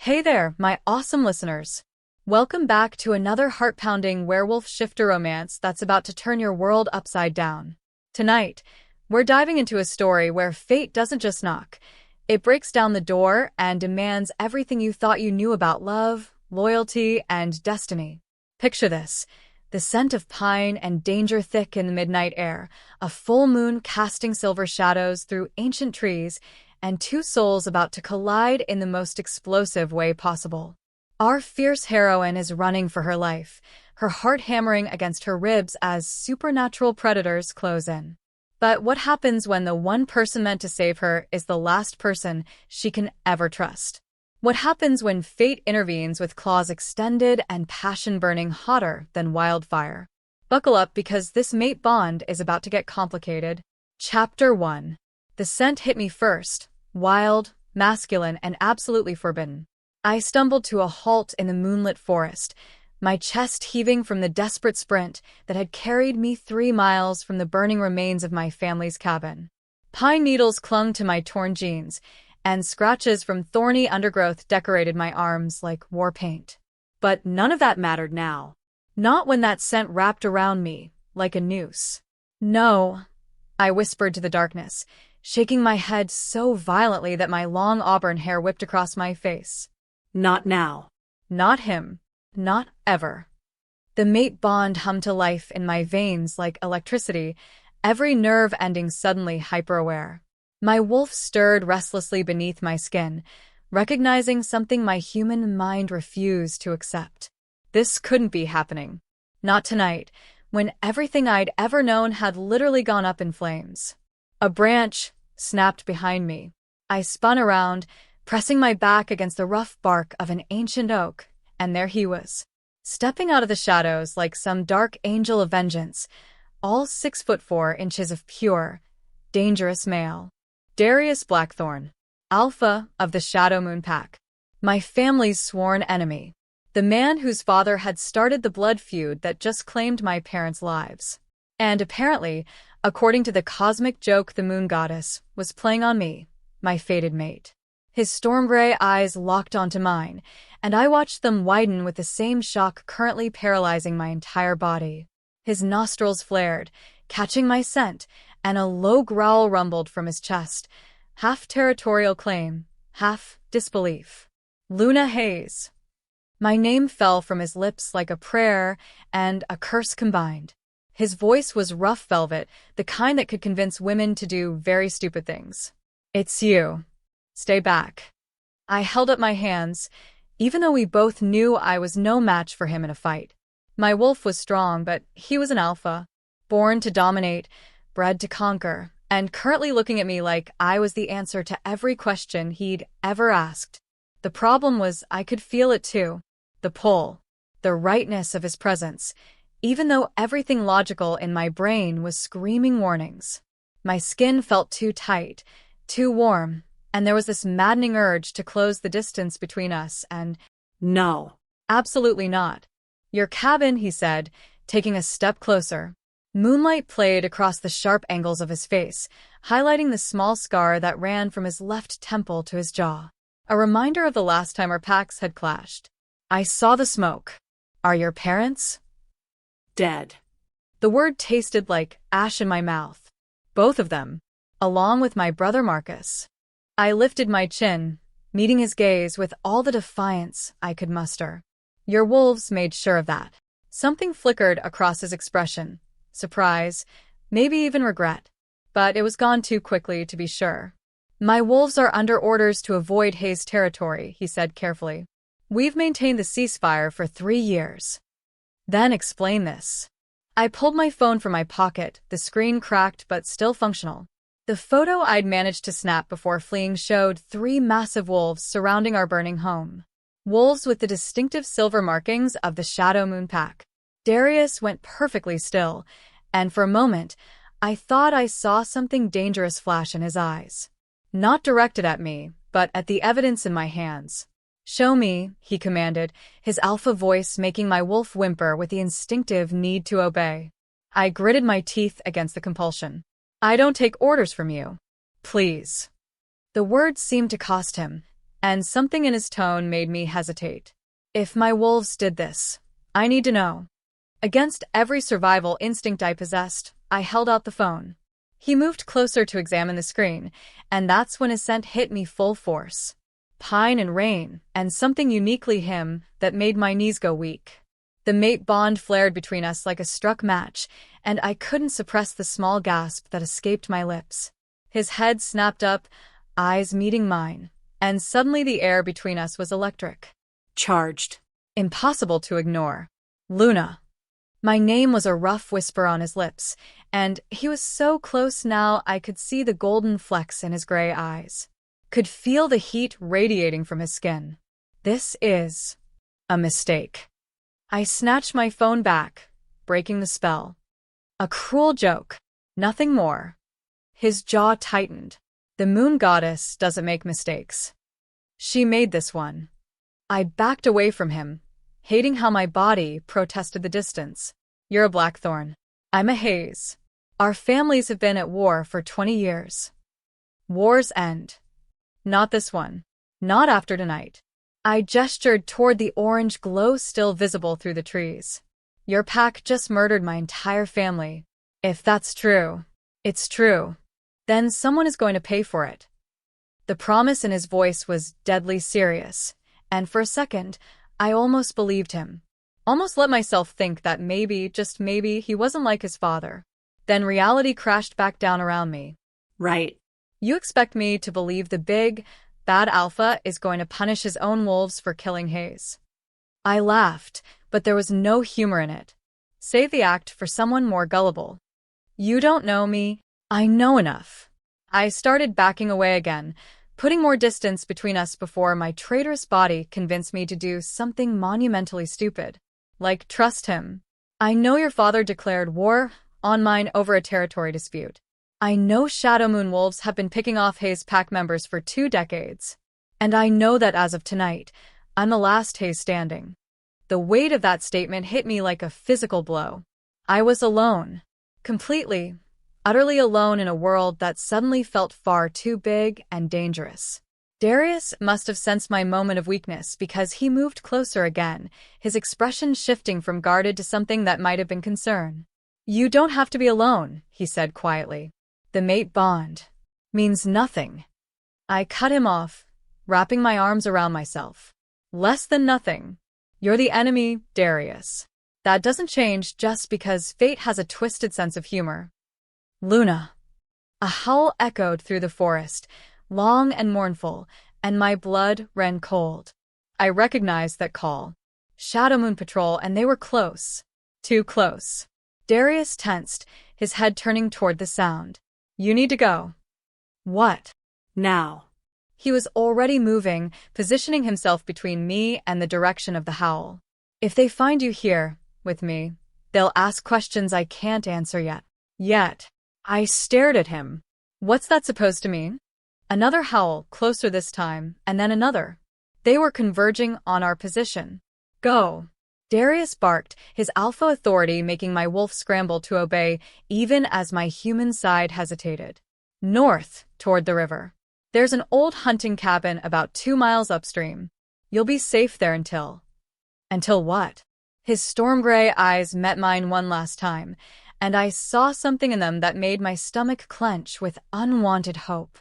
Hey there, my awesome listeners. Welcome back to another heart-pounding werewolf shifter romance that's about to turn your world upside down. Tonight, we're diving into a story where fate doesn't just knock. It breaks down the door and demands everything you thought you knew about love, loyalty, and destiny. Picture this. The scent of pine and danger thick in the midnight air, a full moon casting silver shadows through ancient trees, and two souls about to collide in the most explosive way possible. Our fierce heroine is running for her life, her heart hammering against her ribs as supernatural predators close in. But what happens when the one person meant to save her is the last person she can ever trust? What happens when fate intervenes with claws extended and passion burning hotter than wildfire? Buckle up because this mate bond is about to get complicated. Chapter 1. The scent hit me first. Wild, masculine, and absolutely forbidden. I stumbled to a halt in the moonlit forest, my chest heaving from the desperate sprint that had carried me 3 miles from the burning remains of my family's cabin. Pine needles clung to my torn jeans, and scratches from thorny undergrowth decorated my arms like war paint. But none of that mattered now. Not when that scent wrapped around me, like a noose. No, I whispered to the darkness, shaking my head so violently that my long auburn hair whipped across my face. Not now. Not him. Not ever. The mate bond hummed to life in my veins like electricity, every nerve ending suddenly hyper-aware. My wolf stirred restlessly beneath my skin, recognizing something my human mind refused to accept. This couldn't be happening. Not tonight, when everything I'd ever known had literally gone up in flames. A branch snapped behind me. I spun around, pressing my back against the rough bark of an ancient oak, and there he was, stepping out of the shadows like some dark angel of vengeance, all 6'4" of pure, dangerous male. Darius Blackthorne, alpha of the Shadow Moon Pack, my family's sworn enemy, the man whose father had started the blood feud that just claimed my parents' lives. And apparently, according to the cosmic joke the moon goddess, was playing on me, my fated mate. His storm-gray eyes locked onto mine, and I watched them widen with the same shock currently paralyzing my entire body. His nostrils flared, catching my scent, and a low growl rumbled from his chest, half territorial claim, half disbelief. Luna Hayes. My name fell from his lips like a prayer and a curse combined. His voice was rough velvet, the kind that could convince women to do very stupid things. It's you. Stay back. I held up my hands, even though we both knew I was no match for him in a fight. My wolf was strong, but he was an alpha, born to dominate, bred to conquer, and currently looking at me like I was the answer to every question he'd ever asked. The problem was I could feel it too. The pull, the rightness of his presence, even though everything logical in my brain was screaming warnings. My skin felt too tight, too warm, and there was this maddening urge to close the distance between us and, no, absolutely not. Your cabin, he said, taking a step closer. Moonlight played across the sharp angles of his face, highlighting the small scar that ran from his left temple to his jaw. A reminder of the last time our packs had clashed. I saw the smoke. Are your parents dead? The word tasted like ash in my mouth. Both of them, along with my brother Marcus. I lifted my chin, meeting his gaze with all the defiance I could muster. Your wolves made sure of that. Something flickered across his expression. Surprise, maybe even regret. But it was gone too quickly to be sure. My wolves are under orders to avoid Hayes territory, he said carefully. We've maintained the ceasefire for 3 years. Then explain this. I pulled my phone from my pocket, the screen cracked but still functional. The photo I'd managed to snap before fleeing showed 3 massive wolves surrounding our burning home. Wolves with the distinctive silver markings of the Shadow Moon Pack. Darius went perfectly still, and for a moment, I thought I saw something dangerous flash in his eyes. Not directed at me, but at the evidence in my hands. Show me, he commanded, his alpha voice making my wolf whimper with the instinctive need to obey. I gritted my teeth against the compulsion. I don't take orders from you. Please. The words seemed to cost him, and something in his tone made me hesitate. If my wolves did this, I need to know. Against every survival instinct I possessed, I held out the phone. He moved closer to examine the screen, and that's when his scent hit me full force. Pine and rain, and something uniquely him that made my knees go weak. The mate bond flared between us like a struck match, and I couldn't suppress the small gasp that escaped my lips. His head snapped up, eyes meeting mine, and suddenly the air between us was electric. Charged. Impossible to ignore. Luna. My name was a rough whisper on his lips, and he was so close now I could see the golden flecks in his gray eyes. Could feel the heat radiating from his skin. This is a mistake. I snatched my phone back, breaking the spell. A cruel joke. Nothing more. His jaw tightened. The moon goddess doesn't make mistakes. She made this one. I backed away from him, hating how my body protested the distance. You're a Blackthorne. I'm a Hayes. Our families have been at war for 20 years. Wars end. Not this one. Not after tonight. I gestured toward the orange glow still visible through the trees. Your pack just murdered my entire family. If that's true, it's true. Then someone is going to pay for it. The promise in his voice was deadly serious, and for a second, I almost believed him. Almost let myself think that maybe, just maybe, he wasn't like his father. Then reality crashed back down around me. Right. You expect me to believe the big, bad alpha is going to punish his own wolves for killing Hayes? I laughed, but there was no humor in it. Save the act for someone more gullible. You don't know me. I know enough. I started backing away again, putting more distance between us before my traitorous body convinced me to do something monumentally stupid. Like trust him. I know your father declared war on mine over a territory dispute. I know Shadow Moon Wolves have been picking off Hayes pack members for 2 decades. And I know that as of tonight, I'm the last Hayes standing. The weight of that statement hit me like a physical blow. I was alone. Completely, utterly alone in a world that suddenly felt far too big and dangerous. Darius must have sensed my moment of weakness because he moved closer again, his expression shifting from guarded to something that might have been concern. You don't have to be alone, he said quietly. The mate bond means nothing. I cut him off, wrapping my arms around myself. Less than nothing. You're the enemy, Darius. That doesn't change just because fate has a twisted sense of humor. Luna. A howl echoed through the forest, long and mournful, and my blood ran cold. I recognized that call. Shadow Moon Patrol, and they were close. Too close. Darius tensed, his head turning toward the sound. You need to go. What? Now. He was already moving, positioning himself between me and the direction of the howl. If they find you here, with me, they'll ask questions I can't answer yet. I stared at him. What's that supposed to mean? Another howl, closer this time, and then another. They were converging on our position. Go. Darius barked, his alpha authority making my wolf scramble to obey, even as my human side hesitated. North, toward the river. There's an old hunting cabin about 2 miles upstream. You'll be safe there until... Until what? His storm gray eyes met mine one last time, and I saw something in them that made my stomach clench with unwanted hope.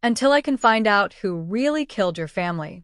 Until I can find out who really killed your family.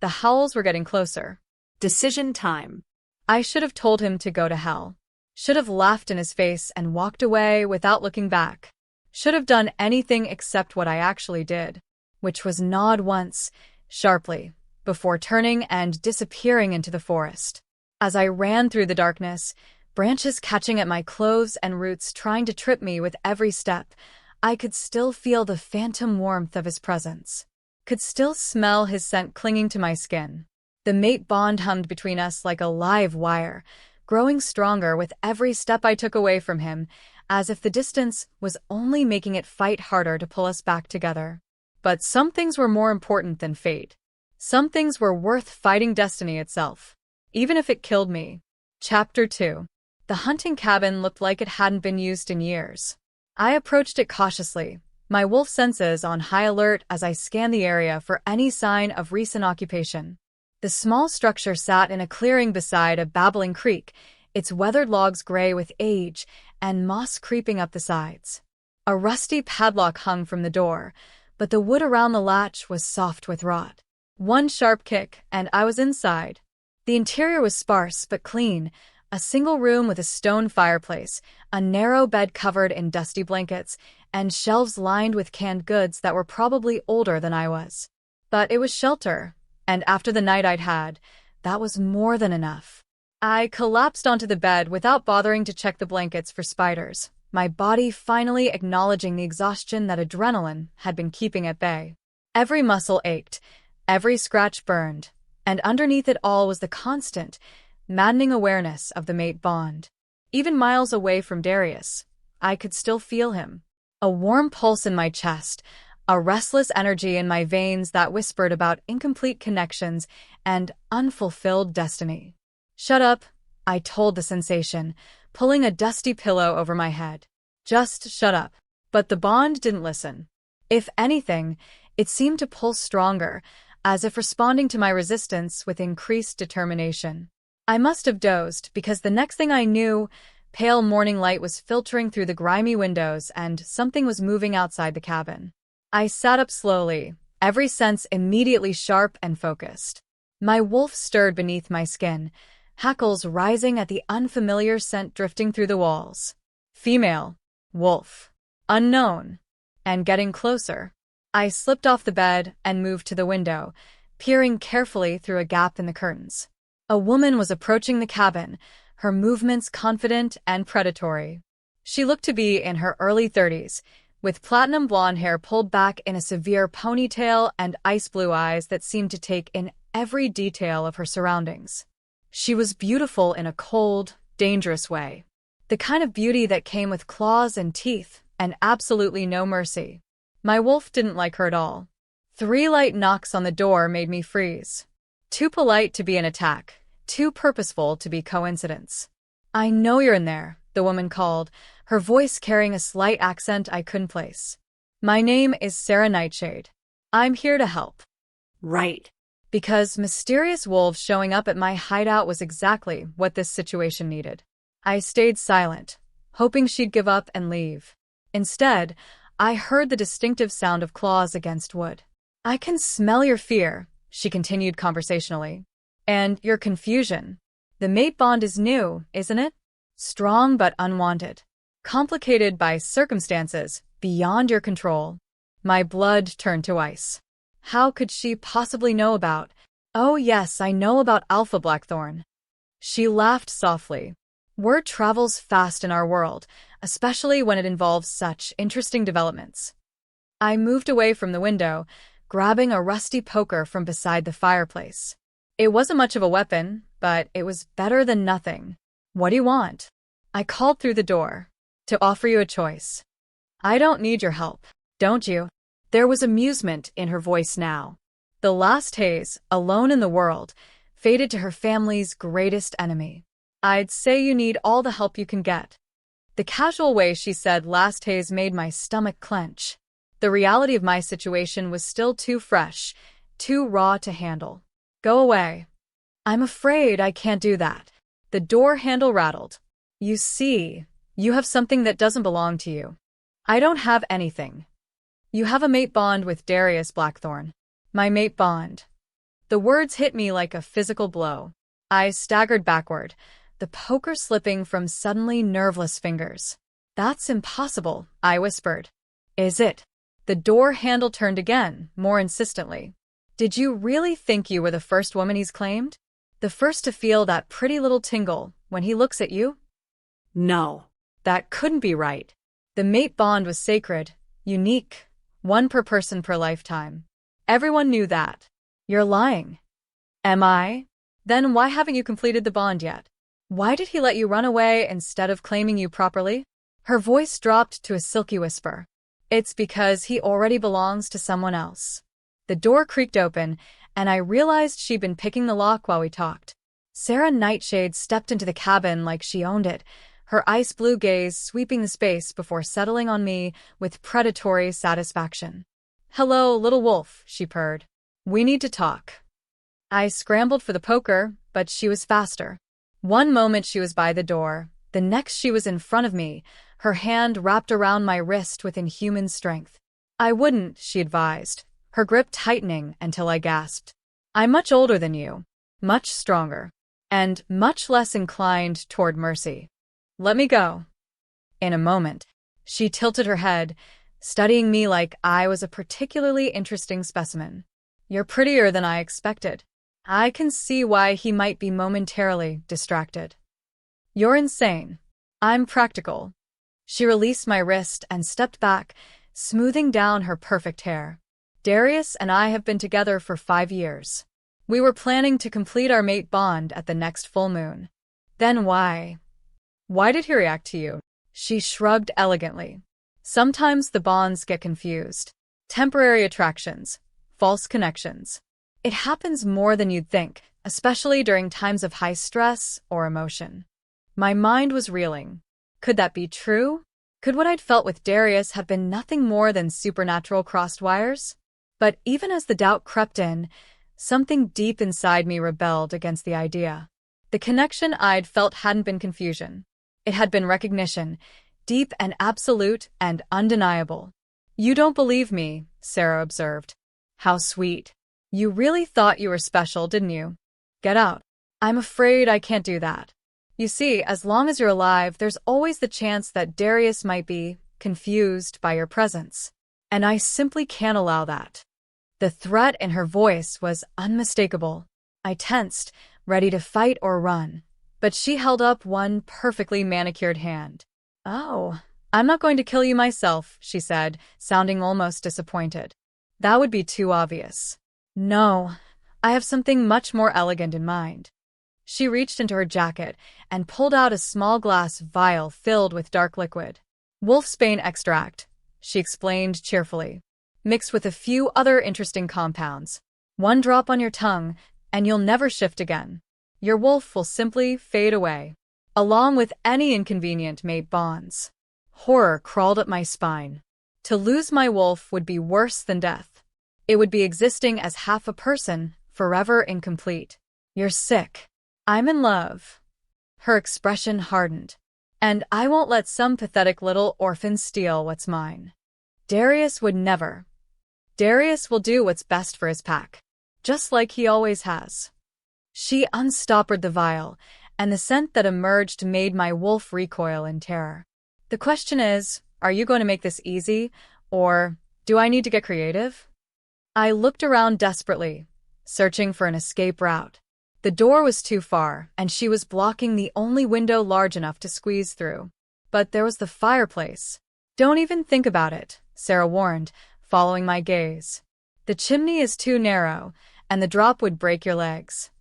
The howls were getting closer. Decision time. I should have told him to go to hell. Should have laughed in his face and walked away without looking back. Should have done anything except what I actually did, which was nod once, sharply, before turning and disappearing into the forest. As I ran through the darkness, branches catching at my clothes and roots trying to trip me with every step, I could still feel the phantom warmth of his presence. Could still smell his scent clinging to my skin. The mate bond hummed between us like a live wire, growing stronger with every step I took away from him, as if the distance was only making it fight harder to pull us back together. But some things were more important than fate. Some things were worth fighting destiny itself, even if it killed me. Chapter 2. The hunting cabin looked like it hadn't been used in years. I approached it cautiously, my wolf senses on high alert as I scan the area for any sign of recent occupation. The small structure sat in a clearing beside a babbling creek, its weathered logs gray with age and moss creeping up the sides. A rusty padlock hung from the door, but the wood around the latch was soft with rot. One sharp kick, and I was inside. The interior was sparse but clean, a single room with a stone fireplace, a narrow bed covered in dusty blankets, and shelves lined with canned goods that were probably older than I was. But it was shelter, and after the night I'd had, that was more than enough. I collapsed onto the bed without bothering to check the blankets for spiders, my body finally acknowledging the exhaustion that adrenaline had been keeping at bay. Every muscle ached, every scratch burned, and underneath it all was the constant, maddening awareness of the mate bond. Even miles away from Darius, I could still feel him. A warm pulse in my chest, a restless energy in my veins that whispered about incomplete connections and unfulfilled destiny. "Shut up," I told the sensation, pulling a dusty pillow over my head. "Just shut up." But the bond didn't listen. If anything, it seemed to pulse stronger, as if responding to my resistance with increased determination. I must have dozed, because the next thing I knew, pale morning light was filtering through the grimy windows and something was moving outside the cabin. I sat up slowly, every sense immediately sharp and focused. My wolf stirred beneath my skin, hackles rising at the unfamiliar scent drifting through the walls. Female. Wolf. Unknown. And getting closer. I slipped off the bed and moved to the window, peering carefully through a gap in the curtains. A woman was approaching the cabin, her movements confident and predatory. She looked to be in her early 30s, with platinum blonde hair pulled back in a severe ponytail and ice blue eyes that seemed to take in every detail of her surroundings. She was beautiful in a cold, dangerous way. The kind of beauty that came with claws and teeth, and absolutely no mercy. My wolf didn't like her at all. 3 light knocks on the door made me freeze. Too polite to be an attack, too purposeful to be coincidence. "I know you're in there," the woman called, her voice carrying a slight accent I couldn't place. "My name is Sarah Nightshade. I'm here to help." Right. Because mysterious wolves showing up at my hideout was exactly what this situation needed. I stayed silent, hoping she'd give up and leave. Instead, I heard the distinctive sound of claws against wood. "I can smell your fear," she continued conversationally. "And your confusion. The mate bond is new, isn't it? Strong but unwanted. Complicated by circumstances beyond your control." My blood turned to ice. How could she possibly know about— "Oh yes, I know about Alpha Blackthorne." She laughed softly. "Word travels fast in our world, especially when it involves such interesting developments." I moved away from the window, grabbing a rusty poker from beside the fireplace. It wasn't much of a weapon, but it was better than nothing. "What do you want?" I called through the door. "To offer you a choice." "I don't need your help, don't you?" There was amusement in her voice now. The last Hayes, alone in the world, faded to her family's greatest enemy. "I'd say you need all the help you can get." The casual way she said last Hayes made my stomach clench. The reality of my situation was still too fresh, too raw to handle. "Go away." "I'm afraid I can't do that." The door handle rattled. "You see, you have something that doesn't belong to you." "I don't have anything." "You have a mate bond with Darius Blackthorne." "My mate bond." The words hit me like a physical blow. I staggered backward, the poker slipping from suddenly nerveless fingers. "That's impossible," I whispered. "Is it?" The door handle turned again, more insistently. "Did you really think you were the first woman he's claimed? The first to feel that pretty little tingle when he looks at you?" No. That couldn't be right. The mate bond was sacred, unique, one per person per lifetime. Everyone knew that. "You're lying." "Am I? Then why haven't you completed the bond yet? Why did he let you run away instead of claiming you properly?" Her voice dropped to a silky whisper. "It's because he already belongs to someone else." The door creaked open, and I realized she'd been picking the lock while we talked. Sarah Nightshade stepped into the cabin like she owned it, her ice blue gaze sweeping the space before settling on me with predatory satisfaction. "Hello, little wolf," she purred. "We need to talk." I scrambled for the poker, but she was faster. One moment she was by the door, the next she was in front of me, her hand wrapped around my wrist with inhuman strength. "I wouldn't," she advised, her grip tightening until I gasped. "I'm much older than you, much stronger, and much less inclined toward mercy. Let me go." In a moment, she tilted her head, studying me like I was a particularly interesting specimen. "You're prettier than I expected." I can see why he might be momentarily distracted. "You're insane. I'm practical." She released my wrist and stepped back, smoothing down her perfect hair. "Darius and I have been together for 5 years. We were planning to complete our mate bond at the next full moon." "Then why? Why did he react to you?" She shrugged elegantly. "Sometimes the bonds get confused. Temporary attractions, false connections. It happens more than you'd think, especially during times of high stress or emotion." My mind was reeling. Could that be true? Could what I'd felt with Darius have been nothing more than supernatural crossed wires? But even as the doubt crept in, something deep inside me rebelled against the idea. The connection I'd felt hadn't been confusion. It had been recognition, deep and absolute and undeniable. "You don't believe me," Sarah observed. "How sweet. You really thought you were special, didn't you? Get out." "I'm afraid I can't do that. You see, as long as you're alive, there's always the chance that Darius might be confused by your presence. And I simply can't allow that." The threat in her voice was unmistakable. I tensed, ready to fight or run. But she held up one perfectly manicured hand. "Oh, I'm not going to kill you myself," she said, sounding almost disappointed. "That would be too obvious. No, I have something much more elegant in mind." She reached into her jacket and pulled out a small glass vial filled with dark liquid. "Wolfsbane extract," she explained cheerfully, "mixed with a few other interesting compounds. 1 drop on your tongue, and you'll never shift again. Your wolf will simply fade away, along with any inconvenient mate bonds." Horror crawled up my spine. To lose my wolf would be worse than death. It would be existing as half a person, forever incomplete. "You're sick." "I'm in love." Her expression hardened. "And I won't let some pathetic little orphan steal what's mine. Darius would never. Darius will do what's best for his pack, just like he always has." She unstoppered the vial, and the scent that emerged made my wolf recoil in terror. "The question is, are you going to make this easy, or do I need to get creative?" I looked around desperately, searching for an escape route. The door was too far, and she was blocking the only window large enough to squeeze through. But there was the fireplace. "Don't even think about it," Sarah warned, following my gaze. "The chimney is too narrow, and the drop would break your legs."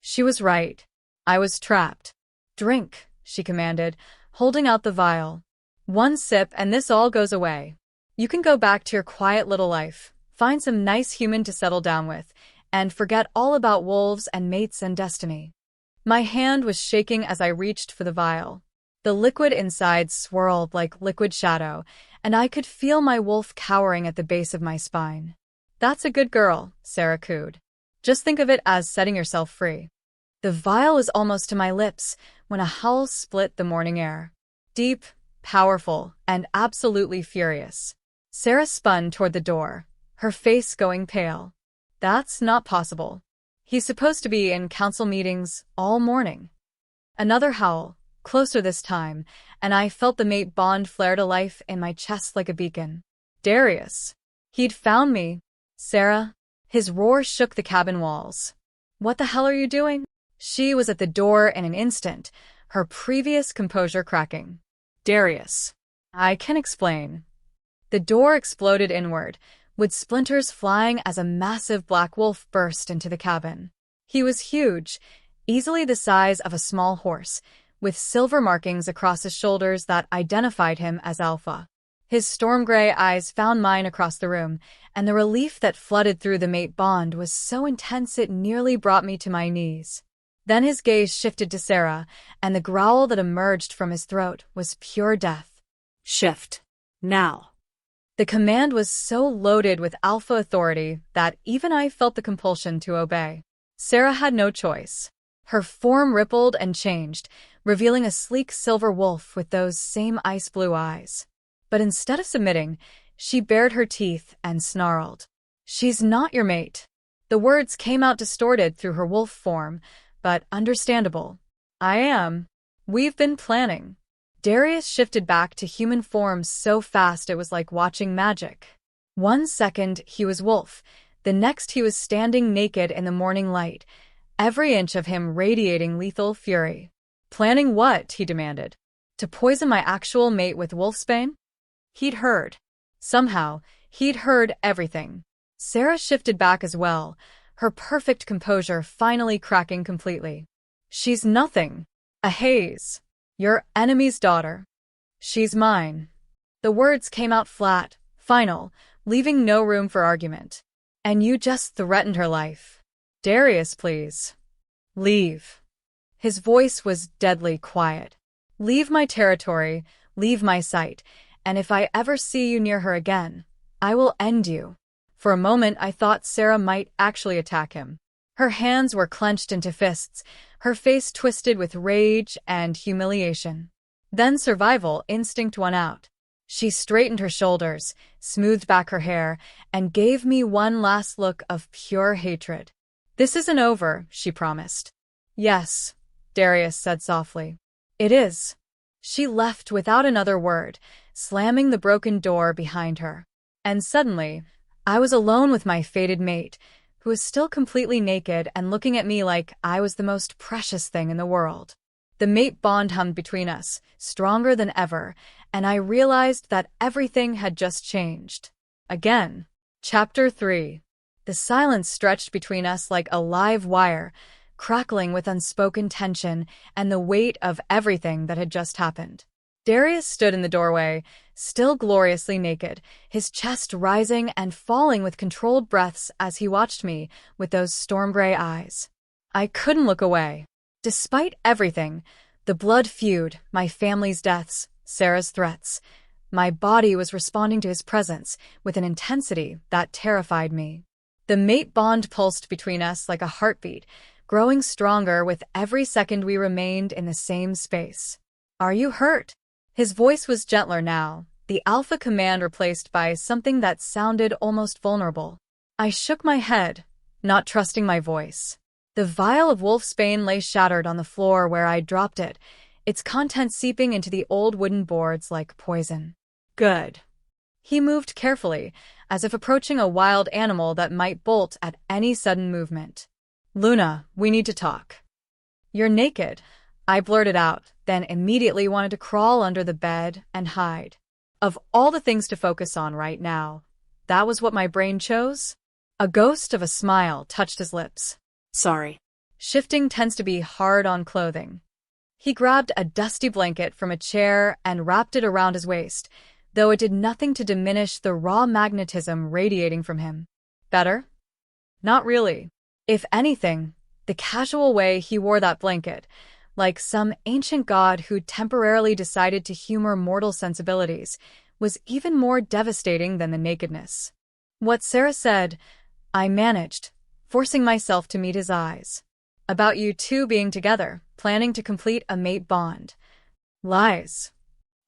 She was right. I was trapped. "Drink," she commanded, holding out the vial. "1 sip and this all goes away. You can go back to your quiet little life, find some nice human to settle down with, and forget all about wolves and mates and destiny." My hand was shaking as I reached for the vial. The liquid inside swirled like liquid shadow, and I could feel my wolf cowering at the base of my spine. "That's a good girl," Sarah cooed. "Just think of it as setting yourself free." The vial was almost to my lips when a howl split the morning air. Deep, powerful, and absolutely furious. Sarah spun toward the door, her face going pale. "That's not possible. He's supposed to be in council meetings all morning." Another howl, closer this time, and I felt the mate bond flare to life in my chest like a beacon. "Darius. He'd found me." "Sarah." His roar shook the cabin walls. "What the hell are you doing?" She was at the door in an instant, her previous composure cracking. "Darius. I can explain." The door exploded inward, with splinters flying as a massive black wolf burst into the cabin. He was huge, easily the size of a small horse, with silver markings across his shoulders that identified him as Alpha. His storm gray eyes found mine across the room, and the relief that flooded through the mate bond was so intense it nearly brought me to my knees. Then his gaze shifted to Sarah, and the growl that emerged from his throat was pure death. Shift. Now. The command was so loaded with alpha authority that even I felt the compulsion to obey. Sarah had no choice. Her form rippled and changed, revealing a sleek silver wolf with those same ice-blue eyes. But instead of submitting, she bared her teeth and snarled. "She's not your mate." The words came out distorted through her wolf form, but understandable. "I am. We've been planning." Darius shifted back to human form so fast it was like watching magic. 1 second he was wolf, the next he was standing naked in the morning light, every inch of him radiating lethal fury. "Planning what?" he demanded. "To poison my actual mate with wolfsbane?" He'd heard. Somehow, he'd heard everything. Sarah shifted back as well, her perfect composure finally cracking completely. "She's nothing. A haze. Your enemy's daughter. She's mine." The words came out flat, final, leaving no room for argument. "And you just threatened her life." "Darius, please. Leave." His voice was deadly quiet. "Leave my territory, leave my sight, and if I ever see you near her again, I will end you." For a moment I thought Sarah might actually attack him. Her hands were clenched into fists, her face twisted with rage and humiliation. Then survival instinct won out. She straightened her shoulders, smoothed back her hair, and gave me one last look of pure hatred. "This isn't over," she promised. "Yes," Darius said softly. "It is." She left without another word, slamming the broken door behind her. And suddenly, I was alone with my fated mate, who was still completely naked and looking at me like I was the most precious thing in the world. The mate bond hummed between us, stronger than ever, and I realized that everything had just changed. Again. Chapter 3. The silence stretched between us like a live wire, crackling with unspoken tension and the weight of everything that had just happened. Darius stood in the doorway, still gloriously naked, his chest rising and falling with controlled breaths as he watched me with those storm-gray eyes. I couldn't look away. Despite everything, the blood feud, my family's deaths, Sarah's threats, my body was responding to his presence with an intensity that terrified me. The mate bond pulsed between us like a heartbeat, growing stronger with every second we remained in the same space. "Are you hurt?" His voice was gentler now, the alpha command replaced by something that sounded almost vulnerable. I shook my head, not trusting my voice. The vial of wolfsbane lay shattered on the floor where I'd dropped it, its contents seeping into the old wooden boards like poison. "Good." He moved carefully, as if approaching a wild animal that might bolt at any sudden movement. "Luna, we need to talk." "You're naked," I blurted out, then immediately wanted to crawl under the bed and hide. Of all the things to focus on right now, that was what my brain chose? A ghost of a smile touched his lips. "Sorry." Shifting tends to be hard on clothing. He grabbed a dusty blanket from a chair and wrapped it around his waist, though it did nothing to diminish the raw magnetism radiating from him. Better? Not really. If anything, the casual way he wore that blanket, like some ancient god who temporarily decided to humor mortal sensibilities, was even more devastating than the nakedness. What Sarah said, I managed, forcing myself to meet his eyes. About you two being together, planning to complete a mate bond. Lies.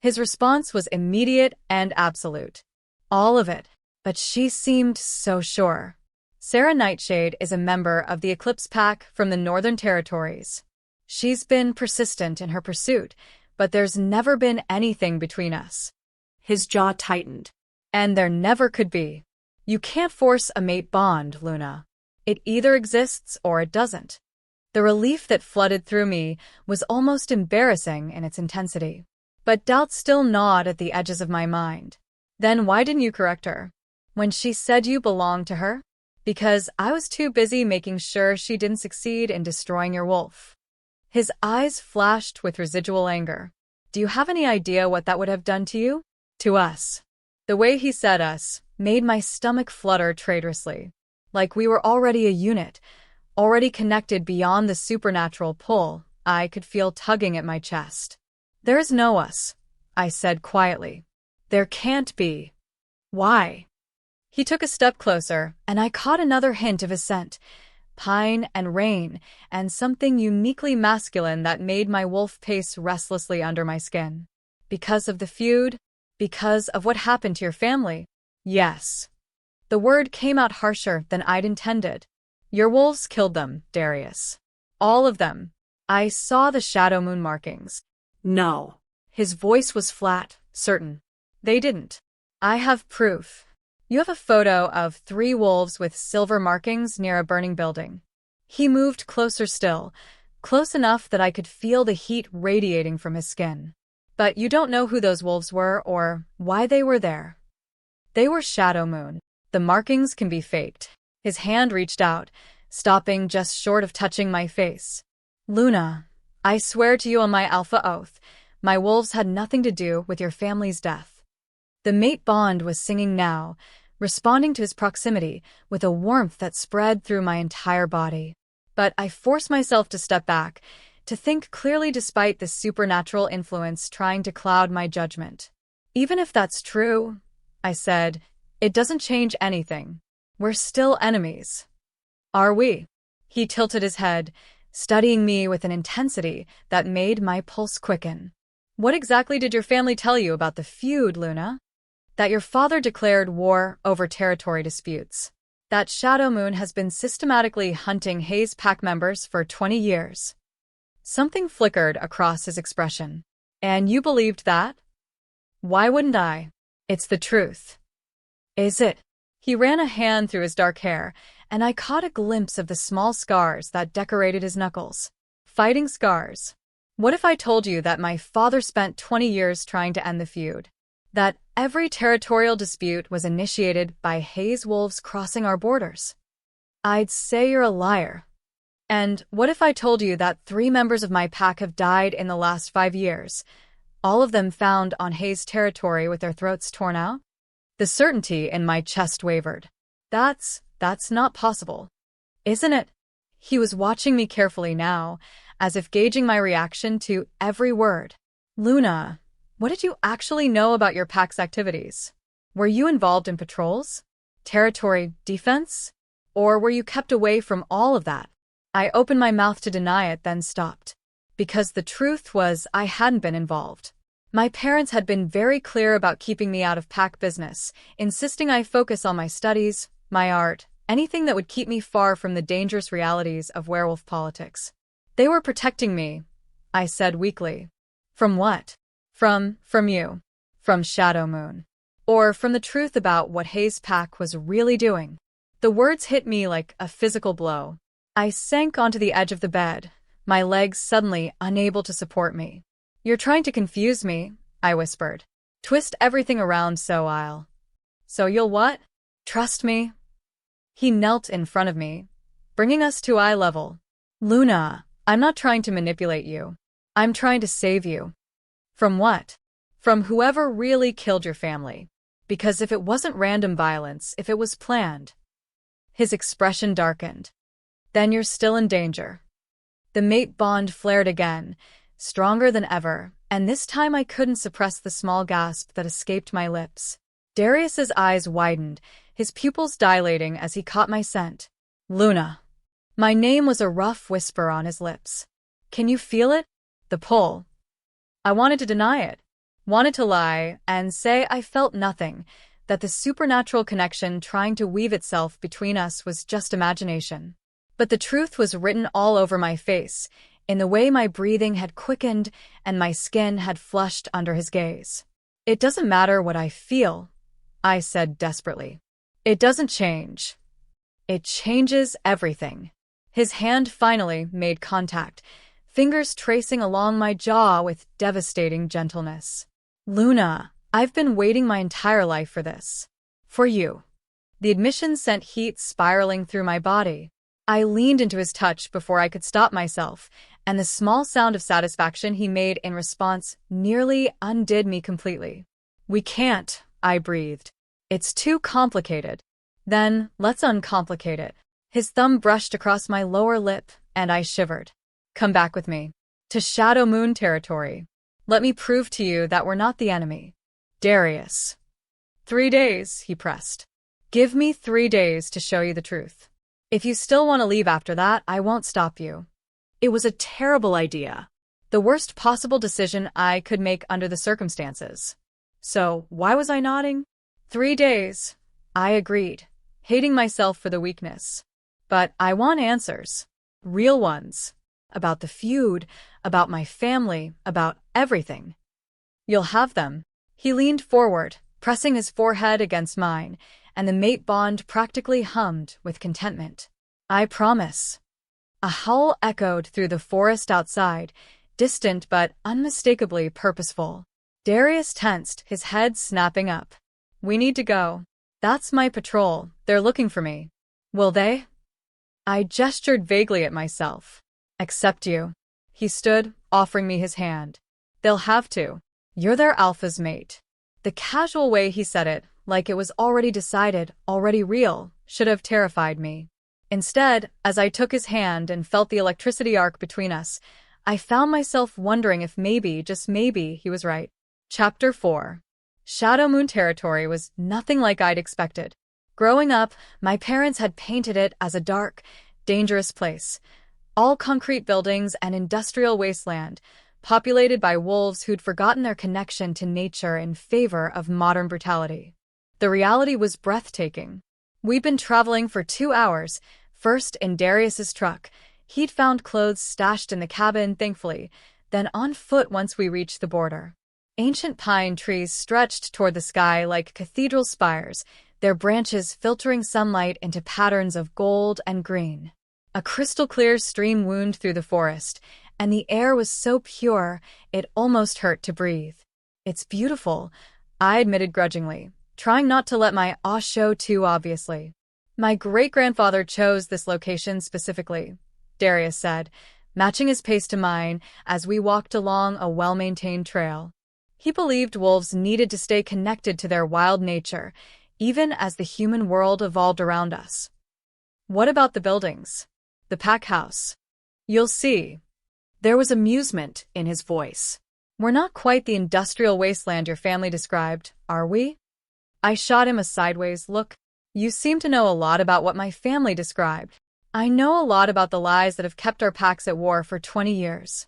His response was immediate and absolute. All of it. But she seemed so sure. Sarah Nightshade is a member of the Eclipse Pack from the Northern Territories. She's been persistent in her pursuit, but there's never been anything between us. His jaw tightened. And there never could be. You can't force a mate bond, Luna. It either exists or it doesn't. The relief that flooded through me was almost embarrassing in its intensity. But doubt still gnawed at the edges of my mind. Then why didn't you correct her? When she said you belonged to her? Because I was too busy making sure she didn't succeed in destroying your wolf. His eyes flashed with residual anger. Do you have any idea what that would have done to you? To us. The way he said us made my stomach flutter traitorously. Like we were already a unit, already connected beyond the supernatural pull I could feel tugging at my chest. "There is no us," I said quietly. "There can't be." "Why?" He took a step closer, and I caught another hint of his scent. Pine and rain, and something uniquely masculine that made my wolf pace restlessly under my skin. "Because of the feud? Because of what happened to your family?" "Yes." The word came out harsher than I'd intended. "Your wolves killed them, Darius. All of them. I saw the shadow moon markings." "No." His voice was flat, certain. "They didn't. I have proof. You have a photo of 3 wolves with silver markings near a burning building." He moved closer still, close enough that I could feel the heat radiating from his skin. "But you don't know who those wolves were or why they were there." "They were shadow moon. The markings can be faked." His hand reached out, stopping just short of touching my face. "Luna, I swear to you on my alpha oath, my wolves had nothing to do with your family's death." The mate bond was singing now, responding to his proximity with a warmth that spread through my entire body. But I forced myself to step back, to think clearly despite the supernatural influence trying to cloud my judgment. "Even if that's true," I said, "it doesn't change anything. We're still enemies." "Are we?" He tilted his head, studying me with an intensity that made my pulse quicken. "What exactly did your family tell you about the feud, Luna?" "That your father declared war over territory disputes. That Shadow Moon has been systematically hunting Hayes pack members for 20 years. Something flickered across his expression. "And you believed that?" "Why wouldn't I? It's the truth." "Is it?" He ran a hand through his dark hair, and I caught a glimpse of the small scars that decorated his knuckles. Fighting scars. "What if I told you that my father spent 20 years trying to end the feud? That every territorial dispute was initiated by Hayes wolves crossing our borders?" "I'd say you're a liar." "And what if I told you that 3 members of my pack have died in the last 5 years, all of them found on Hayes territory with their throats torn out?" The certainty in my chest wavered. That's not possible. "Isn't it?" He was watching me carefully now, as if gauging my reaction to every word. "Luna, what did you actually know about your pack's activities? Were you involved in patrols? Territory defense? Or were you kept away from all of that?" I opened my mouth to deny it, then stopped. Because the truth was I hadn't been involved. My parents had been very clear about keeping me out of pack business, insisting I focus on my studies, my art, anything that would keep me far from the dangerous realities of werewolf politics. "They were protecting me," I said weakly. "From what?" From you. From Shadow Moon. Or from the truth about what Hayes Pack was really doing." The words hit me like a physical blow. I sank onto the edge of the bed, my legs suddenly unable to support me. "You're trying to confuse me," I whispered. "Twist everything around so you'll what? Trust me?" He knelt in front of me, bringing us to eye level. "Luna, I'm not trying to manipulate you. I'm trying to save you." "From what?" "From whoever really killed your family. Because if it wasn't random violence, if it was planned." His expression darkened. "Then you're still in danger." The mate bond flared again, stronger than ever, and this time I couldn't suppress the small gasp that escaped my lips. Darius's eyes widened, his pupils dilating as he caught my scent. "Luna." My name was a rough whisper on his lips. "Can you feel it? The pull?" I wanted to deny it, wanted to lie and say I felt nothing, that the supernatural connection trying to weave itself between us was just imagination. But the truth was written all over my face, in the way my breathing had quickened and my skin had flushed under his gaze. "It doesn't matter what I feel," I said desperately. "It doesn't change. It changes everything." His hand finally made contact, fingers tracing along my jaw with devastating gentleness. "Luna, I've been waiting my entire life for this. For you." The admission sent heat spiraling through my body. I leaned into his touch before I could stop myself, and the small sound of satisfaction he made in response nearly undid me completely. "We can't," I breathed. "It's too complicated." "Then, let's uncomplicate it." His thumb brushed across my lower lip, and I shivered. Come back with me. To Shadow Moon territory. Let me prove to you that we're not the enemy. Darius. 3 days, he pressed. Give me 3 days to show you the truth. If you still want to leave after that, I won't stop you. It was a terrible idea. The worst possible decision I could make under the circumstances. So, why was I nodding? 3 days. I agreed, hating myself for the weakness. But I want answers. Real ones. About the feud, about my family, about everything. You'll have them. He leaned forward, pressing his forehead against mine, and the mate bond practically hummed with contentment. I promise. A howl echoed through the forest outside, distant but unmistakably purposeful. Darius tensed, his head snapping up. We need to go. That's my patrol. They're looking for me. Will they? I gestured vaguely at myself. Accept you. He stood, offering me his hand. They'll have to. You're their alpha's mate. The casual way he said it, like it was already decided, already real, should have terrified me. Instead, as I took his hand and felt the electricity arc between us, I found myself wondering if maybe, just maybe, he was right. Chapter 4. Shadow Moon territory was nothing like I'd expected. Growing up, my parents had painted it as a dark, dangerous place. All concrete buildings and industrial wasteland, populated by wolves who'd forgotten their connection to nature in favor of modern brutality. The reality was breathtaking. We'd been traveling for 2 hours, first in Darius's truck. He'd found clothes stashed in the cabin, thankfully, then on foot once we reached the border. Ancient pine trees stretched toward the sky like cathedral spires, their branches filtering sunlight into patterns of gold and green. A crystal-clear stream wound through the forest, and the air was so pure it almost hurt to breathe. It's beautiful, I admitted grudgingly, trying not to let my awe show too obviously. My great-grandfather chose this location specifically, Darius said, matching his pace to mine as we walked along a well-maintained trail. He believed wolves needed to stay connected to their wild nature, even as the human world evolved around us. What about the buildings? The pack house? You'll see. There was amusement in his voice. We're not quite the industrial wasteland your family described, are we? I shot him a sideways look. You seem to know a lot about what my family described. I know a lot about the lies that have kept our packs at war for 20 years.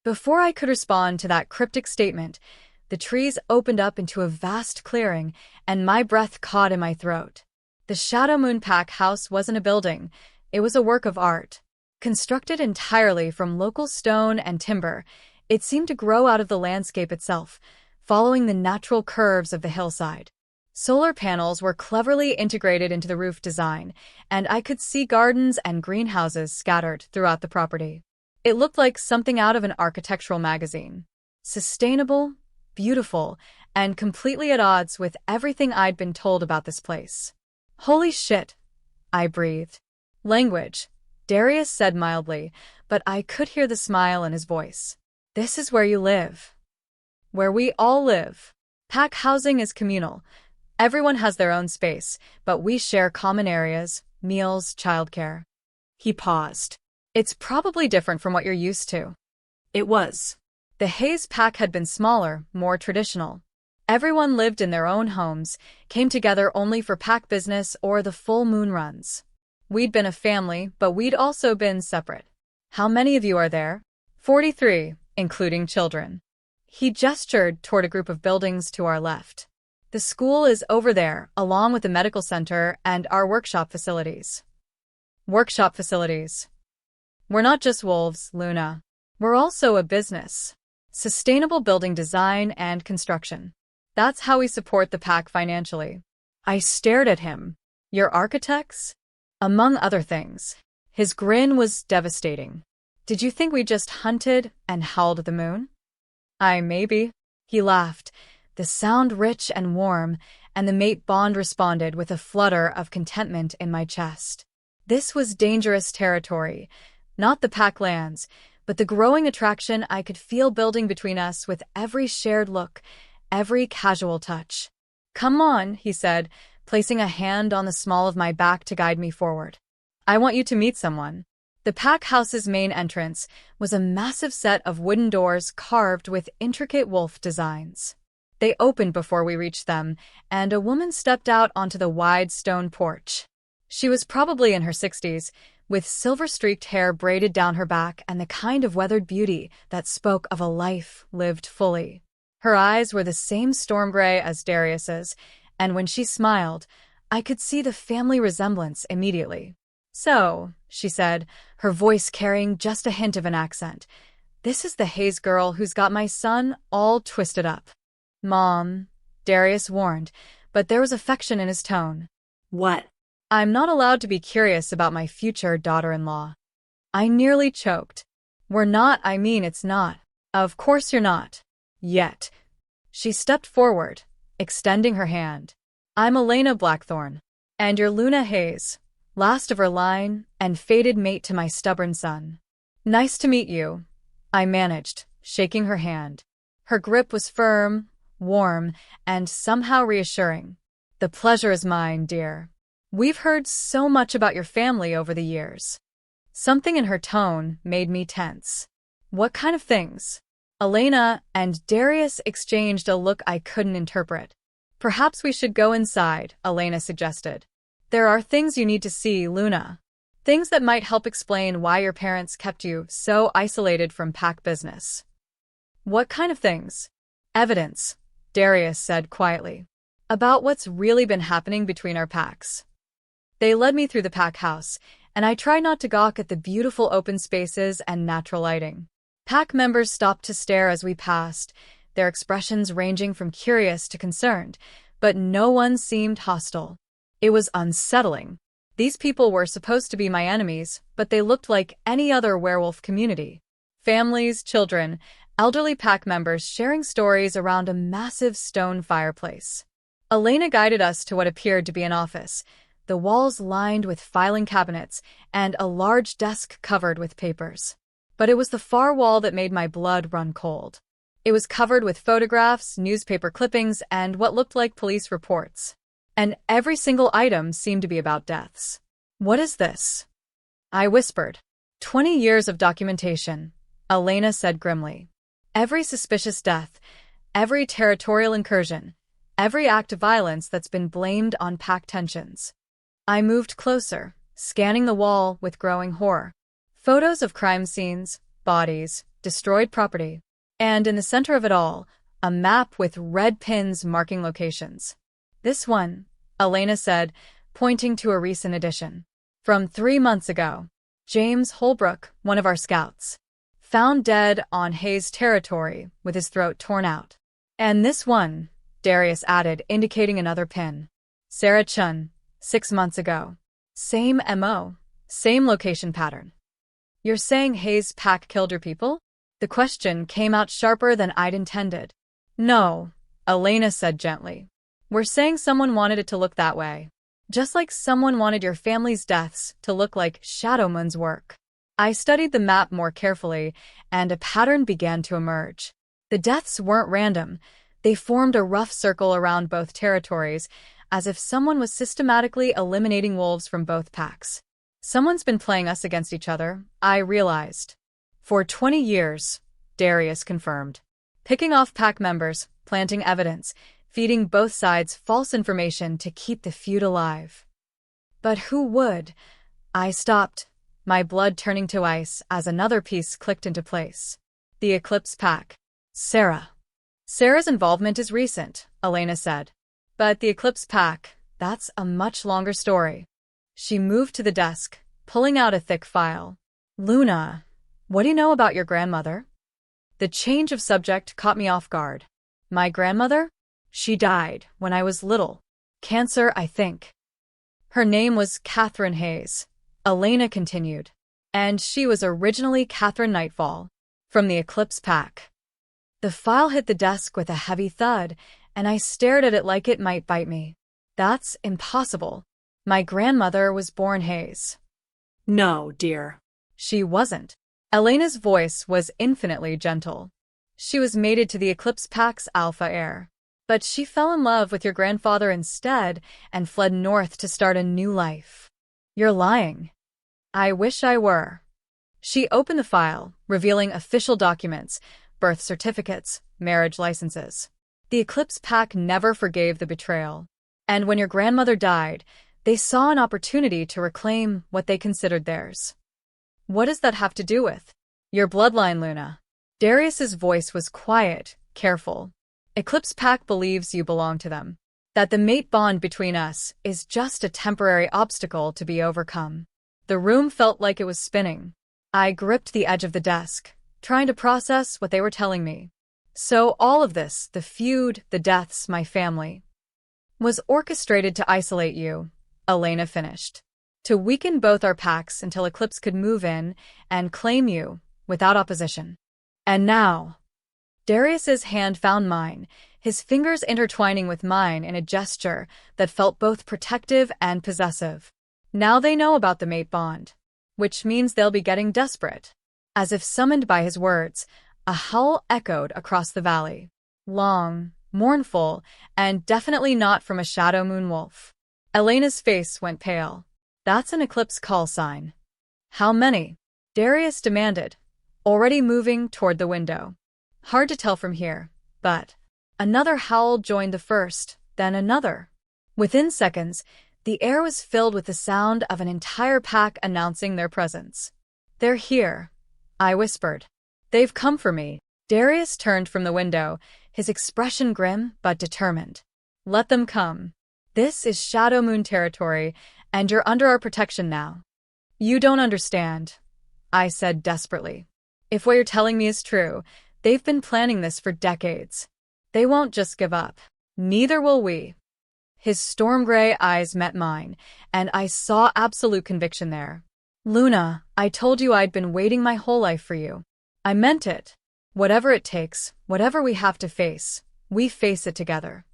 Before I could respond to that cryptic statement, the trees opened up into a vast clearing, and my breath caught in my throat. The Shadow Moon pack house wasn't a building, it was a work of art. Constructed entirely from local stone and timber, it seemed to grow out of the landscape itself, following the natural curves of the hillside. Solar panels were cleverly integrated into the roof design, and I could see gardens and greenhouses scattered throughout the property. It looked like something out of an architectural magazine. Sustainable, beautiful, and completely at odds with everything I'd been told about this place. Holy shit, I breathed. Language, Darius said mildly, but I could hear the smile in his voice. This is where you live. Where we all live. Pack housing is communal. Everyone has their own space, but we share common areas, meals, childcare. He paused. It's probably different from what you're used to. It was. The Hayes pack had been smaller, more traditional. Everyone lived in their own homes, came together only for pack business or the full moon runs. We'd been a family, but we'd also been separate. How many of you are there? 43, including children. He gestured toward a group of buildings to our left. The school is over there, along with the medical center and our workshop facilities. Workshop facilities. We're not just wolves, Luna. We're also a business. Sustainable building design and construction. That's how we support the pack financially. I stared at him. Your architects? Among other things. His grin was devastating. Did you think we just hunted and howled at the moon? Maybe. He laughed, the sound rich and warm, and the mate bond responded with a flutter of contentment in my chest. This was dangerous territory. Not the pack lands, but the growing attraction I could feel building between us with every shared look, every casual touch. Come on, he said, placing a hand on the small of my back to guide me forward. I want you to meet someone. The pack house's main entrance was a massive set of wooden doors carved with intricate wolf designs. They opened before we reached them, and a woman stepped out onto the wide stone porch. She was probably in her 60s, with silver-streaked hair braided down her back and the kind of weathered beauty that spoke of a life lived fully. Her eyes were the same storm gray as Darius's, and when she smiled, I could see the family resemblance immediately. "So," she said, her voice carrying just a hint of an accent, "this is the Hayes girl who's got my son all twisted up." "Mom," Darius warned, but there was affection in his tone. "What?" "I'm not allowed to be curious about my future daughter-in-law." I nearly choked. It's not. Of course you're not. Yet. She stepped forward, extending her hand. "I'm Elena Blackthorne, and you're Luna Hayes, last of her line and fated mate to my stubborn son." "Nice to meet you," I managed, shaking her hand. Her grip was firm, warm, and somehow reassuring. "The pleasure is mine, dear. We've heard so much about your family over the years." Something in her tone made me tense. "What kind of things?" Elena and Darius exchanged a look I couldn't interpret. "Perhaps we should go inside," Elena suggested. "There are things you need to see, Luna. Things that might help explain why your parents kept you so isolated from pack business." "What kind of things?" "Evidence," Darius said quietly, "about what's really been happening between our packs." They led me through the pack house, and I tried not to gawk at the beautiful open spaces and natural lighting. Pack members stopped to stare as we passed, their expressions ranging from curious to concerned, but no one seemed hostile. It was unsettling. These people were supposed to be my enemies, but they looked like any other werewolf community. Families, children, elderly pack members sharing stories around a massive stone fireplace. Elena guided us to what appeared to be an office, the walls lined with filing cabinets and a large desk covered with papers. But it was the far wall that made my blood run cold. It was covered with photographs, newspaper clippings, and what looked like police reports. And every single item seemed to be about deaths. "What is this?" I whispered. 20 years of documentation," Elena said grimly. "Every suspicious death, every territorial incursion, every act of violence that's been blamed on pack tensions." I moved closer, scanning the wall with growing horror. Photos of crime scenes, bodies, destroyed property, and in the center of it all, a map with red pins marking locations. "This one," Elena said, pointing to a recent addition. "From 3 months ago. James Holbrook, one of our scouts. Found dead on Hayes territory with his throat torn out." "And this one," Darius added, indicating another pin. "Sarah Chun, 6 months ago. Same MO, same location pattern." "You're saying Hayes' pack killed your people?" The question came out sharper than I'd intended. "No," Elena said gently. "We're saying someone wanted it to look that way. Just like someone wanted your family's deaths to look like Shadow Moon's work." I studied the map more carefully, and a pattern began to emerge. The deaths weren't random. They formed a rough circle around both territories, as if someone was systematically eliminating wolves from both packs. "Someone's been playing us against each other," I realized. "For 20 years," Darius confirmed. "Picking off pack members, planting evidence, feeding both sides false information to keep the feud alive." "But who would?" I stopped, my blood turning to ice as another piece clicked into place. "The Eclipse Pack. Sarah." "Sarah's involvement is recent," Elena said. "But the Eclipse Pack, that's a much longer story." She moved to the desk, pulling out a thick file. "Luna, what do you know about your grandmother?" The change of subject caught me off guard. "My grandmother? She died when I was little. Cancer, I think." "Her name was Catherine Hayes," Elena continued. "And she was originally Catherine Nightfall, from the Eclipse Pack." The file hit the desk with a heavy thud, and I stared at it like it might bite me. "That's impossible. My grandmother was born Hayes." "No, dear." "She wasn't." Elena's voice was infinitely gentle. "She was mated to the Eclipse Pack's alpha heir. But she fell in love with your grandfather instead and fled north to start a new life." "You're lying." I wish I were. She opened the file, revealing official documents, birth certificates, marriage licenses. The Eclipse Pack never forgave the betrayal. And when your grandmother died, they saw an opportunity to reclaim what they considered theirs. What does that have to do with your bloodline, Luna? Darius's voice was quiet, careful. Eclipse Pack believes you belong to them. That the mate bond between us is just a temporary obstacle to be overcome. The room felt like it was spinning. I gripped the edge of the desk, trying to process what they were telling me. So all of this, the feud, the deaths, my family, was orchestrated to isolate you, Elena finished. To weaken both our packs until Eclipse could move in and claim you without opposition. And now, Darius's hand found mine, his fingers intertwining with mine in a gesture that felt both protective and possessive. Now they know about the mate bond, which means they'll be getting desperate. As if summoned by his words, a howl echoed across the valley. Long, mournful, and definitely not from a shadow moon wolf. Elena's face went pale. That's an eclipse call sign. How many? Darius demanded, already moving toward the window. Hard to tell from here, but another howl joined the first, then another. Within seconds, the air was filled with the sound of an entire pack announcing their presence. They're here, I whispered. They've come for me. Darius turned from the window, his expression grim but determined. Let them come. This is Shadow Moon territory, and you're under our protection now. You don't understand, I said desperately. If what you're telling me is true, they've been planning this for decades. They won't just give up. Neither will we. His storm-gray eyes met mine, and I saw absolute conviction there. Luna, I told you I'd been waiting my whole life for you. I meant it. Whatever it takes, whatever we have to face, we face it together.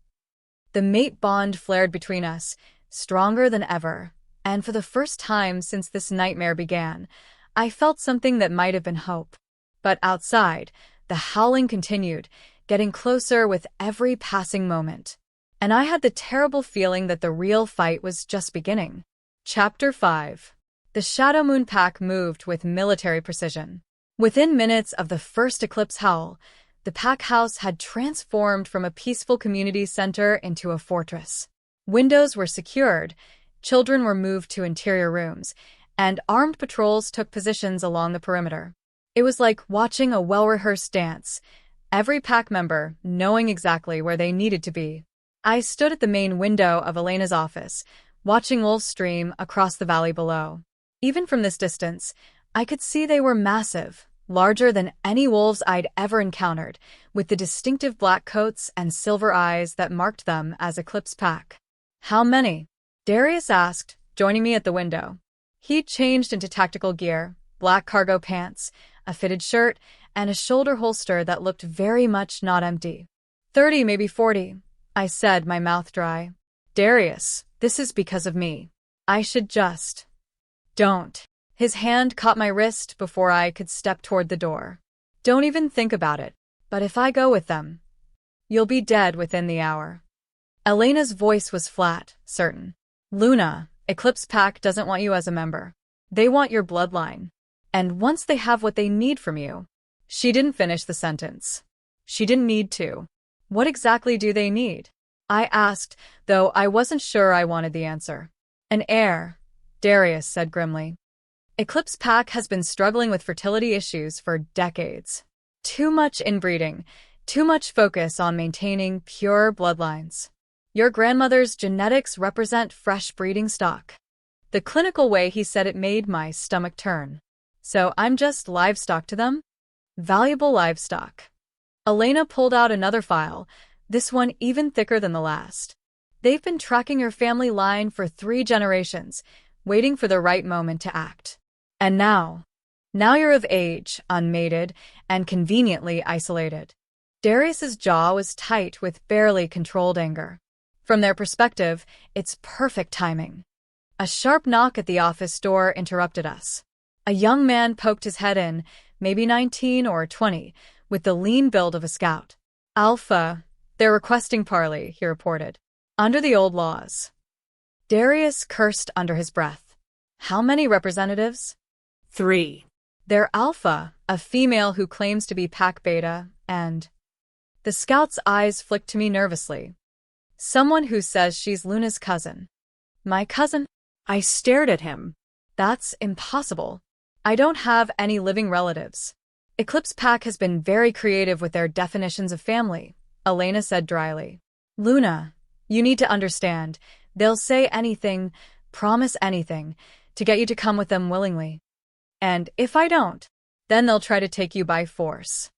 The mate bond flared between us, stronger than ever, and for the first time since this nightmare began, I felt something that might have been hope. But outside, the howling continued, getting closer with every passing moment. And I had the terrible feeling that the real fight was just beginning. Chapter 5. The Shadow Moon Pack moved with military precision. Within minutes of the first eclipse howl, the pack house had transformed from a peaceful community center into a fortress. Windows were secured, children were moved to interior rooms, and armed patrols took positions along the perimeter. It was like watching a well-rehearsed dance, every pack member knowing exactly where they needed to be. I stood at the main window of Elena's office, watching wolves stream across the valley below. Even from this distance, I could see they were massive, larger than any wolves I'd ever encountered, with the distinctive black coats and silver eyes that marked them as Eclipse Pack. How many? Darius asked, joining me at the window. He'd changed into tactical gear, black cargo pants, a fitted shirt, and a shoulder holster that looked very much not empty. 30, maybe 40, I said, my mouth dry. Darius, this is because of me. I should just... Don't. His hand caught my wrist before I could step toward the door. Don't even think about it. But if I go with them, you'll be dead within the hour. Elena's voice was flat, certain. Luna, Eclipse Pack doesn't want you as a member. They want your bloodline. And once they have what they need from you... She didn't finish the sentence. She didn't need to. What exactly do they need? I asked, though I wasn't sure I wanted the answer. An heir, Darius said grimly. Eclipse Pack has been struggling with fertility issues for decades. Too much inbreeding, too much focus on maintaining pure bloodlines. Your grandmother's genetics represent fresh breeding stock. The clinical way he said it made my stomach turn. So I'm just livestock to them? Valuable livestock. Elena pulled out another file, this one even thicker than the last. They've been tracking your family line for 3 generations, waiting for the right moment to act. And now you're of age, unmated, and conveniently isolated. Darius's jaw was tight with barely controlled anger. From their perspective, it's perfect timing. A sharp knock at the office door interrupted us. A young man poked his head in, maybe 19 or 20, with the lean build of a scout. Alpha, they're requesting parley, he reported. Under the old laws. Darius cursed under his breath. How many representatives? 3. They're Alpha, a female who claims to be Pack Beta, and… The scout's eyes flicked to me nervously. Someone who says she's Luna's cousin. My cousin? I stared at him. That's impossible. I don't have any living relatives. Eclipse Pack has been very creative with their definitions of family, Elena said dryly. Luna, you need to understand, they'll say anything, promise anything, to get you to come with them willingly. And if I don't, then they'll try to take you by force.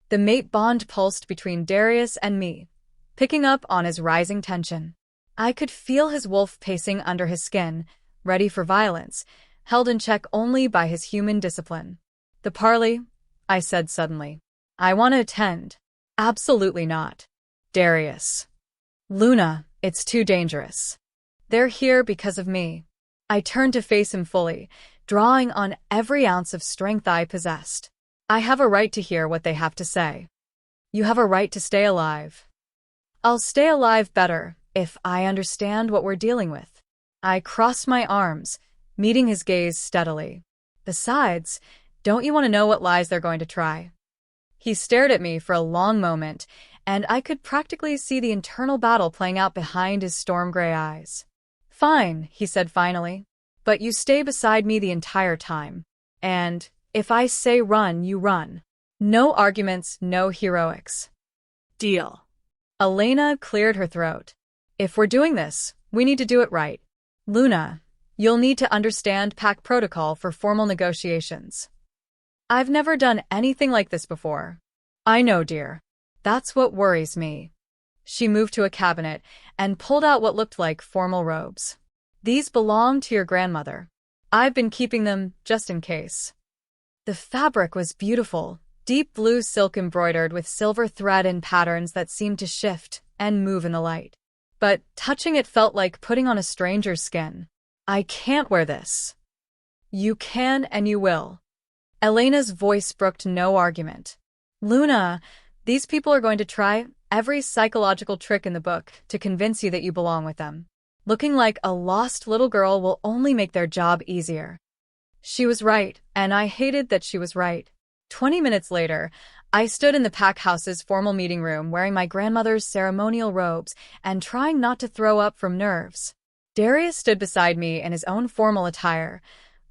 The mate bond pulsed between Darius and me, picking up on his rising tension. I could feel his wolf pacing under his skin, ready for violence, held in check only by his human discipline. The parley? I said suddenly. I want to attend. Absolutely not. Darius. Luna, it's too dangerous. They're here because of me. I turned to face him fully, drawing on every ounce of strength I possessed. I have a right to hear what they have to say. You have a right to stay alive. I'll stay alive better if I understand what we're dealing with. I crossed my arms, meeting his gaze steadily. Besides, don't you want to know what lies they're going to try? He stared at me for a long moment, and I could practically see the internal battle playing out behind his storm gray eyes. Fine, he said finally, but you stay beside me the entire time. And if I say run, you run. No arguments, no heroics. Deal. Elena cleared her throat. If we're doing this, we need to do it right. Luna, you'll need to understand Pack protocol for formal negotiations. I've never done anything like this before. I know, dear. That's what worries me. She moved to a cabinet and pulled out what looked like formal robes. These belong to your grandmother. I've been keeping them just in case. The fabric was beautiful, deep blue silk embroidered with silver thread in patterns that seemed to shift and move in the light. But touching it felt like putting on a stranger's skin. I can't wear this. You can and you will. Elena's voice brooked no argument. Luna, these people are going to try every psychological trick in the book to convince you that you belong with them. Looking like a lost little girl will only make their job easier. She was right, and I hated that she was right. 20 minutes later, I stood in the Pack House's formal meeting room wearing my grandmother's ceremonial robes and trying not to throw up from nerves. Darius stood beside me in his own formal attire,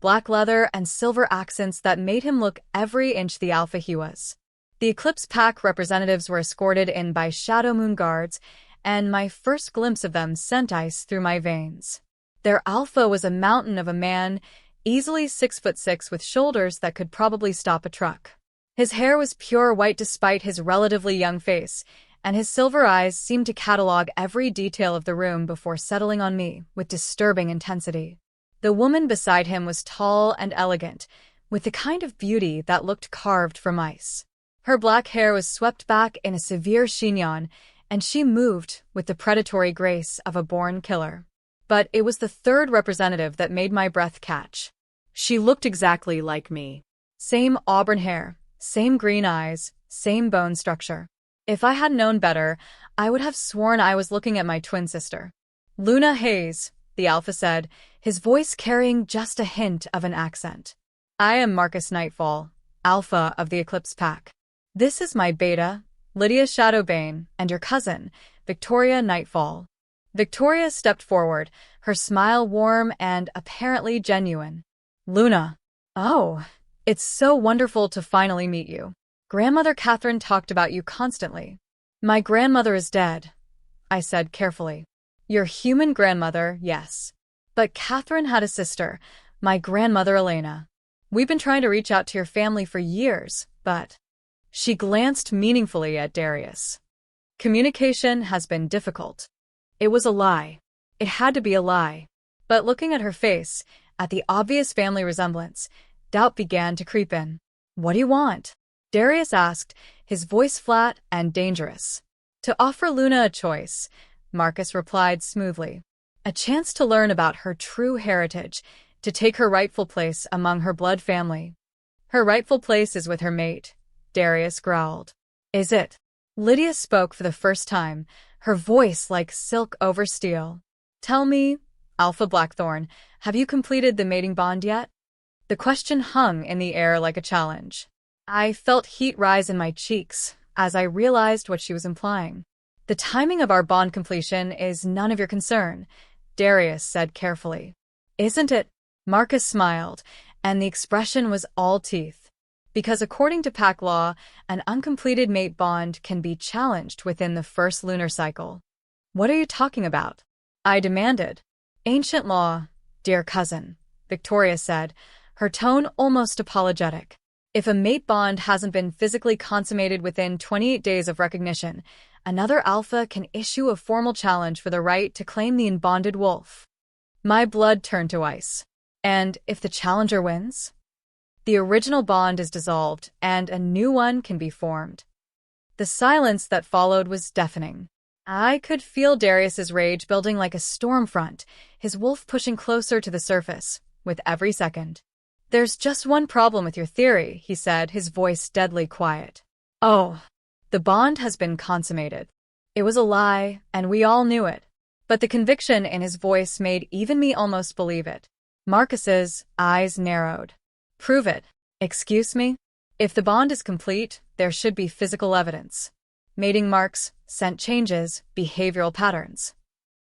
black leather and silver accents that made him look every inch the alpha he was. The Eclipse Pack representatives were escorted in by Shadow Moon guards, and my first glimpse of them sent ice through my veins. Their alpha was a mountain of a man, easily 6'6" with shoulders that could probably stop a truck. His hair was pure white despite his relatively young face, and his silver eyes seemed to catalog every detail of the room before settling on me with disturbing intensity. The woman beside him was tall and elegant, with the kind of beauty that looked carved from ice. Her black hair was swept back in a severe chignon, and she moved with the predatory grace of a born killer. But it was the third representative that made my breath catch. She looked exactly like me. Same auburn hair, same green eyes, same bone structure. If I had known better, I would have sworn I was looking at my twin sister. Luna Hayes, the alpha said, his voice carrying just a hint of an accent. I am Marcus Nightfall, alpha of the Eclipse Pack. This is my beta, Lydia Shadowbane, and your cousin, Victoria Nightfall. Victoria stepped forward, her smile warm and apparently genuine. Luna. Oh, it's so wonderful to finally meet you. Grandmother Catherine talked about you constantly. My grandmother is dead, I said carefully. Your human grandmother, yes. But Catherine had a sister, my grandmother Elena. We've been trying to reach out to your family for years, but… She glanced meaningfully at Darius. Communication has been difficult. It was a lie. It had to be a lie. But looking at her face, at the obvious family resemblance, doubt began to creep in. What do you want? Darius asked, his voice flat and dangerous. To offer Luna a choice, Marcus replied smoothly. A chance to learn about her true heritage, to take her rightful place among her blood family. Her rightful place is with her mate, Darius growled. Is it? Lydia spoke for the first time, her voice like silk over steel. Tell me, Alpha Blackthorne, have you completed the mating bond yet? The question hung in the air like a challenge. I felt heat rise in my cheeks as I realized what she was implying. The timing of our bond completion is none of your concern, Darius said carefully. Isn't it? Marcus smiled, and the expression was all teeth. Because according to pack law, an uncompleted mate bond can be challenged within the first lunar cycle. What are you talking about? I demanded. Ancient law, dear cousin, Victoria said, her tone almost apologetic. If a mate bond hasn't been physically consummated within 28 days of recognition, another alpha can issue a formal challenge for the right to claim the unbonded wolf. My blood turned to ice. And if the challenger wins? The original bond is dissolved, and a new one can be formed. The silence that followed was deafening. I could feel Darius's rage building like a storm front, his wolf pushing closer to the surface, with every second. There's just one problem with your theory, he said, his voice deadly quiet. Oh, the bond has been consummated. It was a lie, and we all knew it. But the conviction in his voice made even me almost believe it. Marcus's eyes narrowed. Prove it. Excuse me? If the bond is complete, there should be physical evidence. Mating marks, scent changes, behavioral patterns.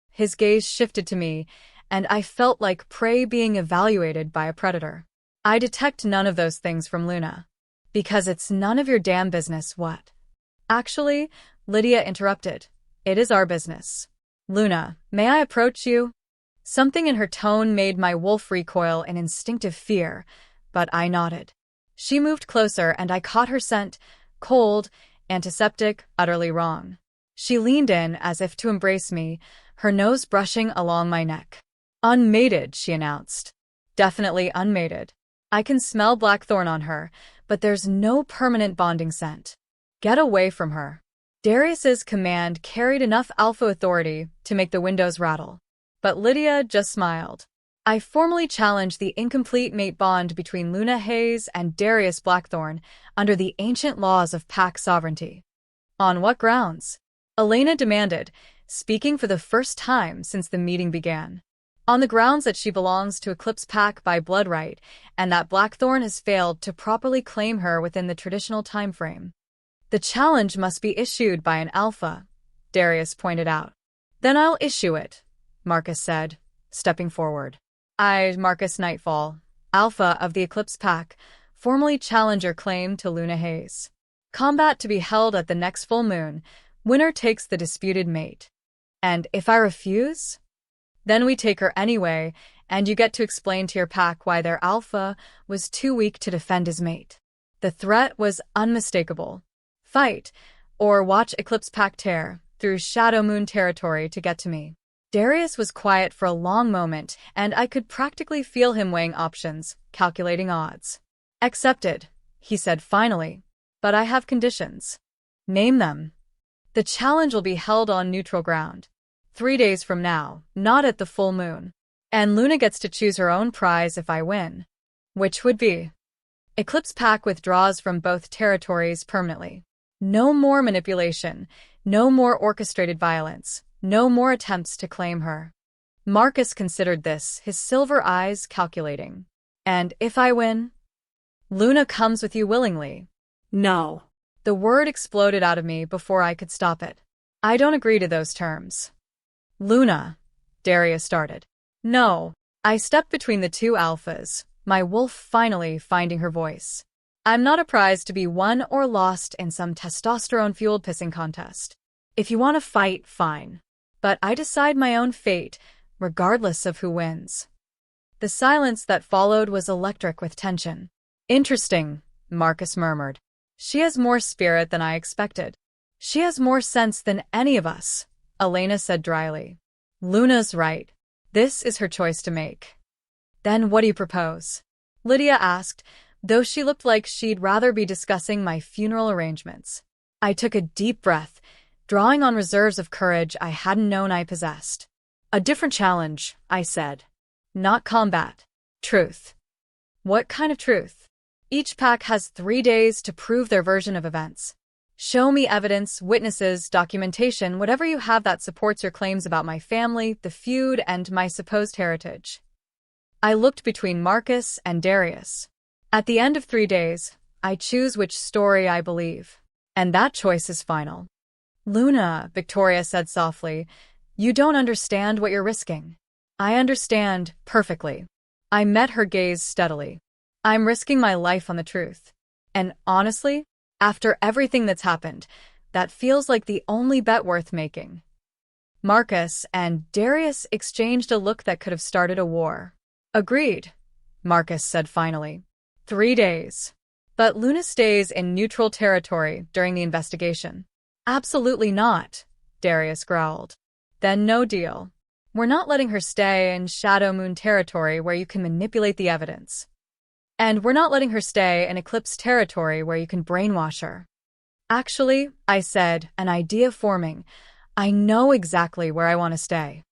His gaze shifted to me, and I felt like prey being evaluated by a predator. I detect none of those things from Luna. Because it's none of your damn business what? Actually, Lydia interrupted. It is our business. Luna, may I approach you? Something in her tone made my wolf recoil in instinctive fear, but I nodded. She moved closer and I caught her scent, cold, antiseptic, utterly wrong. She leaned in as if to embrace me, her nose brushing along my neck. Unmated, she announced. Definitely unmated. I can smell Blackthorne on her, but there's no permanent bonding scent. Get away from her. Darius's command carried enough alpha authority to make the windows rattle. But Lydia just smiled. I formally challenged the incomplete mate bond between Luna Hayes and Darius Blackthorne under the ancient laws of pack sovereignty. On what grounds? Elena demanded, speaking for the first time since the meeting began. On the grounds that she belongs to Eclipse Pack by blood right, and that Blackthorne has failed to properly claim her within the traditional time frame. The challenge must be issued by an alpha, Darius pointed out. Then I'll issue it, Marcus said, stepping forward. I, Marcus Nightfall, alpha of the Eclipse Pack, formally challenge your claim to Luna Hayes. Combat to be held at the next full moon. Winner takes the disputed mate. And if I refuse? Then we take her anyway, and you get to explain to your pack why their alpha was too weak to defend his mate. The threat was unmistakable. Fight, or watch Eclipse Pack tear through Shadow Moon territory to get to me. Darius was quiet for a long moment, and I could practically feel him weighing options, calculating odds. Accepted, he said finally, but I have conditions. Name them. The challenge will be held on neutral ground. 3 days from now, not at the full moon. And Luna gets to choose her own prize if I win. Which would be? Eclipse Pack withdraws from both territories permanently. No more manipulation, no more orchestrated violence, no more attempts to claim her. Marcus considered this, his silver eyes calculating. And if I win? Luna comes with you willingly. No. The word exploded out of me before I could stop it. I don't agree to those terms. Luna, Darius started. No. I stepped between the two alphas, my wolf finally finding her voice. I'm not a prize to be won or lost in some testosterone-fueled pissing contest. If you want to fight, fine. But I decide my own fate, regardless of who wins. The silence that followed was electric with tension. Interesting, Marcus murmured. She has more spirit than I expected. She has more sense than any of us, Elena said dryly. Luna's right. This is her choice to make. Then what do you propose? Lydia asked, though she looked like she'd rather be discussing my funeral arrangements. I took a deep breath, drawing on reserves of courage I hadn't known I possessed. A different challenge, I said. Not combat. Truth. What kind of truth? Each pack has 3 days to prove their version of events. Show me evidence, witnesses, documentation, whatever you have that supports your claims about my family, the feud, and my supposed heritage. I looked between Marcus and Darius. At the end of 3 days, I choose which story I believe. And that choice is final. Luna, Victoria said softly, you don't understand what you're risking. I understand perfectly. I met her gaze steadily. I'm risking my life on the truth. And honestly, after everything that's happened, that feels like the only bet worth making. Marcus and Darius exchanged a look that could have started a war. Agreed, Marcus said finally. 3 days. But Luna stays in neutral territory during the investigation. Absolutely not, Darius growled. Then no deal. We're not letting her stay in Shadow Moon territory where you can manipulate the evidence. And we're not letting her stay in Eclipse territory where you can brainwash her. Actually, I said, an idea forming. I know exactly where I want to stay.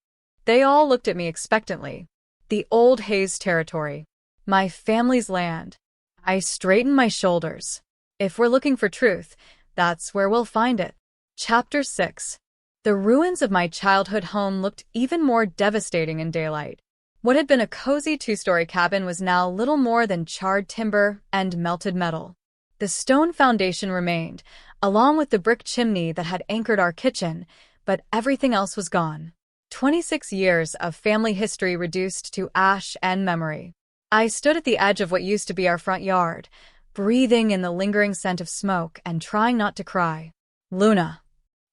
They all looked at me expectantly. The old Hayes territory. My family's land. I straightened my shoulders. If we're looking for truth, that's where we'll find it. Chapter 6. The ruins of my childhood home looked even more devastating in daylight. What had been a cozy 2-story cabin was now little more than charred timber and melted metal. The stone foundation remained, along with the brick chimney that had anchored our kitchen, but everything else was gone. 26 years of family history reduced to ash and memory. I stood at the edge of what used to be our front yard, breathing in the lingering scent of smoke and trying not to cry. Luna.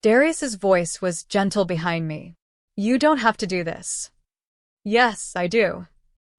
Darius's voice was gentle behind me. You don't have to do this. Yes, I do.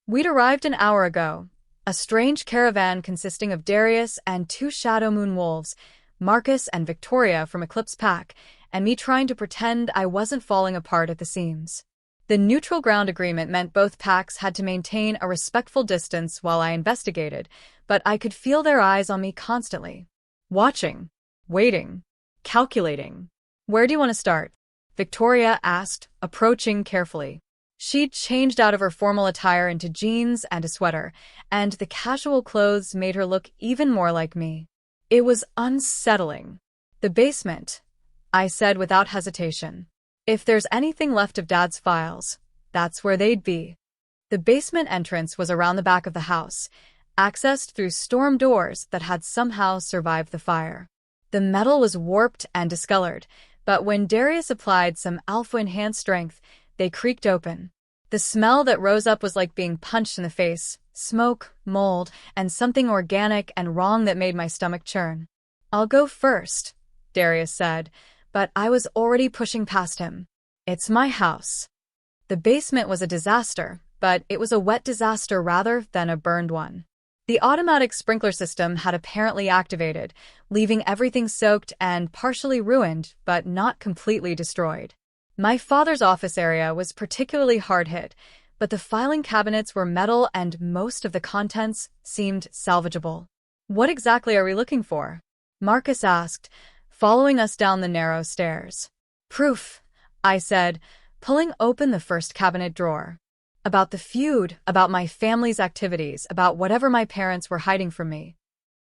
We'd arrived an hour ago. A strange caravan consisting of Darius and 2 Shadow Moon wolves, Marcus and Victoria from Eclipse Pack, and me trying to pretend I wasn't falling apart at the seams. The neutral ground agreement meant both packs had to maintain a respectful distance while I investigated, but I could feel their eyes on me constantly. Watching, waiting, calculating. Where do you want to start? Victoria asked, approaching carefully. She'd changed out of her formal attire into jeans and a sweater, and the casual clothes made her look even more like me. It was unsettling. The basement, I said without hesitation. If there's anything left of Dad's files, that's where they'd be. The basement entrance was around the back of the house, accessed through storm doors that had somehow survived the fire. The metal was warped and discolored, but when Darius applied some alpha-enhanced strength, they creaked open. The smell that rose up was like being punched in the face, smoke, mold, and something organic and wrong that made my stomach churn. I'll go first, Darius said, but I was already pushing past him. It's my house. The basement was a disaster, but it was a wet disaster rather than a burned one. The automatic sprinkler system had apparently activated, leaving everything soaked and partially ruined, but not completely destroyed. My father's office area was particularly hard hit, but the filing cabinets were metal and most of the contents seemed salvageable. What exactly are we looking for? Marcus asked, following us down the narrow stairs. Proof, I said, pulling open the first cabinet drawer. About the feud, about my family's activities, about whatever my parents were hiding from me.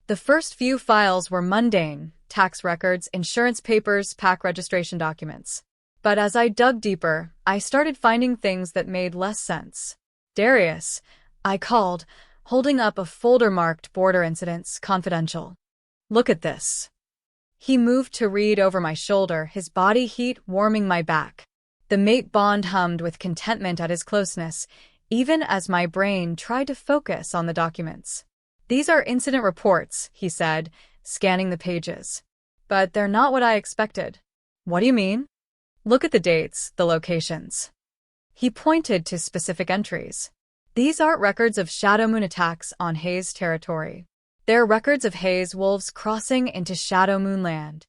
The first few files were mundane, tax records, insurance papers, pack registration documents. But as I dug deeper, I started finding things that made less sense. Darius, I called, holding up a folder marked Border Incidents Confidential. Look at this. He moved to read over my shoulder, his body heat warming my back. The mate bond hummed with contentment at his closeness, even as my brain tried to focus on the documents. These are incident reports, he said, scanning the pages. But they're not what I expected. What do you mean? Look at the dates, the locations. He pointed to specific entries. These aren't records of Shadow Moon attacks on Hayes territory. They're records of Hayes wolves crossing into Shadow Moon land.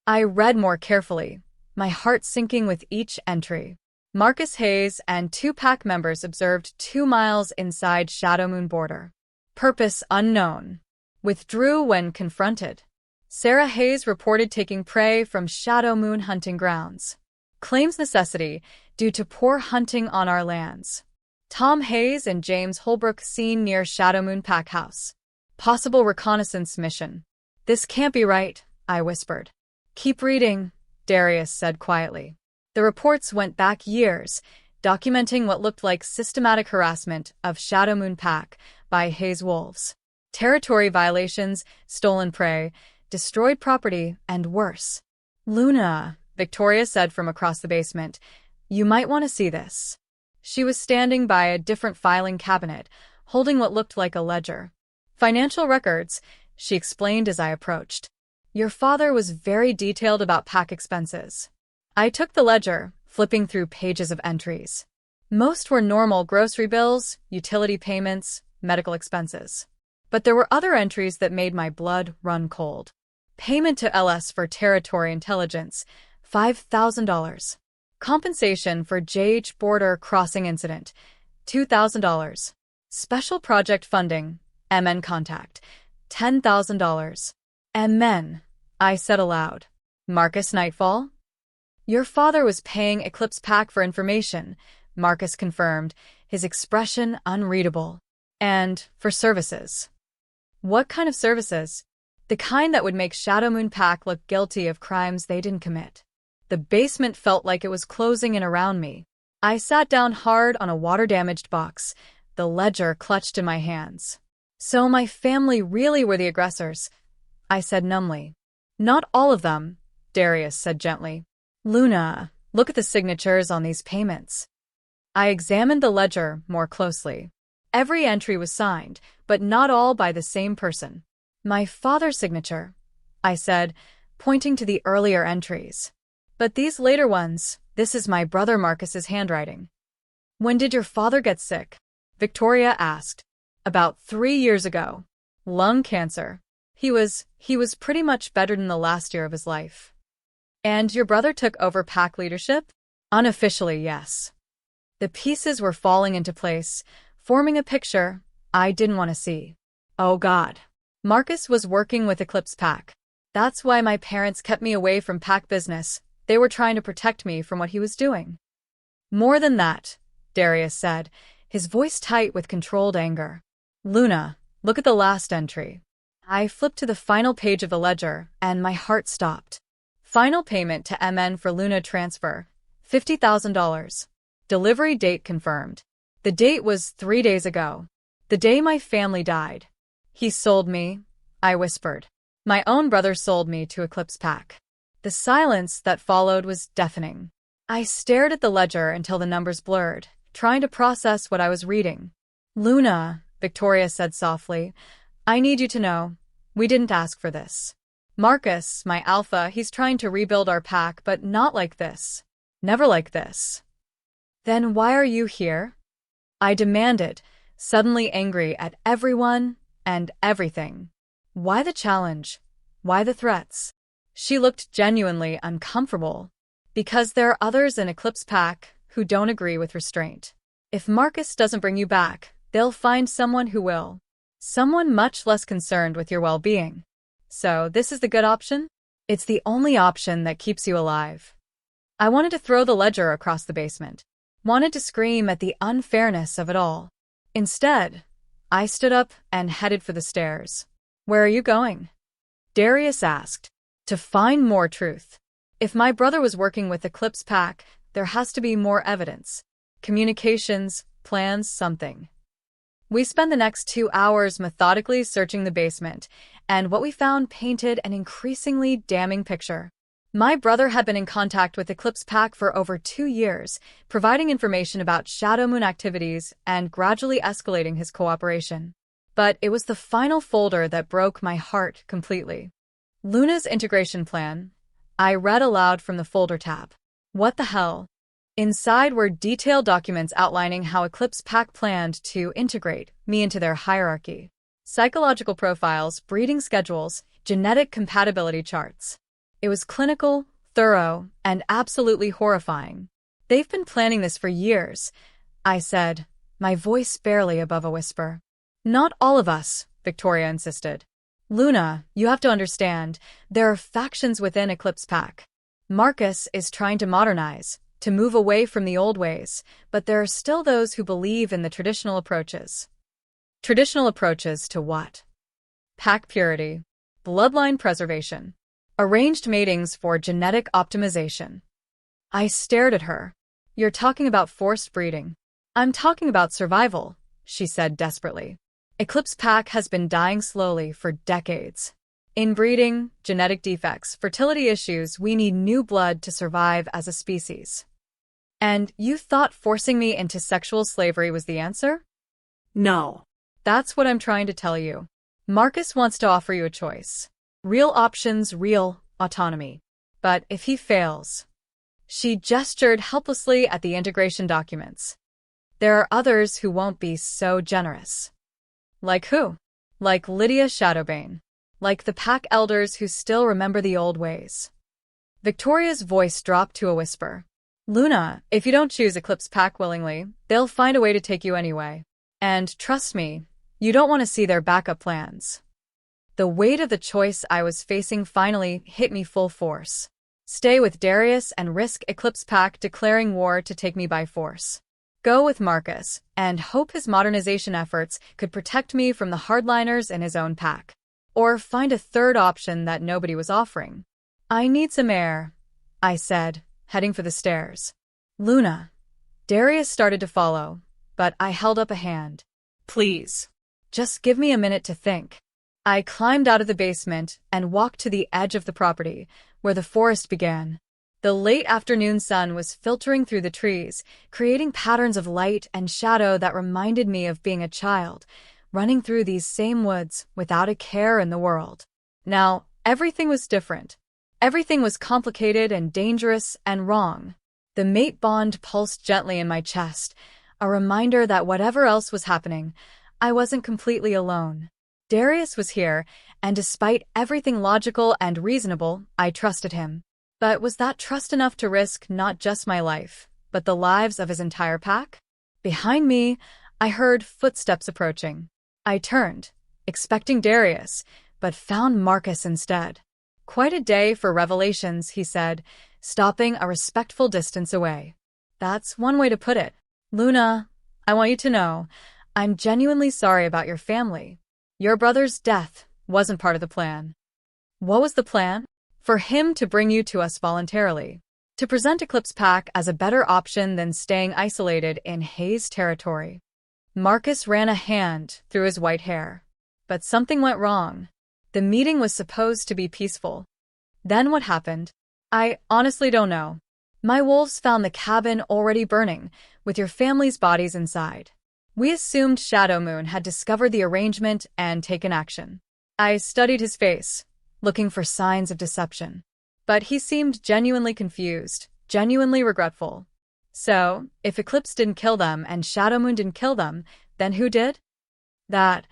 I read more carefully, my heart sinking with each entry. Marcus Hayes and 2 pack members observed 2 miles inside Shadow Moon border. Purpose unknown. Withdrew when confronted. Sarah Hayes reported taking prey from Shadow Moon hunting grounds. Claims necessity due to poor hunting on our lands. Tom Hayes and James Holbrook seen near Shadow Moon pack house. Possible reconnaissance mission. This can't be right, I whispered. Keep reading, Darius said quietly. The reports went back years, documenting what looked like systematic harassment of Shadow Moon Pack by Hayes wolves. Territory violations, stolen prey, destroyed property, and worse. Luna, Victoria said from across the basement, you might want to see this. She was standing by a different filing cabinet, holding what looked like a ledger. Financial records, she explained as I approached. Your father was very detailed about pack expenses. I took the ledger, flipping through pages of entries. Most were normal grocery bills, utility payments, medical expenses. But there were other entries that made my blood run cold. Payment to LS for territory intelligence, $5,000. Compensation for JH border crossing incident, $2,000. Special project funding, MN contact, $10,000. MN, I said aloud. Marcus Nightfall? Your father was paying Eclipse Pack for information, Marcus confirmed, his expression unreadable. And for services. What kind of services? The kind that would make Shadow Moon Pack look guilty of crimes they didn't commit. The basement felt like it was closing in around me. I sat down hard on a water-damaged box, the ledger clutched in my hands. So my family really were the aggressors, I said numbly. Not all of them, Darius said gently. Luna, look at the signatures on these payments. I examined the ledger more closely. Every entry was signed, but not all by the same person. My father's signature, I said, pointing to the earlier entries. But these later ones, this is my brother Marcus's handwriting. When did your father get sick? Victoria asked. About 3 years ago. Lung cancer. He was pretty much better than the last year of his life. And your brother took over pack leadership? Unofficially, yes. The pieces were falling into place, forming a picture I didn't want to see. Oh God. Marcus was working with Eclipse Pack. That's why my parents kept me away from pack business. They were trying to protect me from what he was doing. More than that, Darius said, his voice tight with controlled anger. Luna, look at the last entry. I flipped to the final page of the ledger, and my heart stopped. Final payment to MN for Luna transfer, $50,000. Delivery date confirmed. The date was 3 days ago. The day my family died. He sold me, I whispered. My own brother sold me to Eclipse Pack. The silence that followed was deafening. I stared at the ledger until the numbers blurred, trying to process what I was reading. Luna, Victoria said softly, I need you to know, we didn't ask for this. Marcus, my alpha, he's trying to rebuild our pack, but not like this. Never like this. Then why are you here? I demanded, suddenly angry at everyone and everything. Why the challenge? Why the threats? She looked genuinely uncomfortable. Because there are others in Eclipse Pack who don't agree with restraint. If Marcus doesn't bring you back, they'll find someone who will. Someone much less concerned with your well-being. So this is the good option? It's the only option that keeps you alive. I wanted to throw the ledger across the basement. Wanted to scream at the unfairness of it all. Instead, I stood up and headed for the stairs. Where are you going? Darius asked. To find more truth. If my brother was working with Eclipse Pack, there has to be more evidence. Communications, plans, something. We spent the next 2 hours methodically searching the basement, and what we found painted an increasingly damning picture. My brother had been in contact with Eclipse Pack for over 2 years, providing information about Shadow Moon activities and gradually escalating his cooperation. But it was the final folder that broke my heart completely. Luna's integration plan. I read aloud from the folder tab. What the hell? Inside were detailed documents outlining how Eclipse Pack planned to integrate me into their hierarchy. Psychological profiles, breeding schedules, genetic compatibility charts. It was clinical, thorough, and absolutely horrifying. They've been planning this for years, I said, my voice barely above a whisper. Not all of us, Victoria insisted. Luna, you have to understand, there are factions within Eclipse Pack. Marcus is trying to modernize, to move away from the old ways, but there are still those who believe in the traditional approaches. Traditional approaches to what? Pack purity. Bloodline preservation. Arranged matings for genetic optimization. I stared at her. You're talking about forced breeding. I'm talking about survival, she said desperately. Eclipse Pack has been dying slowly for decades. Inbreeding, genetic defects, fertility issues, we need new blood to survive as a species. And you thought forcing me into sexual slavery was the answer? No. That's what I'm trying to tell you. Marcus wants to offer you a choice. Real options, real autonomy. But if he fails... She gestured helplessly at the integration documents. There are others who won't be so generous. Like who? Like Lydia Shadowbane. Like the pack elders who still remember the old ways. Victoria's voice dropped to a whisper. Luna, if you don't choose Eclipse Pack willingly, they'll find a way to take you anyway. And trust me, you don't want to see their backup plans. The weight of the choice I was facing finally hit me full force. Stay with Darius and risk Eclipse Pack declaring war to take me by force. Go with Marcus, and hope his modernization efforts could protect me from the hardliners in his own pack. Or find a third option that nobody was offering. I need some air, I said, heading for the stairs. Luna. Darius started to follow, but I held up a hand. Please. Just give me a minute to think. I climbed out of the basement and walked to the edge of the property, where the forest began. The late afternoon sun was filtering through the trees, creating patterns of light and shadow that reminded me of being a child, running through these same woods without a care in the world. Now, everything was different. Everything was complicated and dangerous and wrong. The mate bond pulsed gently in my chest, a reminder that whatever else was happening, I wasn't completely alone. Darius was here, and despite everything logical and reasonable, I trusted him. But was that trust enough to risk not just my life, but the lives of his entire pack? Behind me, I heard footsteps approaching. I turned, expecting Darius, but found Marcus instead. Quite a day for revelations, he said, stopping a respectful distance away. That's one way to put it. Luna, I want you to know, I'm genuinely sorry about your family. Your brother's death wasn't part of the plan. What was the plan? For him to bring you to us voluntarily. To present Eclipse Pack as a better option than staying isolated in Hayes territory. Marcus ran a hand through his white hair. But something went wrong. The meeting was supposed to be peaceful. Then what happened? I honestly don't know. My wolves found the cabin already burning, with your family's bodies inside. We assumed Shadow Moon had discovered the arrangement and taken action. I studied his face, looking for signs of deception. But he seemed genuinely confused, genuinely regretful. So, if Eclipse didn't kill them and Shadow Moon didn't kill them, then who did? That,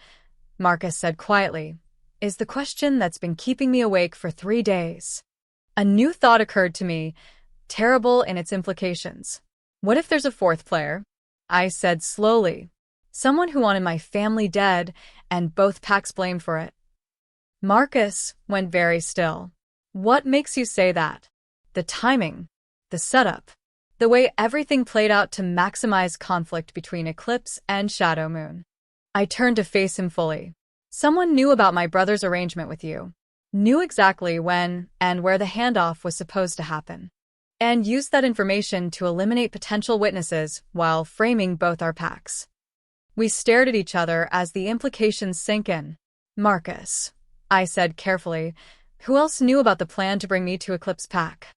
Marcus said quietly, is the question that's been keeping me awake for 3 days. A new thought occurred to me, terrible in its implications. What if there's a fourth player? I said slowly. Someone who wanted my family dead, and both packs blamed for it. Marcus went very still. What makes you say that? The timing, the setup, the way everything played out to maximize conflict between Eclipse and Shadow Moon. I turned to face him fully. Someone knew about my brother's arrangement with you. Knew exactly when and where the handoff was supposed to happen. And used that information to eliminate potential witnesses while framing both our packs. We stared at each other as the implications sank in. Marcus, I said carefully, who else knew about the plan to bring me to Eclipse Pack?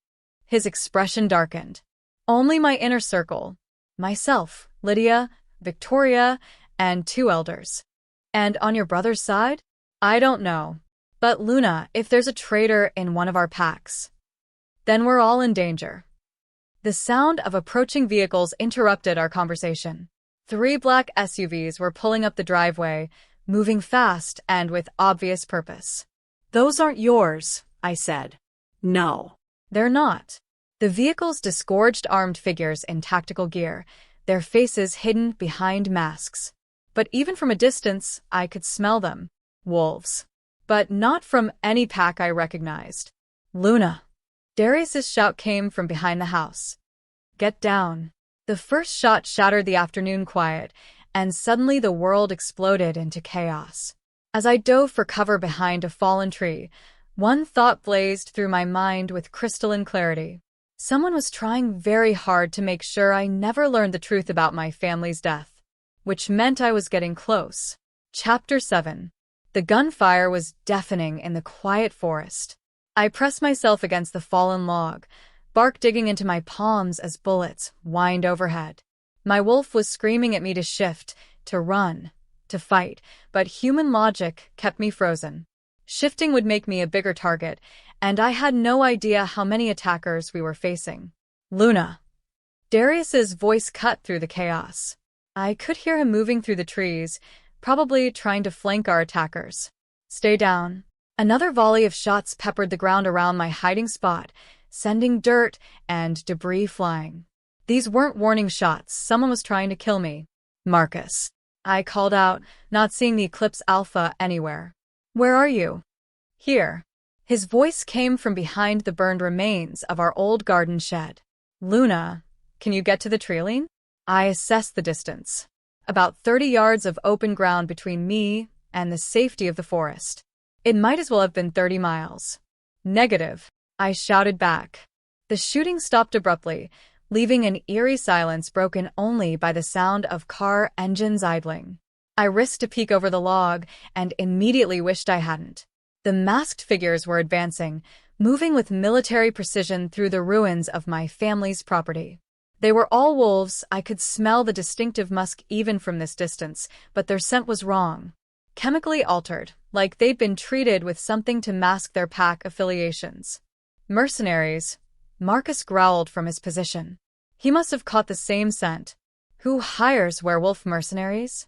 His expression darkened. Only my inner circle. Myself, Lydia, Victoria, and 2 elders. And on your brother's side? I don't know. But Luna, if there's a traitor in one of our packs, then we're all in danger. The sound of approaching vehicles interrupted our conversation. 3 black SUVs were pulling up the driveway, moving fast and with obvious purpose. Those aren't yours, I said. No. They're not. The vehicles disgorged armed figures in tactical gear, their faces hidden behind masks. But even from a distance, I could smell them. Wolves. But not from any pack I recognized. Luna. Darius's shout came from behind the house. Get down. The first shot shattered the afternoon quiet, and suddenly the world exploded into chaos. As I dove for cover behind a fallen tree, One thought blazed through my mind with crystalline clarity. Someone was trying very hard to make sure I never learned the truth about my family's death, which meant I was getting close. Chapter 7. The gunfire was deafening in the quiet forest. I pressed myself against the fallen log, bark digging into my palms as bullets whined overhead. My wolf was screaming at me to shift, to run, to fight, but human logic kept me frozen. Shifting would make me a bigger target, and I had no idea how many attackers we were facing. Luna. Darius's voice cut through the chaos. I could hear him moving through the trees, probably trying to flank our attackers. Stay down. Another volley of shots peppered the ground around my hiding spot, sending dirt and debris flying. These weren't warning shots. Someone was trying to kill me. Marcus. I called out, not seeing the Eclipse Alpha anywhere. Where are you? Here. His voice came from behind the burned remains of our old garden shed. Luna, can you get to the trailing? I assessed the distance. About 30 yards of open ground between me and the safety of the forest. It might as well have been 30 miles. Negative, I shouted back. The shooting stopped abruptly, leaving an eerie silence broken only by the sound of car engines idling. I risked a peek over the log and immediately wished I hadn't. The masked figures were advancing, moving with military precision through the ruins of my family's property. They were all wolves. I could smell the distinctive musk even from this distance, but their scent was wrong. Chemically altered, like they'd been treated with something to mask their pack affiliations. Mercenaries, Marcus growled from his position. He must have caught the same scent. Who hires werewolf mercenaries?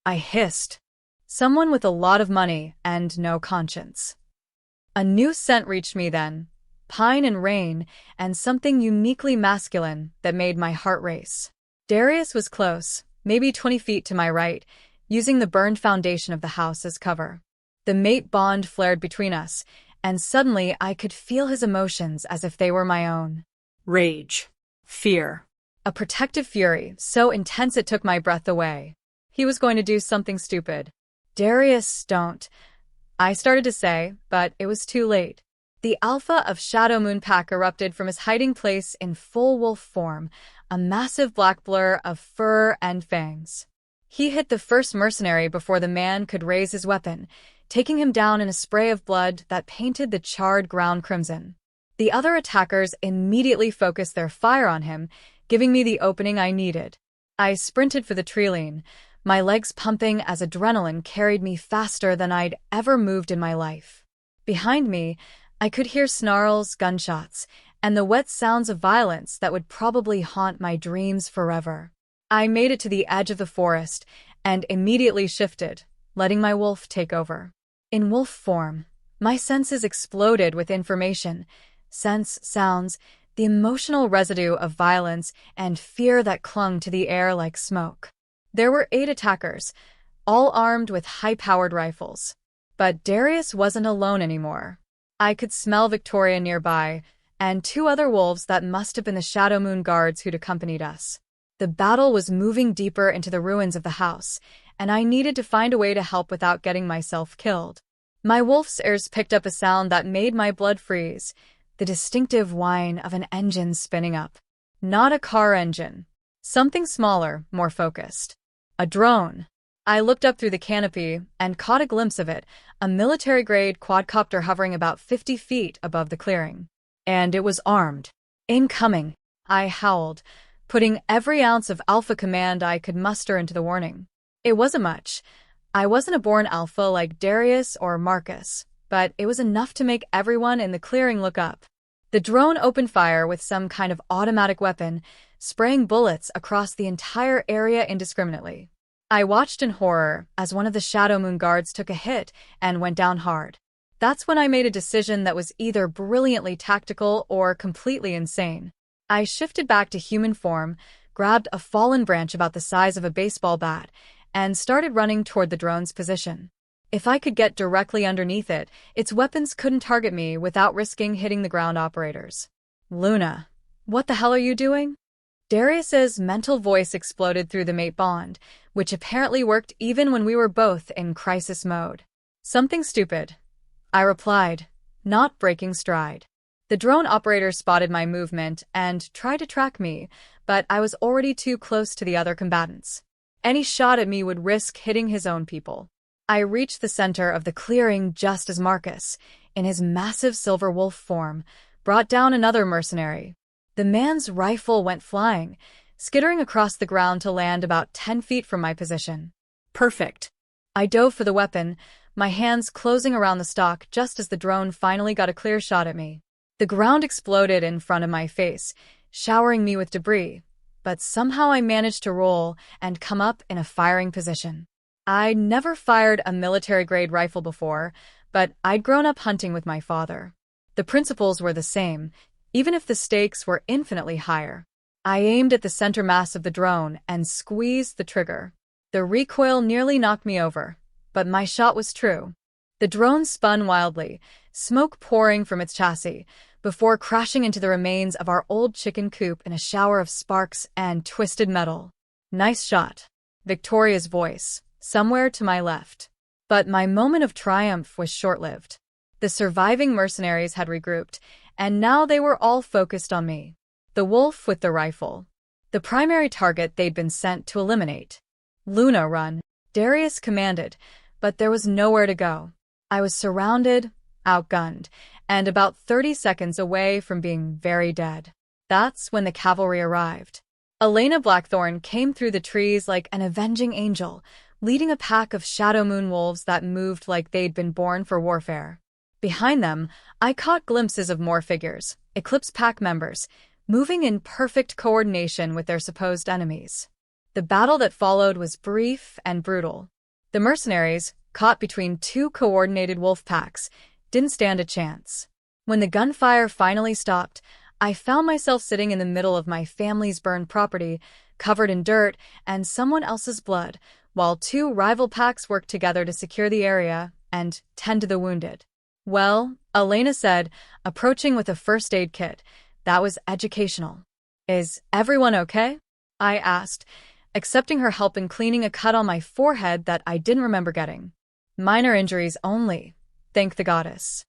I hissed. Someone with a lot of money and no conscience. A new scent reached me then, pine and rain, and something uniquely masculine that made my heart race. Darius was close, maybe 20 feet to my right, using the burned foundation of the house as cover. The mate bond flared between us, and suddenly I could feel his emotions as if they were my own. Rage. Fear. A protective fury, so intense it took my breath away. He was going to do something stupid. Darius, don't. I started to say, but it was too late. The Alpha of Shadow Moon Pack erupted from his hiding place in full wolf form, a massive black blur of fur and fangs. He hit the first mercenary before the man could raise his weapon, taking him down in a spray of blood that painted the charred ground crimson. The other attackers immediately focused their fire on him, giving me the opening I needed. I sprinted for the treeline, my legs pumping as adrenaline carried me faster than I'd ever moved in my life. Behind me, I could hear snarls, gunshots, and the wet sounds of violence that would probably haunt my dreams forever. I made it to the edge of the forest and immediately shifted, letting my wolf take over. In wolf form, my senses exploded with information, scents, sounds, the emotional residue of violence and fear that clung to the air like smoke. There were 8 attackers, all armed with high-powered rifles. But Darius wasn't alone anymore. I could smell Victoria nearby, and 2 other wolves that must have been the Shadow Moon guards who'd accompanied us. The battle was moving deeper into the ruins of the house, and I needed to find a way to help without getting myself killed. My wolf's ears picked up a sound that made my blood freeze, the distinctive whine of an engine spinning up. Not a car engine. Something smaller, more focused. A drone. I looked up through the canopy and caught a glimpse of it, a military-grade quadcopter hovering about 50 feet above the clearing. And it was armed. Incoming, I howled, putting every ounce of alpha command I could muster into the warning. It wasn't much. I wasn't a born alpha like Darius or Marcus, but it was enough to make everyone in the clearing look up. The drone opened fire with some kind of automatic weapon, spraying bullets across the entire area indiscriminately. I watched in horror as one of the Shadow Moon guards took a hit and went down hard. That's when I made a decision that was either brilliantly tactical or completely insane. I shifted back to human form, grabbed a fallen branch about the size of a baseball bat, and started running toward the drone's position. If I could get directly underneath it, its weapons couldn't target me without risking hitting the ground operators. Luna, what the hell are you doing? Darius's mental voice exploded through the mate bond, which apparently worked even when we were both in crisis mode. Something stupid, I replied, not breaking stride. The drone operator spotted my movement and tried to track me, but I was already too close to the other combatants. Any shot at me would risk hitting his own people. I reached the center of the clearing just as Marcus, in his massive silver wolf form, brought down another mercenary. The man's rifle went flying, skittering across the ground to land about 10 feet from my position. Perfect. I dove for the weapon, my hands closing around the stock just as the drone finally got a clear shot at me. The ground exploded in front of my face, showering me with debris, but somehow I managed to roll and come up in a firing position. I'd never fired a military-grade rifle before, but I'd grown up hunting with my father. The principles were the same, even if the stakes were infinitely higher. I aimed at the center mass of the drone and squeezed the trigger. The recoil nearly knocked me over, but my shot was true. The drone spun wildly, smoke pouring from its chassis, before crashing into the remains of our old chicken coop in a shower of sparks and twisted metal. Nice shot. Victoria's voice, somewhere to my left. But my moment of triumph was short-lived. The surviving mercenaries had regrouped, and now they were all focused on me. The wolf with the rifle. The primary target they'd been sent to eliminate. "Luna, run," Darius commanded, but there was nowhere to go. I was surrounded, outgunned, and about 30 seconds away from being very dead. That's when the cavalry arrived. Elena Blackthorne came through the trees like an avenging angel, leading a pack of shadow moon wolves that moved like they'd been born for warfare. Behind them, I caught glimpses of more figures, Eclipse Pack members, moving in perfect coordination with their supposed enemies. The battle that followed was brief and brutal. The mercenaries, caught between two coordinated wolf packs, didn't stand a chance. When the gunfire finally stopped, I found myself sitting in the middle of my family's burned property, covered in dirt and someone else's blood, while two rival packs worked together to secure the area and tend to the wounded. "Well," Elena said, approaching with a first aid kit. That was educational. "Is everyone okay?" I asked, accepting her help in cleaning a cut on my forehead that I didn't remember getting. "Minor injuries only, thank the goddess."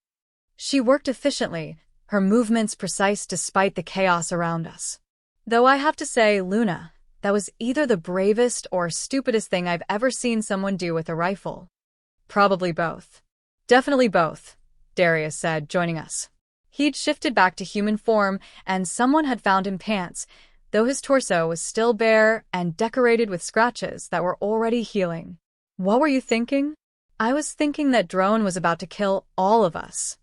She worked efficiently, her movements precise despite the chaos around us. Though I have to say, Luna, that was either the bravest or stupidest thing I've ever seen someone do with a rifle. "Probably both." "Definitely both," Darius said, joining us. He'd shifted back to human form, and someone had found him pants, though his torso was still bare and decorated with scratches that were already healing. "What were you thinking?" "I was thinking that drone was about to kill all of us."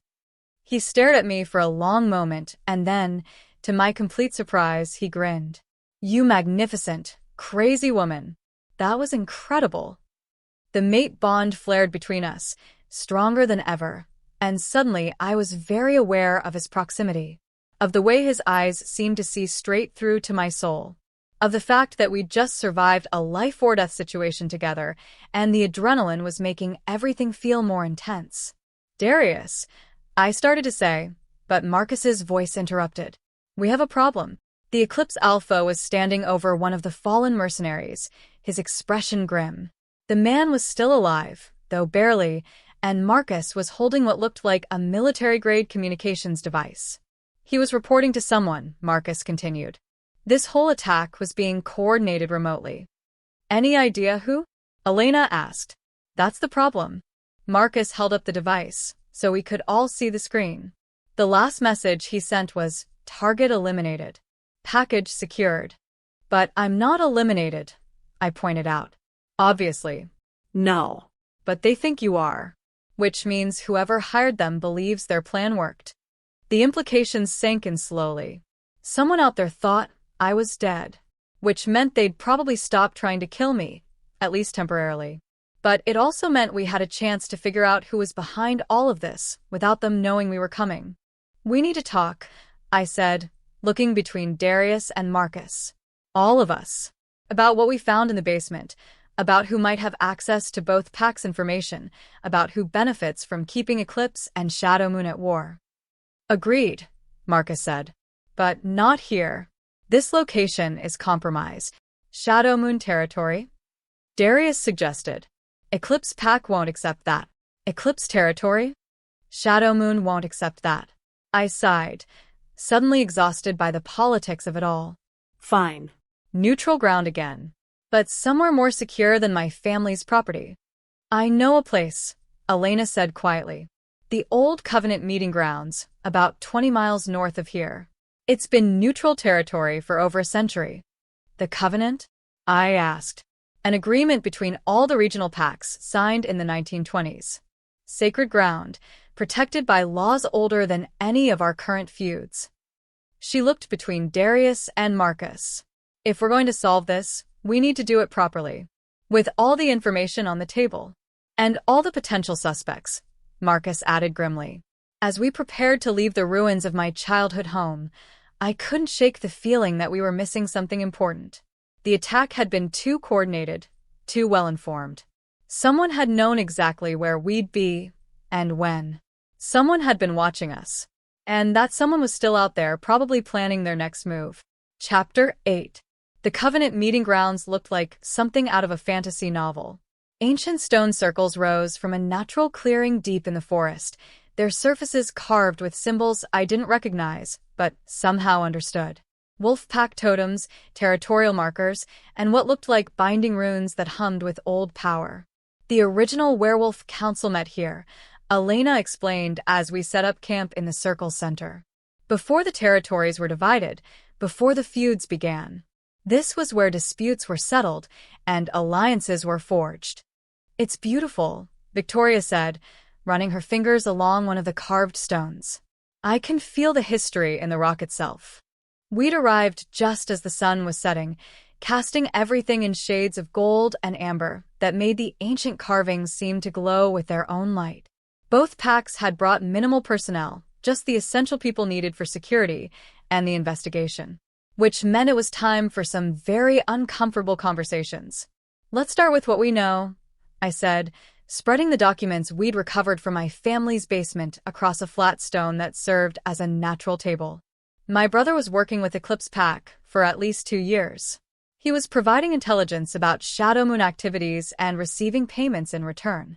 He stared at me for a long moment, and then, to my complete surprise, he grinned. "You magnificent, crazy woman. That was incredible." The mate bond flared between us, stronger than ever, and suddenly I was very aware of his proximity, of the way his eyes seemed to see straight through to my soul, of the fact that we'd just survived a life-or-death situation together, and the adrenaline was making everything feel more intense. "Darius," I started to say, but Marcus's voice interrupted. "We have a problem." The Eclipse Alpha was standing over one of the fallen mercenaries, his expression grim. The man was still alive, though barely, and Marcus was holding what looked like a military-grade communications device. "He was reporting to someone," Marcus continued. "This whole attack was being coordinated remotely." "Any idea who?" Elena asked. "That's the problem." Marcus held up the device, so we could all see the screen. The last message he sent was, "Target eliminated. Package secured." "But I'm not eliminated," I pointed out. "Obviously." No. "But they think you are." Which means whoever hired them believes their plan worked. The implications sank in slowly. Someone out there thought I was dead, which meant they'd probably stop trying to kill me, at least temporarily. But it also meant we had a chance to figure out who was behind all of this without them knowing we were coming. "We need to talk," I said, looking between Darius and Marcus. "All of us. About what we found in the basement, about who might have access to both packs' information, about who benefits from keeping Eclipse and Shadow Moon at war." "Agreed," Marcus said. "But not here. This location is compromised. Shadow Moon territory?" Darius suggested. "Eclipse Pack won't accept that." "Eclipse territory?" Shadow Moon won't accept that. I sighed, suddenly exhausted by the politics of it all. Fine. Neutral ground again. But somewhere more secure than my family's property. I know a place, Elena said quietly. The old Covenant meeting grounds, about 20 miles north of here. It's been neutral territory for over a century. The Covenant? I asked. An agreement between all the regional pacts signed in the 1920s. Sacred ground, protected by laws older than any of our current feuds. She looked between Darius and Marcus. If we're going to solve this, we need to do it properly. With all the information on the table. And all the potential suspects, Marcus added grimly. As we prepared to leave the ruins of my childhood home, I couldn't shake the feeling that we were missing something important. The attack had been too coordinated, too well-informed. Someone had known exactly where we'd be, and when. Someone had been watching us. And that someone was still out there, probably planning their next move. Chapter 8. The Covenant meeting grounds looked like something out of a fantasy novel. Ancient stone circles rose from a natural clearing deep in the forest, their surfaces carved with symbols I didn't recognize, but somehow understood. Wolf pack totems, territorial markers, and what looked like binding runes that hummed with old power. The original Werewolf Council met here, Elena explained as we set up camp in the circle's center. Before the territories were divided, before the feuds began. This was where disputes were settled and alliances were forged. It's beautiful, Victoria said, running her fingers along one of the carved stones. I can feel the history in the rock itself. We'd arrived just as the sun was setting, casting everything in shades of gold and amber that made the ancient carvings seem to glow with their own light. Both packs had brought minimal personnel, just the essential people needed for security and the investigation, which meant it was time for some very uncomfortable conversations. Let's start with what we know, I said, spreading the documents we'd recovered from my family's basement across a flat stone that served as a natural table. My brother was working with Eclipse Pack for at least 2 years. He was providing intelligence about Shadow Moon activities and receiving payments in return.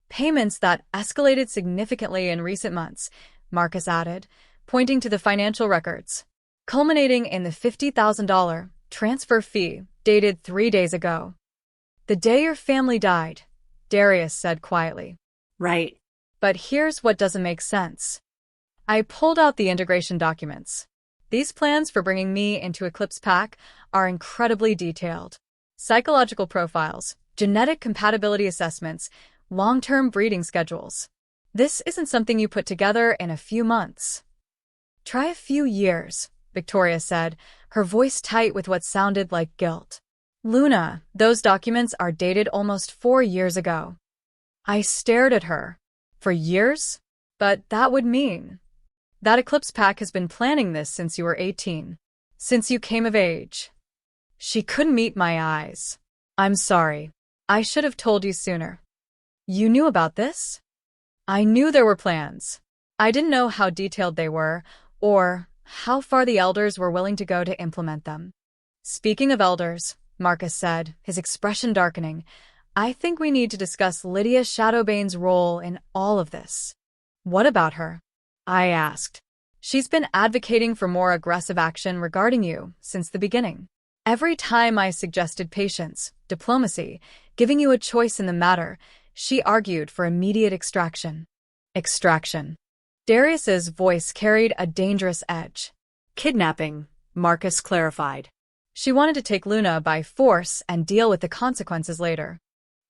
Payments that escalated significantly in recent months, Marcus added, pointing to the financial records, culminating in the $50,000 transfer fee dated 3 days ago. The day your family died, Darius said quietly. Right. But here's what doesn't make sense. I pulled out the integration documents. These plans for bringing me into Eclipse Pack are incredibly detailed. Psychological profiles, genetic compatibility assessments, long-term breeding schedules. This isn't something you put together in a few months. Try a few years, Victoria said, her voice tight with what sounded like guilt. Luna, those documents are dated almost 4 years ago. I stared at her. For years? But that would mean that Eclipse Pack has been planning this since you were 18. Since you came of age. She couldn't meet my eyes. I'm sorry. I should have told you sooner. You knew about this? I knew there were plans. I didn't know how detailed they were, or how far the elders were willing to go to implement them. Speaking of elders, Marcus said, his expression darkening, I think we need to discuss Lydia Shadowbane's role in all of this. What about her? I asked. She's been advocating for more aggressive action regarding you since the beginning. Every time I suggested patience, diplomacy, giving you a choice in the matter, she argued for immediate extraction. Extraction. Darius's voice carried a dangerous edge. Kidnapping, Marcus clarified. She wanted to take Luna by force and deal with the consequences later.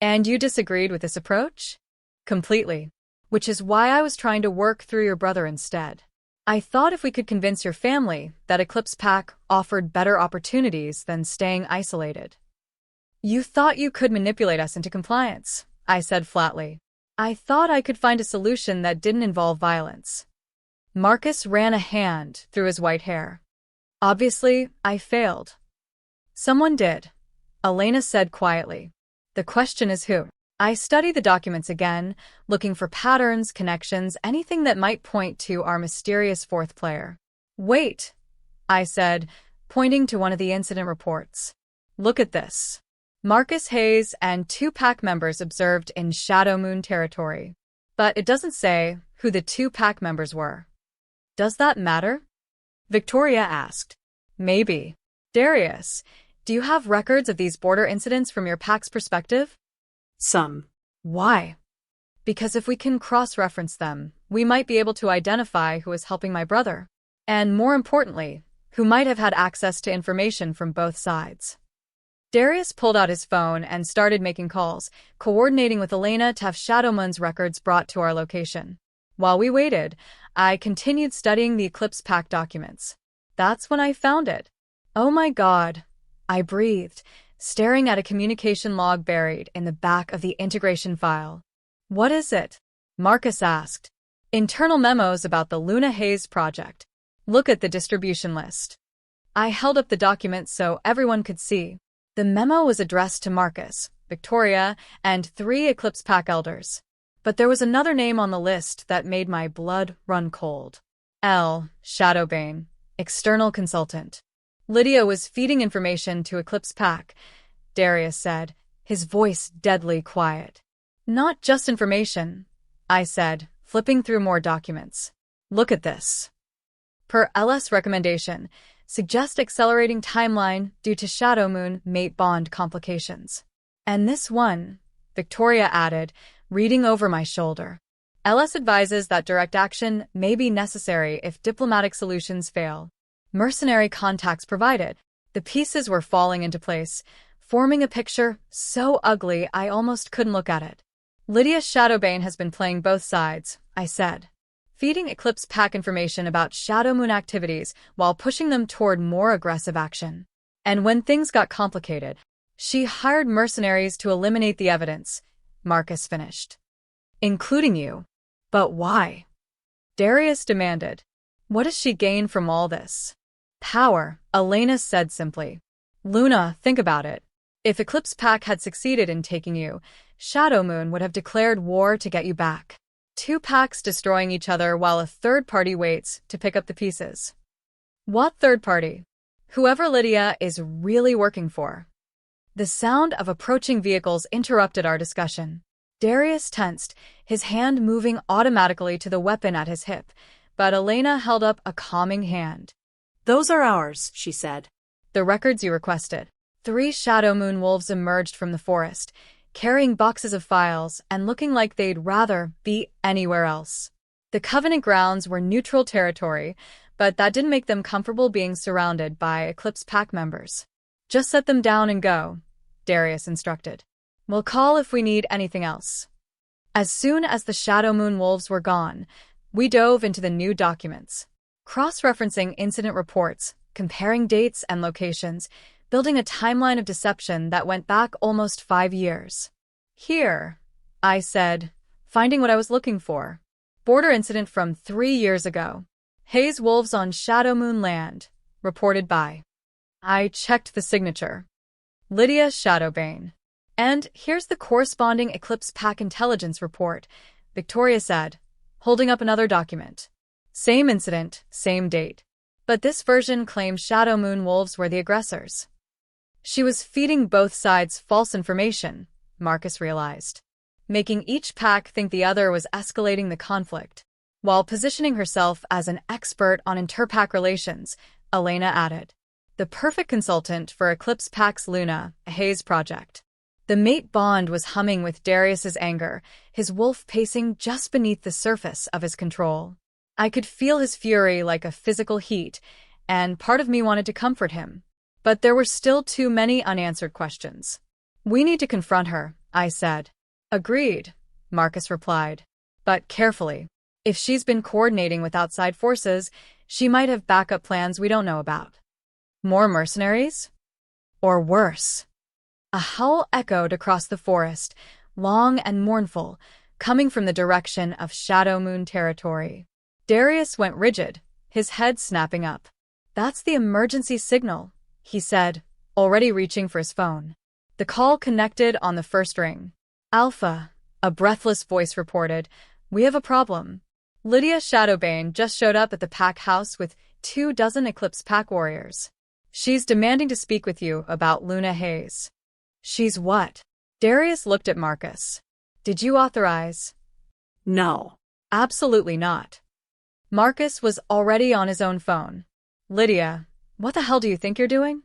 And you disagreed with this approach? Completely. Which is why I was trying to work through your brother instead. I thought if we could convince your family that Eclipse Pack offered better opportunities than staying isolated. You thought you could manipulate us into compliance, I said flatly. I thought I could find a solution that didn't involve violence. Marcus ran a hand through his white hair. Obviously, I failed. Someone did, Elena said quietly. The question is who? I studied the documents again, looking for patterns, connections, anything that might point to our mysterious fourth player. Wait, I said, pointing to one of the incident reports. Look at this. Marcus Hayes and 2 pack members observed in Shadow Moon territory. But it doesn't say who the two pack members were. Does that matter? Victoria asked. Maybe. Darius, do you have records of these border incidents from your pack's perspective? Some. Why? Because if we can cross-reference them, we might be able to identify who is helping my brother. And more importantly, who might have had access to information from both sides. Darius pulled out his phone and started making calls, coordinating with Elena to have Shadowmoon's records brought to our location. While we waited, I continued studying the Eclipse Pack documents. That's when I found it. Oh my God, I breathed, staring at a communication log buried in the back of the integration file. What is it? Marcus asked. Internal memos about the Luna Hayes project. Look at the distribution list. I held up the document so everyone could see. The memo was addressed to Marcus, Victoria, and 3 Eclipse Pack elders. But there was another name on the list that made my blood run cold. Shadowbane, external consultant. Lydia was feeding information to Eclipse Pack, Darius said, his voice deadly quiet. Not just information, I said, flipping through more documents. Look at this. Per LS recommendation, suggest accelerating timeline due to Shadowmoon mate bond complications. And this one, Victoria added, reading over my shoulder. LS advises that direct action may be necessary if diplomatic solutions fail. Mercenary contacts provided. The pieces were falling into place, forming a picture so ugly I almost couldn't look at it. Lydia Shadowbane has been playing both sides, I said, feeding Eclipse Pack information about Shadowmoon activities while pushing them toward more aggressive action. And when things got complicated, she hired mercenaries to eliminate the evidence, Marcus finished. Including you. But why? Darius demanded. What does she gain from all this? Power, Elena said simply. Luna, think about it. If Eclipse Pack had succeeded in taking you, Shadowmoon would have declared war to get you back. 2 packs destroying each other while a third party waits to pick up the pieces. What third party? Whoever Lydia is really working for. The sound of approaching vehicles interrupted our discussion. Darius tensed, his hand moving automatically to the weapon at his hip, but Elena held up a calming hand. Those are ours, she said. The records you requested. 3 Shadowmoon wolves emerged from the forest, carrying boxes of files and looking like they'd rather be anywhere else. The Covenant grounds were neutral territory, but that didn't make them comfortable being surrounded by Eclipse Pack members. Just set them down and go, Darius instructed. We'll call if we need anything else. As soon as the Shadowmoon wolves were gone, we dove into the new documents, cross-referencing incident reports, comparing dates and locations, building a timeline of deception that went back almost 5 years. Here, I said, finding what I was looking for. Border incident from 3 years ago. Hayes wolves on Shadowmoon land, reported by. I checked the signature. Lydia Shadowbane. And here's the corresponding Eclipse Pack intelligence report, Victoria said, holding up another document. Same incident, same date. But this version claims Shadowmoon wolves were the aggressors. She was feeding both sides false information, Marcus realized, making each pack think the other was escalating the conflict. While positioning herself as an expert on interpack relations, Elena added, the perfect consultant for Eclipse Pack's Luna Hayes project. The mate bond was humming with Darius's anger, his wolf pacing just beneath the surface of his control. I could feel his fury like a physical heat, and part of me wanted to comfort him. But there were still too many unanswered questions. We need to confront her, I said. Agreed, Marcus replied. But carefully. If she's been coordinating with outside forces, she might have backup plans we don't know about. More mercenaries? Or worse? A howl echoed across the forest, long and mournful, coming from the direction of Shadowmoon territory. Darius went rigid, his head snapping up. That's the emergency signal, he said, already reaching for his phone. The call connected on the first ring. Alpha, a breathless voice reported, we have a problem. Lydia Shadowbane just showed up at the pack house with 24 Eclipse Pack warriors. She's demanding to speak with you about Luna Hayes. She's what? Darius looked at Marcus. Did you authorize? No. Absolutely not. Marcus was already on his own phone. Lydia, what the hell do you think you're doing?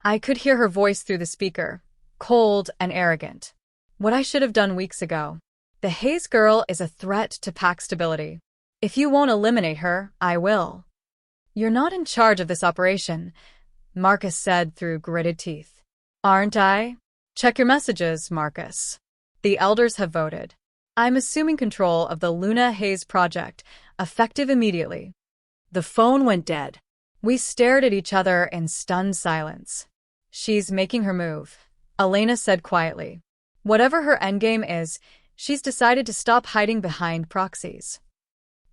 I could hear her voice through the speaker, cold and arrogant. What I should have done weeks ago. The Hayes girl is a threat to pack stability. If you won't eliminate her, I will. You're not in charge of this operation, Marcus said through gritted teeth. Aren't I? Check your messages, Marcus. The elders have voted. I'm assuming control of the Luna Hayes project, effective immediately. The phone went dead. We stared at each other in stunned silence. She's making her move, Elena said quietly. Whatever her endgame is, she's decided to stop hiding behind proxies.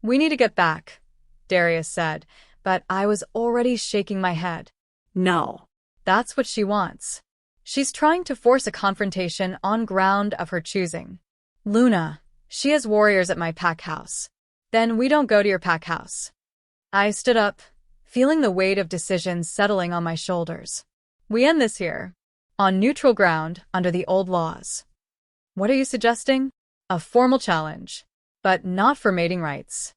We need to get back, Darius said, but I was already shaking my head. No. That's what she wants. She's trying to force a confrontation on ground of her choosing. Luna, she has warriors at my pack house. Then we don't go to your pack house. I stood up, feeling the weight of decisions settling on my shoulders. We end this here, on neutral ground under the old laws. What are you suggesting? A formal challenge, but not for mating rights.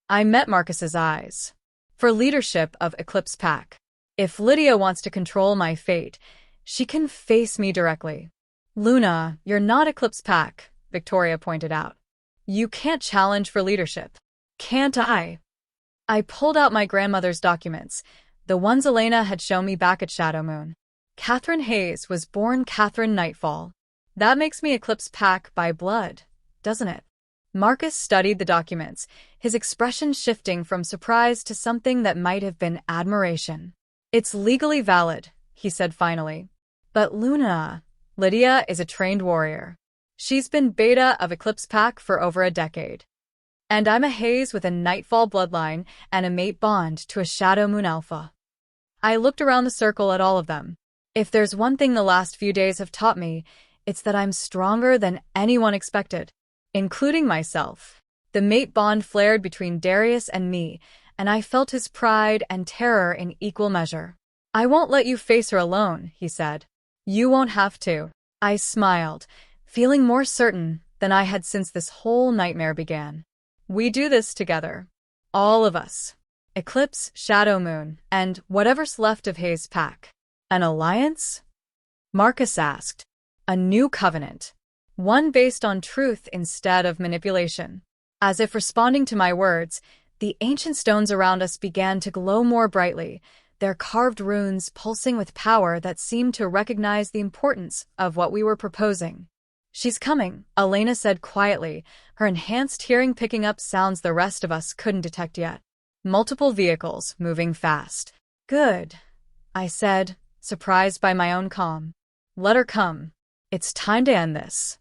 I met Marcus's eyes. For leadership of Eclipse Pack. If Lydia wants to control my fate, she can face me directly. Luna, you're not Eclipse Pack, Victoria pointed out. You can't challenge for leadership. Can't I? I pulled out my grandmother's documents, the ones Elena had shown me back at Shadow Moon. Catherine Hayes was born Catherine Nightfall. That makes me Eclipse Pack by blood, doesn't it? Marcus studied the documents, his expression shifting from surprise to something that might have been admiration. It's legally valid, he said finally. But Luna, Lydia is a trained warrior. She's been beta of Eclipse Pack for over a decade. And I'm a Hayes with a Nightfall bloodline and a mate bond to a Shadow Moon Alpha. I looked around the circle at all of them. If there's one thing the last few days have taught me, it's that I'm stronger than anyone expected, including myself. The mate bond flared between Darius and me, and I felt his pride and terror in equal measure. I won't let you face her alone, he said. You won't have to. I smiled, feeling more certain than I had since this whole nightmare began. We do this together. All of us. Eclipse, Shadow Moon, and whatever's left of Hayes Pack. An alliance? Marcus asked. A new covenant. One based on truth instead of manipulation. As if responding to my words, the ancient stones around us began to glow more brightly, their carved runes pulsing with power that seemed to recognize the importance of what we were proposing. She's coming, Elena said quietly, her enhanced hearing picking up sounds the rest of us couldn't detect yet. Multiple vehicles moving fast. Good, I said, surprised by my own calm. Let her come. It's time to end this.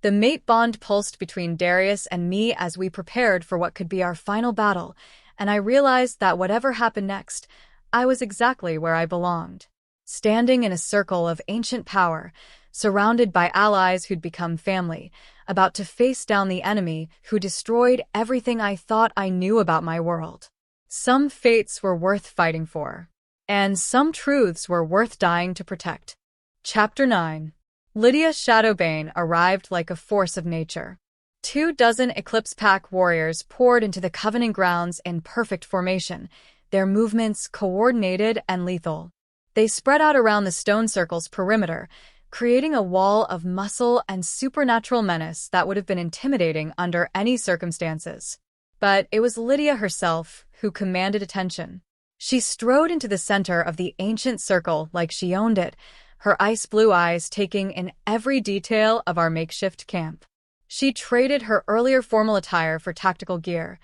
The mate bond pulsed between Darius and me as we prepared for what could be our final battle, and I realized that whatever happened next, I was exactly where I belonged. Standing in a circle of ancient power, surrounded by allies who'd become family, about to face down the enemy who destroyed everything I thought I knew about my world. Some fates were worth fighting for, and some truths were worth dying to protect. Chapter 9. Lydia Shadowbane arrived like a force of nature. 24 Eclipse Pack warriors poured into the Covenant grounds in perfect formation, their movements coordinated and lethal. They spread out around the stone circle's perimeter, creating a wall of muscle and supernatural menace that would have been intimidating under any circumstances. But it was Lydia herself who commanded attention. She strode into the center of the ancient circle like she owned it, her ice-blue eyes taking in every detail of our makeshift camp. She traded her earlier formal attire for tactical gear,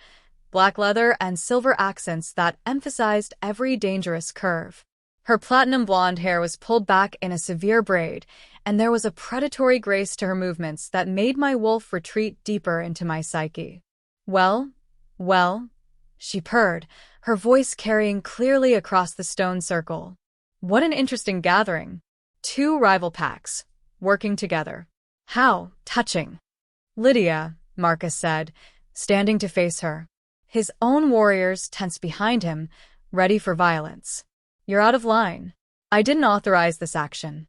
black leather and silver accents that emphasized every dangerous curve. Her platinum blonde hair was pulled back in a severe braid, and there was a predatory grace to her movements that made my wolf retreat deeper into my psyche. Well, she purred, her voice carrying clearly across the stone circle. What an interesting gathering. 2 rival packs, working together. How touching. Lydia, Marcus said, standing to face her. His own warriors tense behind him, ready for violence. You're out of line. I didn't authorize this action.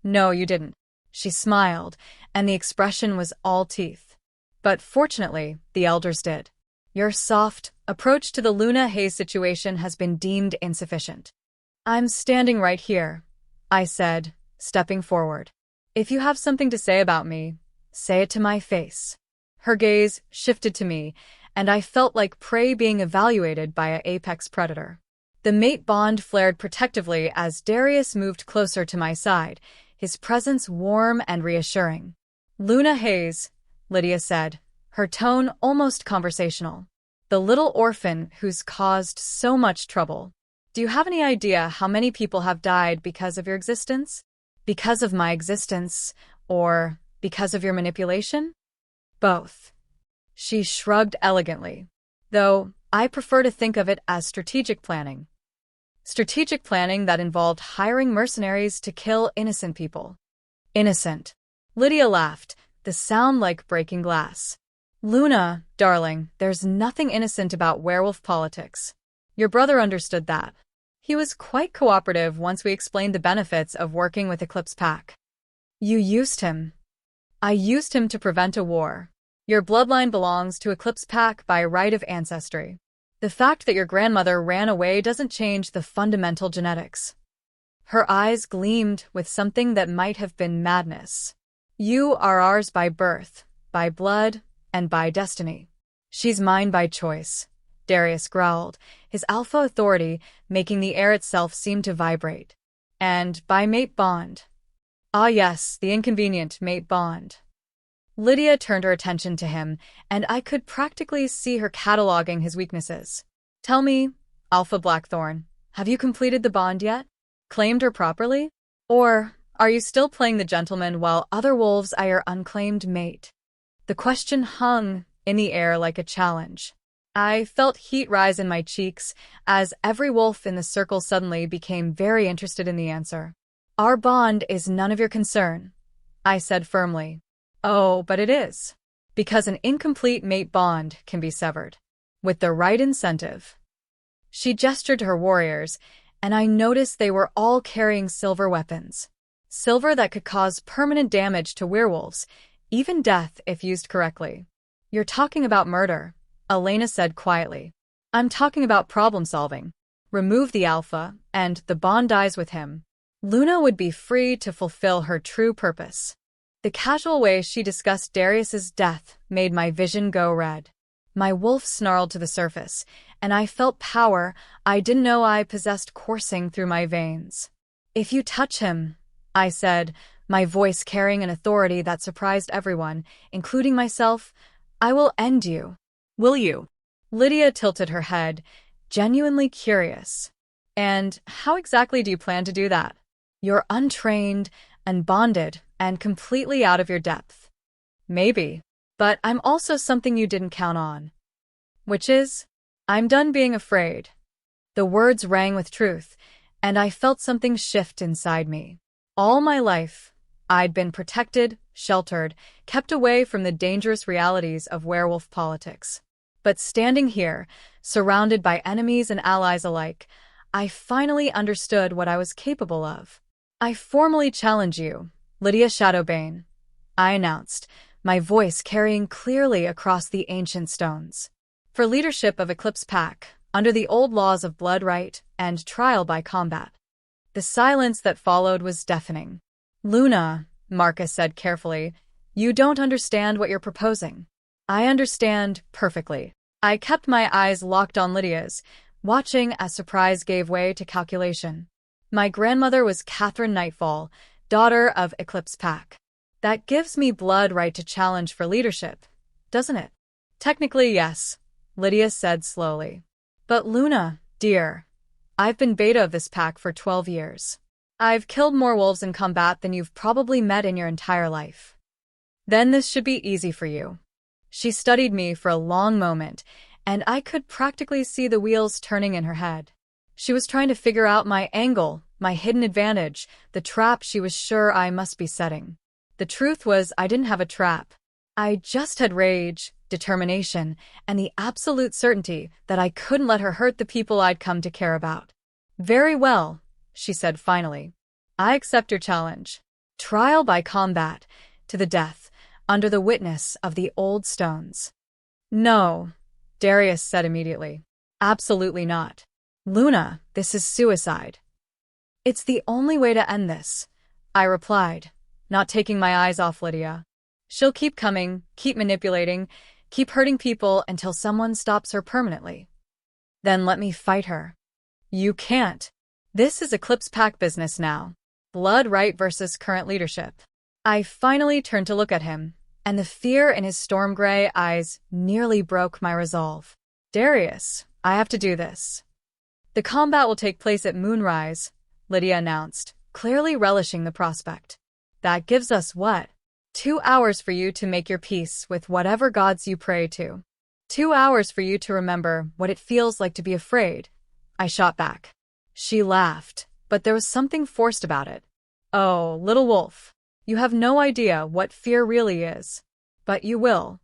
No, you didn't. She smiled, and the expression was all teeth. But fortunately, the elders did. Your soft approach to the Luna Hayes situation has been deemed insufficient. I'm standing right here, I said, stepping forward. If you have something to say about me, say it to my face. Her gaze shifted to me, and I felt like prey being evaluated by an apex predator. The mate bond flared protectively as Darius moved closer to my side, his presence warm and reassuring. Luna Hayes, Lydia said, her tone almost conversational. The little orphan who's caused so much trouble. Do you have any idea how many people have died because of your existence? Because of my existence, or because of your manipulation? Both. She shrugged elegantly. Though, I prefer to think of it as strategic planning. Strategic planning that involved hiring mercenaries to kill innocent people. Innocent. Lydia laughed, the sound like breaking glass. Luna, darling, there's nothing innocent about werewolf politics. Your brother understood that. He was quite cooperative once we explained the benefits of working with Eclipse Pack. You used him. I used him to prevent a war. Your bloodline belongs to Eclipse Pack by right of ancestry. The fact that your grandmother ran away doesn't change the fundamental genetics. Her eyes gleamed with something that might have been madness. You are ours by birth, by blood, and by destiny. She's mine by choice, Darius growled, his alpha authority making the air itself seem to vibrate. And by mate bond. Ah yes, the inconvenient mate bond. Lydia turned her attention to him, and I could practically see her cataloging his weaknesses. Tell me, Alpha Blackthorne, have you completed the bond yet? Claimed her properly? Or are you still playing the gentleman while other wolves are your unclaimed mate? The question hung in the air like a challenge. I felt heat rise in my cheeks as every wolf in the circle suddenly became very interested in the answer. Our bond is none of your concern, I said firmly. Oh, but it is. Because an incomplete mate bond can be severed. With the right incentive. She gestured to her warriors, and I noticed they were all carrying silver weapons. Silver that could cause permanent damage to werewolves, even death if used correctly. You're talking about murder, Elena said quietly. I'm talking about problem solving. Remove the alpha, and the bond dies with him. Luna would be free to fulfill her true purpose. The casual way she discussed Darius's death made my vision go red. My wolf snarled to the surface, and I felt power I didn't know I possessed coursing through my veins. If you touch him, I said, my voice carrying an authority that surprised everyone, including myself, I will end you. Will you? Lydia tilted her head, genuinely curious. And how exactly do you plan to do that? You're untrained, unbonded, and completely out of your depth. Maybe. But I'm also something you didn't count on. Which is, I'm done being afraid. The words rang with truth, and I felt something shift inside me. All my life, I'd been protected, sheltered, kept away from the dangerous realities of werewolf politics. But standing here, surrounded by enemies and allies alike, I finally understood what I was capable of. I formally challenge you, Lydia Shadowbane, I announced, my voice carrying clearly across the ancient stones. For leadership of Eclipse Pack, under the old laws of blood right and trial by combat. The silence that followed was deafening. Luna, Marcus said carefully, you don't understand what you're proposing. I understand perfectly. I kept my eyes locked on Lydia's, watching as surprise gave way to calculation. My grandmother was Catherine Nightfall, daughter of Eclipse Pack. That gives me blood right to challenge for leadership, doesn't it? Technically, yes, Lydia said slowly. But Luna, dear, I've been beta of this pack for 12 years. I've killed more wolves in combat than you've probably met in your entire life. Then this should be easy for you. She studied me for a long moment, and I could practically see the wheels turning in her head. She was trying to figure out my angle, my hidden advantage, the trap she was sure I must be setting. The truth was I didn't have a trap. I just had rage, determination, and the absolute certainty that I couldn't let her hurt the people I'd come to care about. Very well, she said finally. I accept your challenge. Trial by combat, to the death. under the witness of the old stones. No, Darius said immediately. Absolutely not. Luna, this is suicide. It's the only way to end this, I replied, not taking my eyes off Lydia. She'll keep coming, keep manipulating, keep hurting people until someone stops her permanently. Then let me fight her. You can't. This is Eclipse Pack business now. Blood right versus current leadership. I finally turned to look at him, and the fear in his storm gray eyes nearly broke my resolve. Darius, I have to do this. The combat will take place at moonrise, Lydia announced, clearly relishing the prospect. That gives us what? 2 hours for you to make your peace with whatever gods you pray to. 2 hours for you to remember what it feels like to be afraid, I shot back. She laughed, but there was something forced about it. Oh, little wolf, you have no idea what fear really is. But you will.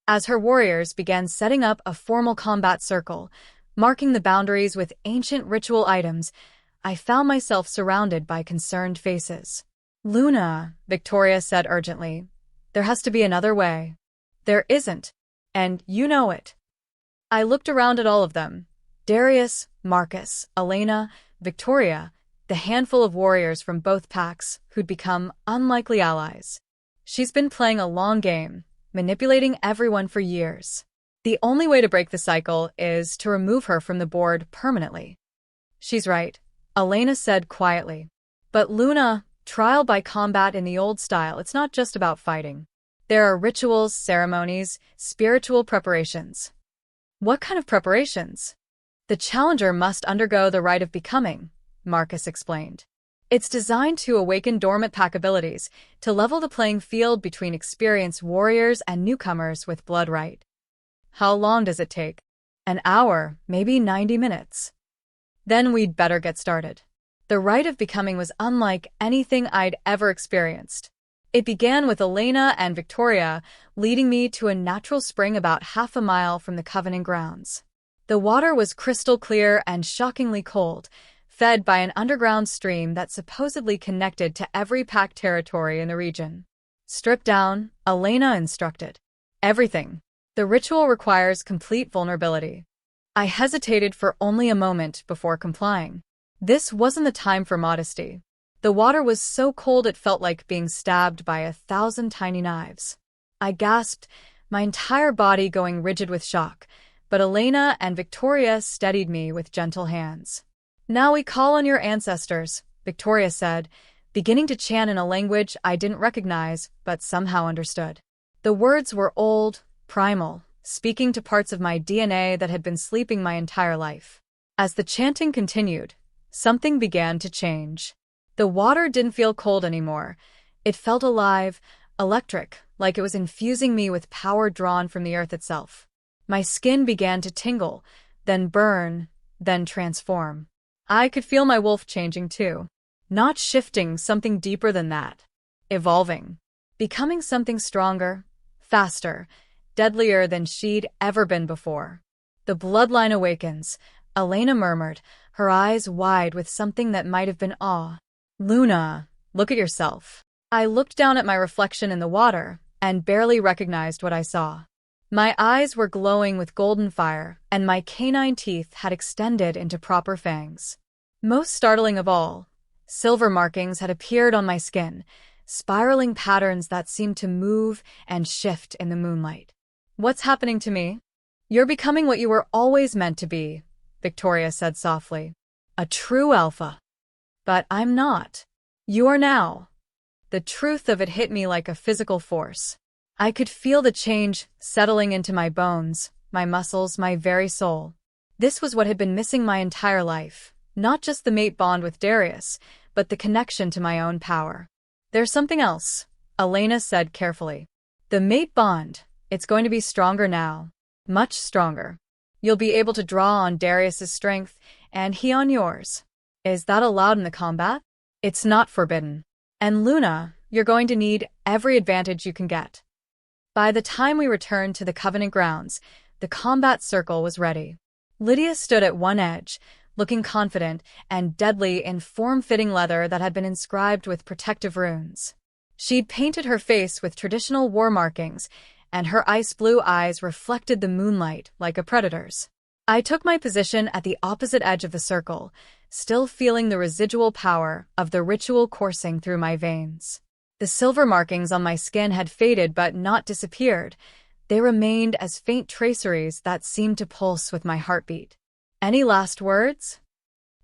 As her warriors began setting up a formal combat circle, marking the boundaries with ancient ritual items, I found myself surrounded by concerned faces. Luna, Victoria said urgently, there has to be another way. There isn't, and you know it. I looked around at all of them. Darius, Marcus, Elena, Victoria, the handful of warriors from both packs who'd become unlikely allies. She's been playing a long game, manipulating everyone for years. The only way to break the cycle is to remove her from the board permanently. She's right, Elena said quietly. But Luna, trial by combat in the old style, it's not just about fighting. There are rituals, ceremonies, spiritual preparations. What kind of preparations? The challenger must undergo the rite of becoming, Marcus explained. It's designed to awaken dormant pack abilities, to level the playing field between experienced warriors and newcomers with blood right. How long does it take? An hour, maybe 90 minutes. Then we'd better get started. The rite of becoming was unlike anything I'd ever experienced. It began with Elena and Victoria leading me to a natural spring about half a mile from the Covenant grounds. The water was crystal clear and shockingly cold, fed by an underground stream that supposedly connected to every pack territory in the region. Strip down, Elena instructed. Everything. The ritual requires complete vulnerability. I hesitated for only a moment before complying. This wasn't the time for modesty. The water was so cold it felt like being stabbed by 1,000 tiny knives. I gasped, my entire body going rigid with shock, but Elena and Victoria steadied me with gentle hands. Now we call on your ancestors, Victoria said, beginning to chant in a language I didn't recognize but somehow understood. The words were old, primal, speaking to parts of my DNA that had been sleeping my entire life. As the chanting continued, something began to change. The water didn't feel cold anymore. It felt alive, electric, like it was infusing me with power drawn from the earth itself. My skin began to tingle, then burn, then transform. I could feel my wolf changing too. Not shifting, something deeper than that. Evolving. Becoming something stronger, faster, deadlier than she'd ever been before. The bloodline awakens, Elena murmured, her eyes wide with something that might have been awe. Luna, look at yourself. I looked down at my reflection in the water and barely recognized what I saw. My eyes were glowing with golden fire, and my canine teeth had extended into proper fangs. Most startling of all, silver markings had appeared on my skin, spiraling patterns that seemed to move and shift in the moonlight. What's happening to me? You're becoming what you were always meant to be, Victoria said softly. A true alpha. But I'm not. You are now. The truth of it hit me like a physical force. I could feel the change settling into my bones, my muscles, my very soul. This was what had been missing my entire life, not just the mate bond with Darius, but the connection to my own power. There's something else, Elena said carefully. The mate bond, it's going to be stronger now. Much stronger. You'll be able to draw on Darius's strength, and he on yours. Is that allowed in the combat? It's not forbidden. And Luna, you're going to need every advantage you can get. By the time we returned to the Covenant grounds, the combat circle was ready. Lydia stood at one edge, looking confident and deadly in form-fitting leather that had been inscribed with protective runes. She'd painted her face with traditional war markings, and her ice-blue eyes reflected the moonlight like a predator's. I took my position at the opposite edge of the circle, still feeling the residual power of the ritual coursing through my veins. The silver markings on my skin had faded but not disappeared. They remained as faint traceries that seemed to pulse with my heartbeat. "Any last words?"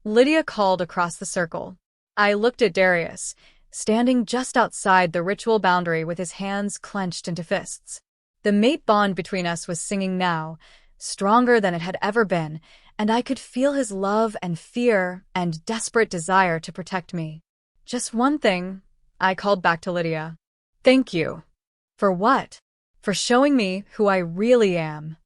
Lydia called across the circle. I looked at Darius, standing just outside the ritual boundary with his hands clenched into fists. The mate bond between us was singing now, stronger than it had ever been, and I could feel his love and fear and desperate desire to protect me. "Just one thing," I called back to Lydia. "Thank you." "For what?" "For showing me who I really am."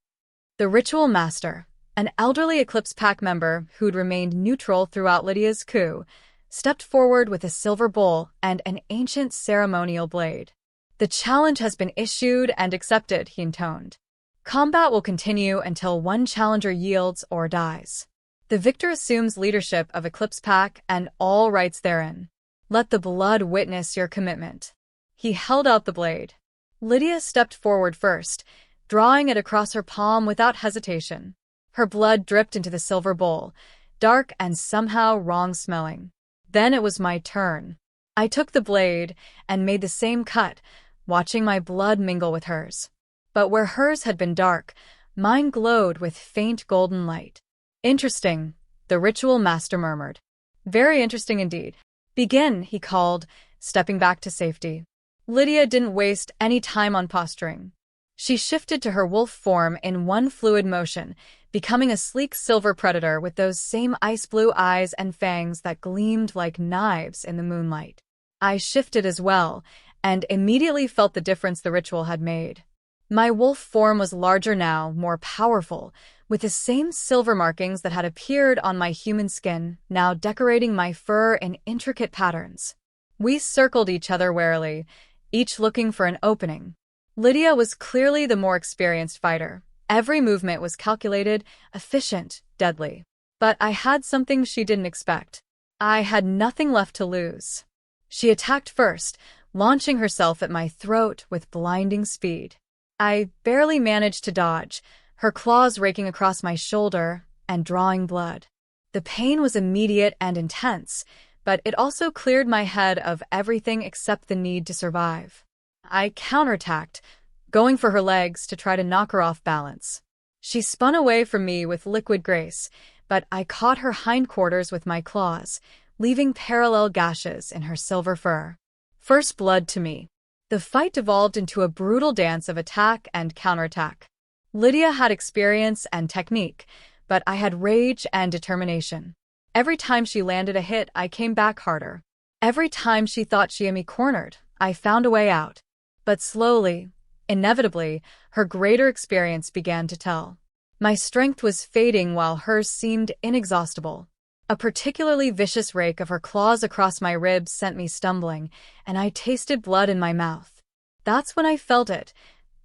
The ritual master, an elderly Eclipse Pack member who'd remained neutral throughout Lydia's coup, stepped forward with a silver bowl and an ancient ceremonial blade. "The challenge has been issued and accepted," he intoned. "Combat will continue until one challenger yields or dies. The victor assumes leadership of Eclipse Pack and all rights therein. Let the blood witness your commitment." He held out the blade. Lydia stepped forward first, drawing it across her palm without hesitation. Her blood dripped into the silver bowl, dark and somehow wrong-smelling. Then it was my turn. I took the blade and made the same cut, watching my blood mingle with hers. But where hers had been dark, mine glowed with faint golden light. "Interesting," the ritual master murmured. "Very interesting indeed." "Begin," he called, stepping back to safety. Lydia didn't waste any time on posturing. She shifted to her wolf form in one fluid motion, becoming a sleek silver predator with those same ice-blue eyes and fangs that gleamed like knives in the moonlight. I shifted as well, and immediately felt the difference the ritual had made. My wolf form was larger now, more powerful, with the same silver markings that had appeared on my human skin, now decorating my fur in intricate patterns. We circled each other warily, each looking for an opening. Lydia was clearly the more experienced fighter. Every movement was calculated, efficient, deadly. But I had something she didn't expect. I had nothing left to lose. She attacked first, launching herself at my throat with blinding speed. I barely managed to dodge, her claws raking across my shoulder and drawing blood. The pain was immediate and intense, but it also cleared my head of everything except the need to survive. I counterattacked, going for her legs to try to knock her off balance. She spun away from me with liquid grace, but I caught her hindquarters with my claws, leaving parallel gashes in her silver fur. First blood to me. The fight devolved into a brutal dance of attack and counterattack. Lydia had experience and technique, but I had rage and determination. Every time she landed a hit, I came back harder. Every time she thought she had me cornered, I found a way out. But slowly, inevitably, her greater experience began to tell. My strength was fading while hers seemed inexhaustible. A particularly vicious rake of her claws across my ribs sent me stumbling, and I tasted blood in my mouth. That's when I felt it,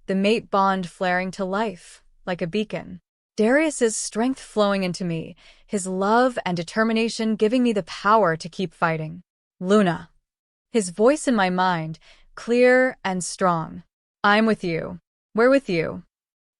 the mate bond flaring to life, like a beacon. Darius's strength flowing into me, his love and determination giving me the power to keep fighting. "Luna." His voice in my mind, clear and strong. "I'm with you. We're with you."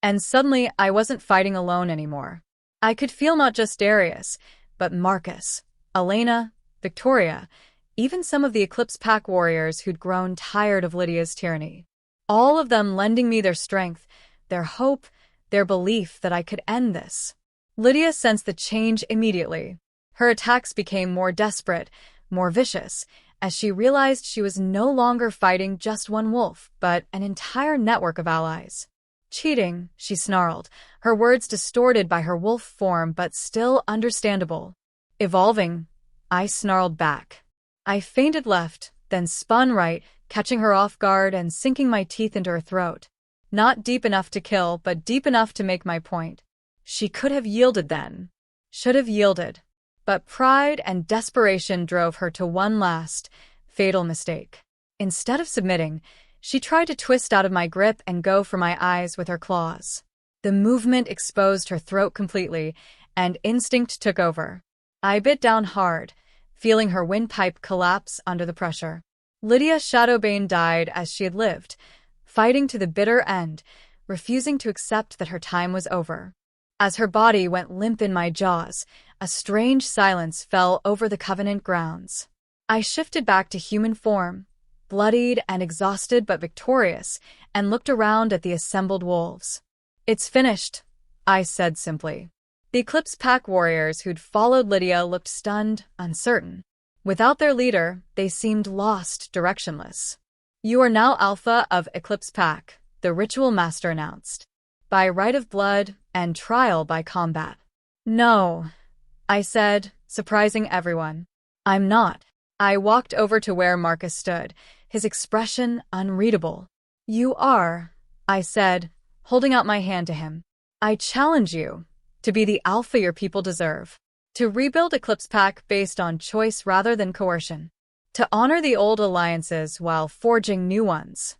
And suddenly I wasn't fighting alone anymore. I could feel not just Darius, but Marcus, Elena, Victoria, even some of the Eclipse Pack warriors who'd grown tired of Lydia's tyranny. All of them lending me their strength, their hope, their belief that I could end this. Lydia sensed the change immediately. Her attacks became more desperate, more vicious, as she realized she was no longer fighting just one wolf, but an entire network of allies. "Cheating," she snarled, her words distorted by her wolf form but still understandable. "Evolving," I snarled back. I feinted left, then spun right, catching her off guard and sinking my teeth into her throat. Not deep enough to kill, but deep enough to make my point. She could have yielded then. Should have yielded. But pride and desperation drove her to one last, fatal mistake. Instead of submitting, she tried to twist out of my grip and go for my eyes with her claws. The movement exposed her throat completely, and instinct took over. I bit down hard, feeling her windpipe collapse under the pressure. Lydia Shadowbane died as she had lived, fighting to the bitter end, refusing to accept that her time was over. As her body went limp in my jaws, a strange silence fell over the Covenant grounds. I shifted back to human form, bloodied and exhausted but victorious, and looked around at the assembled wolves. "It's finished," I said simply. The Eclipse Pack warriors who'd followed Lydia looked stunned, uncertain. Without their leader, they seemed lost, directionless. "You are now Alpha of Eclipse Pack," the ritual master announced. "By right of blood and trial by combat." "No," I said, surprising everyone. "I'm not." I walked over to where Marcus stood, his expression unreadable. "You are," I said, holding out my hand to him. "I challenge you to be the alpha your people deserve. To rebuild Eclipse Pack based on choice rather than coercion. To honor the old alliances while forging new ones."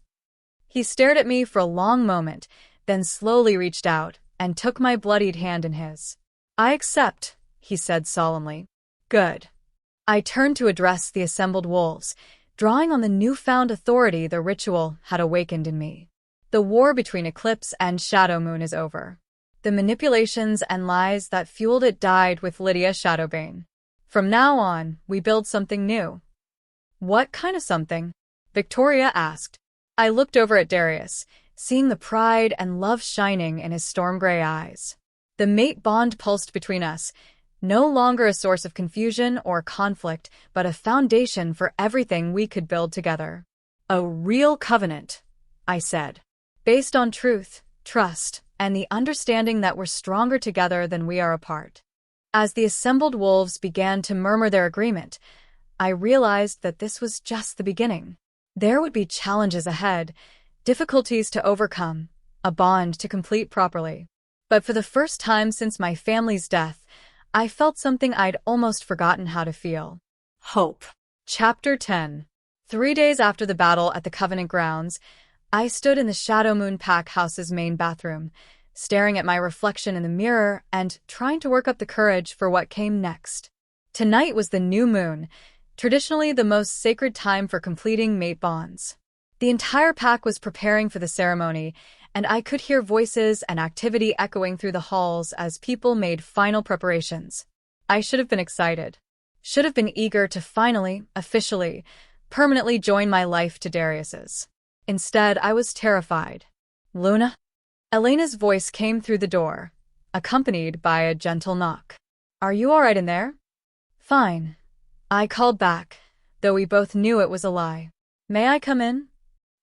He stared at me for a long moment, then slowly reached out and took my bloodied hand in his. "I accept," he said solemnly. "Good." I turned to address the assembled wolves, drawing on the newfound authority the ritual had awakened in me. "The war between Eclipse and Shadow Moon is over. The manipulations and lies that fueled it died with Lydia Shadowbane. From now on, we build something new." "What kind of something?" Victoria asked. I looked over at Darius, seeing the pride and love shining in his storm-gray eyes. The mate bond pulsed between us, no longer a source of confusion or conflict, but a foundation for everything we could build together. "A real covenant," I said, "based on truth, trust, and the understanding that we're stronger together than we are apart." As the assembled wolves began to murmur their agreement, I realized that this was just the beginning. There would be challenges ahead, difficulties to overcome, a bond to complete properly. But for the first time since my family's death, I felt something I'd almost forgotten how to feel. Hope. Chapter 10. 3 days after the battle at the Covenant grounds, I stood in the Shadow Moon Pack House's main bathroom, staring at my reflection in the mirror and trying to work up the courage for what came next. Tonight was the new moon, traditionally the most sacred time for completing mate bonds. The entire pack was preparing for the ceremony, and I could hear voices and activity echoing through the halls as people made final preparations. I should have been excited. Should have been eager to finally, officially, permanently join my life to Darius's. Instead, I was terrified. "Luna?" Elena's voice came through the door, accompanied by a gentle knock. "Are you all right in there?" "Fine," I called back, though we both knew it was a lie. "May I come in?"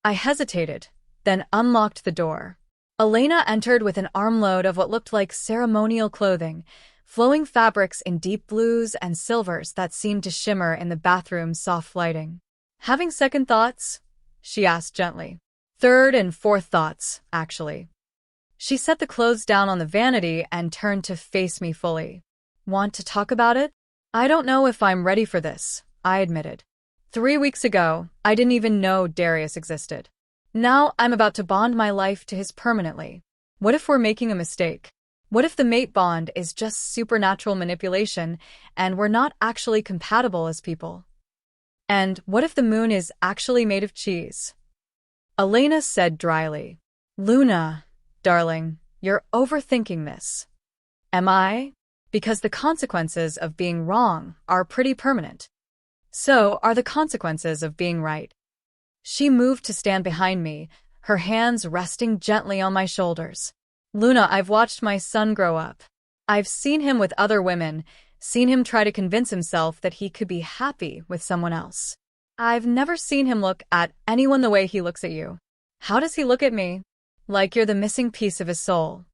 I hesitated, then unlocked the door. Elena entered with an armload of what looked like ceremonial clothing, flowing fabrics in deep blues and silvers that seemed to shimmer in the bathroom's soft lighting. "Having second thoughts?" she asked gently. "Third and fourth thoughts, actually." She set the clothes down on the vanity and turned to face me fully. "Want to talk about it?" "I don't know if I'm ready for this," I admitted. 3 weeks ago, I didn't even know Darius existed. Now I'm about to bond my life to his permanently. What if we're making a mistake? What if the mate bond is just supernatural manipulation and we're not actually compatible as people? And what if the moon is actually made of cheese? Elena said dryly. "Luna, darling, you're overthinking this." "Am I?" "Because the consequences of being wrong are pretty permanent. So are the consequences of being right." She moved to stand behind me, her hands resting gently on my shoulders. "Luna, I've watched my son grow up. I've seen him with other women, seen him try to convince himself that he could be happy with someone else. I've never seen him look at anyone the way he looks at you. How does he look at me? Like you're the missing piece of his soul."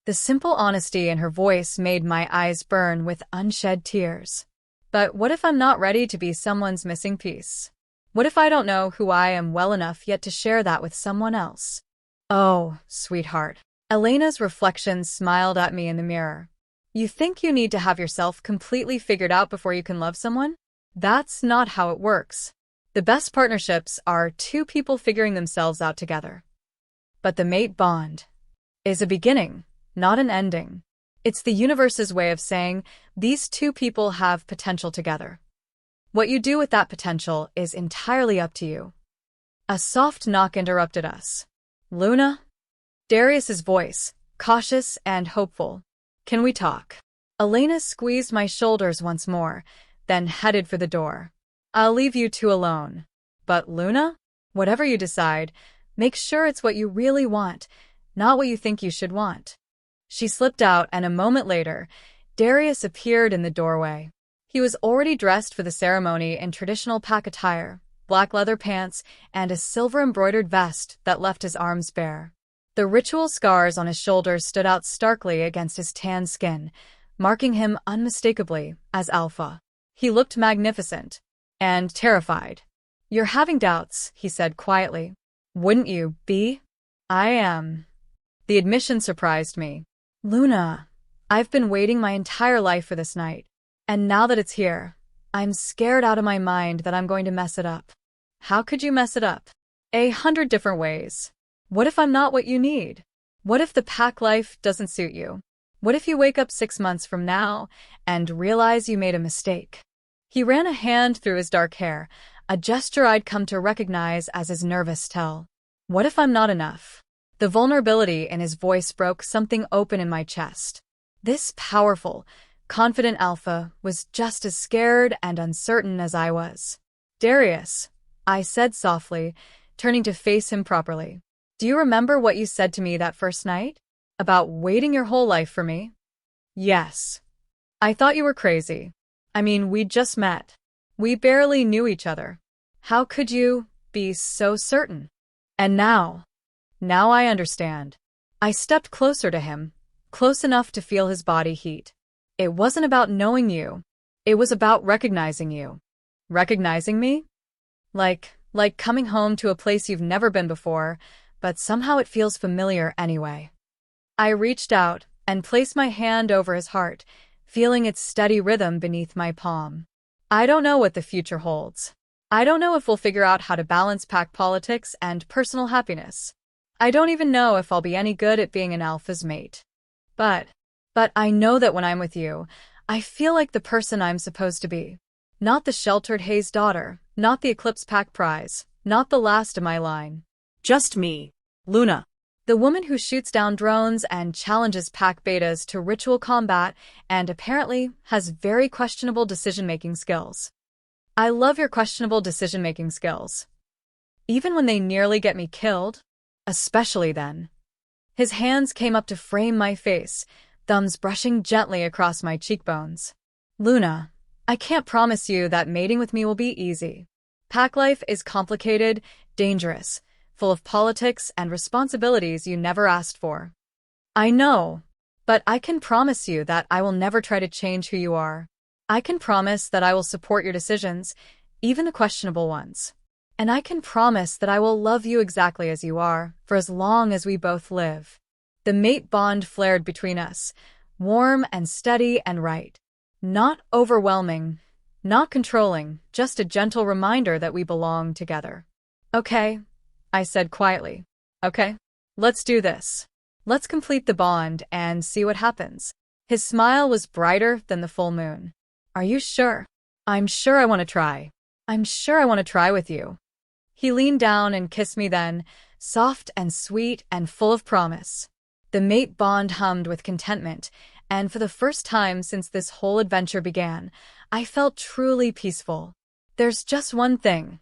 The simple honesty in her voice made my eyes burn with unshed tears. But what if I'm not ready to be someone's missing piece? What if I don't know who I am well enough yet to share that with someone else? "Oh, sweetheart." Elena's reflection smiled at me in the mirror. "You think you need to have yourself completely figured out before you can love someone? That's not how it works. The best partnerships are two people figuring themselves out together. But the mate bond is a beginning, not an ending. It's the universe's way of saying these two people have potential together. What you do with that potential is entirely up to you. A soft knock interrupted us. Luna? Darius's voice, cautious and hopeful. Can we talk? Elena squeezed my shoulders once more, then headed for the door. I'll leave you two alone. But Luna? Whatever you decide, make sure it's what you really want, not what you think you should want. She slipped out, and a moment later, Darius appeared in the doorway. He was already dressed for the ceremony in traditional pack attire, black leather pants, and a silver-embroidered vest that left his arms bare. The ritual scars on his shoulders stood out starkly against his tan skin, marking him unmistakably as Alpha. He looked magnificent and terrified. You're having doubts, he said quietly. Wouldn't you be? I am. The admission surprised me. Luna, I've been waiting my entire life for this night. And now that it's here, I'm scared out of my mind that I'm going to mess it up. How could you mess it up? 100 different ways. What if I'm not what you need? What if the pack life doesn't suit you? What if you wake up 6 months from now and realize you made a mistake? He ran a hand through his dark hair, a gesture I'd come to recognize as his nervous tell. What if I'm not enough? The vulnerability in his voice broke something open in my chest. This powerful, confident Alpha was just as scared and uncertain as I was. Darius, I said softly, turning to face him properly. Do you remember what you said to me that first night? About waiting your whole life for me? Yes. I thought you were crazy. I mean, we'd just met. We barely knew each other. How could you be so certain? And now I understand. I stepped closer to him, close enough to feel his body heat. It wasn't about knowing you. It was about recognizing you. Recognizing me? Like coming home to a place you've never been before, but somehow it feels familiar anyway. I reached out and placed my hand over his heart, feeling its steady rhythm beneath my palm. I don't know what the future holds. I don't know if we'll figure out how to balance pack politics and personal happiness. I don't even know if I'll be any good at being an alpha's mate. But I know that when I'm with you, I feel like the person I'm supposed to be. Not the sheltered Hayes daughter, not the Eclipse Pack prize, not the last of my line. Just me, Luna. The woman who shoots down drones and challenges pack betas to ritual combat and apparently has very questionable decision-making skills. I love your questionable decision-making skills. Even when they nearly get me killed, especially then. His hands came up to frame my face, thumbs brushing gently across my cheekbones. Luna, I can't promise you that mating with me will be easy. Pack life is complicated, dangerous, full of politics and responsibilities you never asked for. I know, but I can promise you that I will never try to change who you are. I can promise that I will support your decisions, even the questionable ones. And I can promise that I will love you exactly as you are, for as long as we both live. The mate bond flared between us, warm and steady and right. Not overwhelming, not controlling, just a gentle reminder that we belong together. Okay, I said quietly. Okay, let's do this. Let's complete the bond and see what happens. His smile was brighter than the full moon. Are you sure? I'm sure I want to try. I'm sure I want to try with you. He leaned down and kissed me then, soft and sweet and full of promise. The mate bond hummed with contentment, and for the first time since this whole adventure began, I felt truly peaceful. There's just one thing,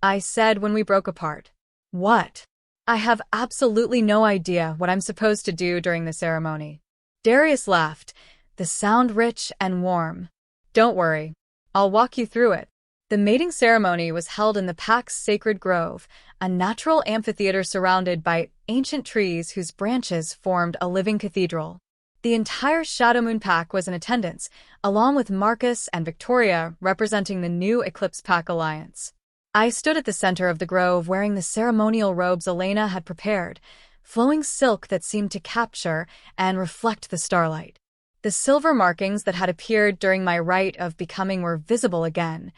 I said when we broke apart. What? I have absolutely no idea what I'm supposed to do during the ceremony. Darius laughed, the sound rich and warm. Don't worry, I'll walk you through it. The mating ceremony was held in the pack's sacred grove, a natural amphitheater surrounded by ancient trees whose branches formed a living cathedral. The entire Shadow Moon pack was in attendance, along with Marcus and Victoria representing the new Eclipse Pack Alliance. I stood at the center of the grove wearing the ceremonial robes Elena had prepared, flowing silk that seemed to capture and reflect the starlight. The silver markings that had appeared during my rite of becoming were visible again,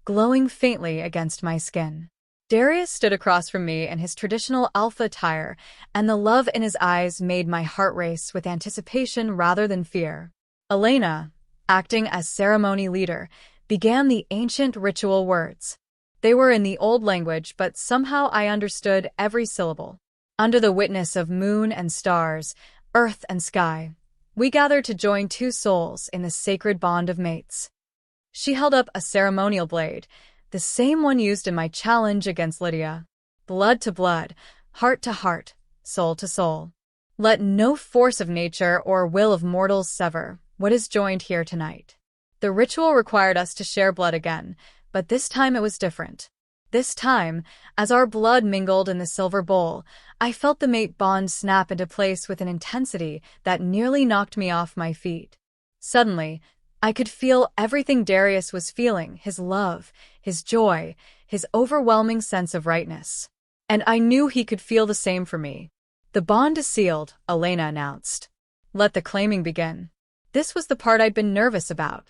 glowing faintly against my skin. Darius stood across from me in his traditional alpha attire, and the love in his eyes made my heart race with anticipation rather than fear. Elena, acting as ceremony leader, began the ancient ritual words. They were in the old language, but somehow I understood every syllable. Under the witness of moon and stars, earth and sky, we gathered to join two souls in the sacred bond of mates. She held up a ceremonial blade, the same one used in my challenge against Lydia. Blood to blood, heart to heart, soul to soul. Let no force of nature or will of mortals sever what is joined here tonight. The ritual required us to share blood again, but this time it was different. This time, as our blood mingled in the silver bowl, I felt the mate bond snap into place with an intensity that nearly knocked me off my feet. Suddenly, I could feel everything Darius was feeling, his love, his joy, his overwhelming sense of rightness. And I knew he could feel the same for me. The bond is sealed, Elena announced. Let the claiming begin. This was the part I'd been nervous about.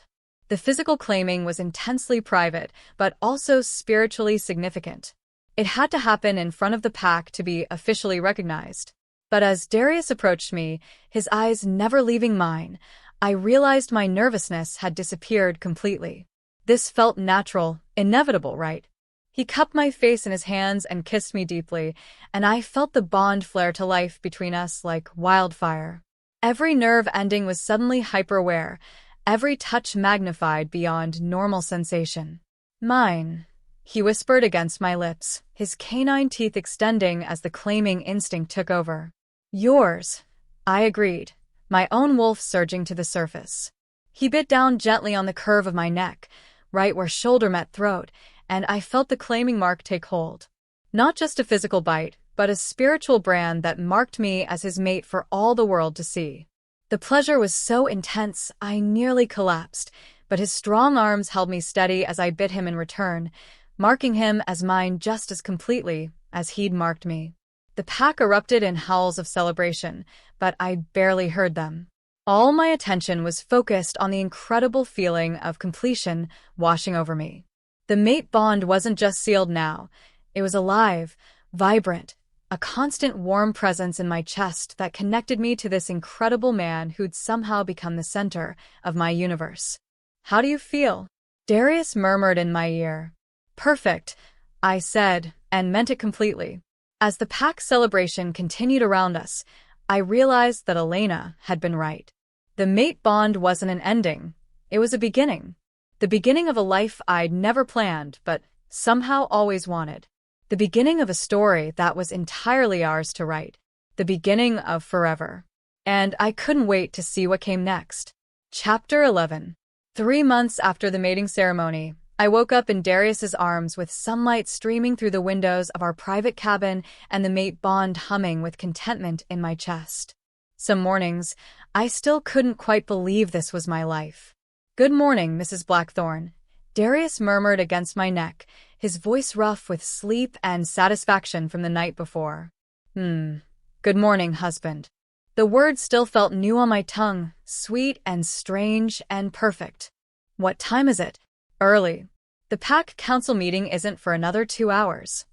The physical claiming was intensely private, but also spiritually significant. It had to happen in front of the pack to be officially recognized. But as Darius approached me, his eyes never leaving mine, I realized my nervousness had disappeared completely. This felt natural, inevitable, right? He cupped my face in his hands and kissed me deeply, and I felt the bond flare to life between us like wildfire. Every nerve ending was suddenly hyper-aware, every touch magnified beyond normal sensation. Mine, he whispered against my lips, his canine teeth extending as the claiming instinct took over. Yours, I agreed, my own wolf surging to the surface. He bit down gently on the curve of my neck, right where shoulder met throat, and I felt the claiming mark take hold. Not just a physical bite, but a spiritual brand that marked me as his mate for all the world to see. The pleasure was so intense, I nearly collapsed, but his strong arms held me steady as I bit him in return, marking him as mine just as completely as he'd marked me. The pack erupted in howls of celebration, but I barely heard them. All my attention was focused on the incredible feeling of completion washing over me. The mate bond wasn't just sealed now, it was alive, vibrant, a constant warm presence in my chest that connected me to this incredible man who'd somehow become the center of my universe. How do you feel? Darius murmured in my ear. Perfect, I said, and meant it completely. As the pack celebration continued around us, I realized that Elena had been right. The mate bond wasn't an ending, it was a beginning. The beginning of a life I'd never planned, but somehow always wanted. The beginning of a story that was entirely ours to write. The beginning of forever. And I couldn't wait to see what came next. Chapter 11. 3 months after the mating ceremony, I woke up in Darius's arms with sunlight streaming through the windows of our private cabin and the mate bond humming with contentment in my chest. Some mornings, I still couldn't quite believe this was my life. Good morning, Mrs. Blackthorne, Darius murmured against my neck, his voice rough with sleep and satisfaction from the night before. Good morning, husband. The word still felt new on my tongue, sweet and strange and perfect. What time is it? Early. The pack council meeting isn't for another 2 hours.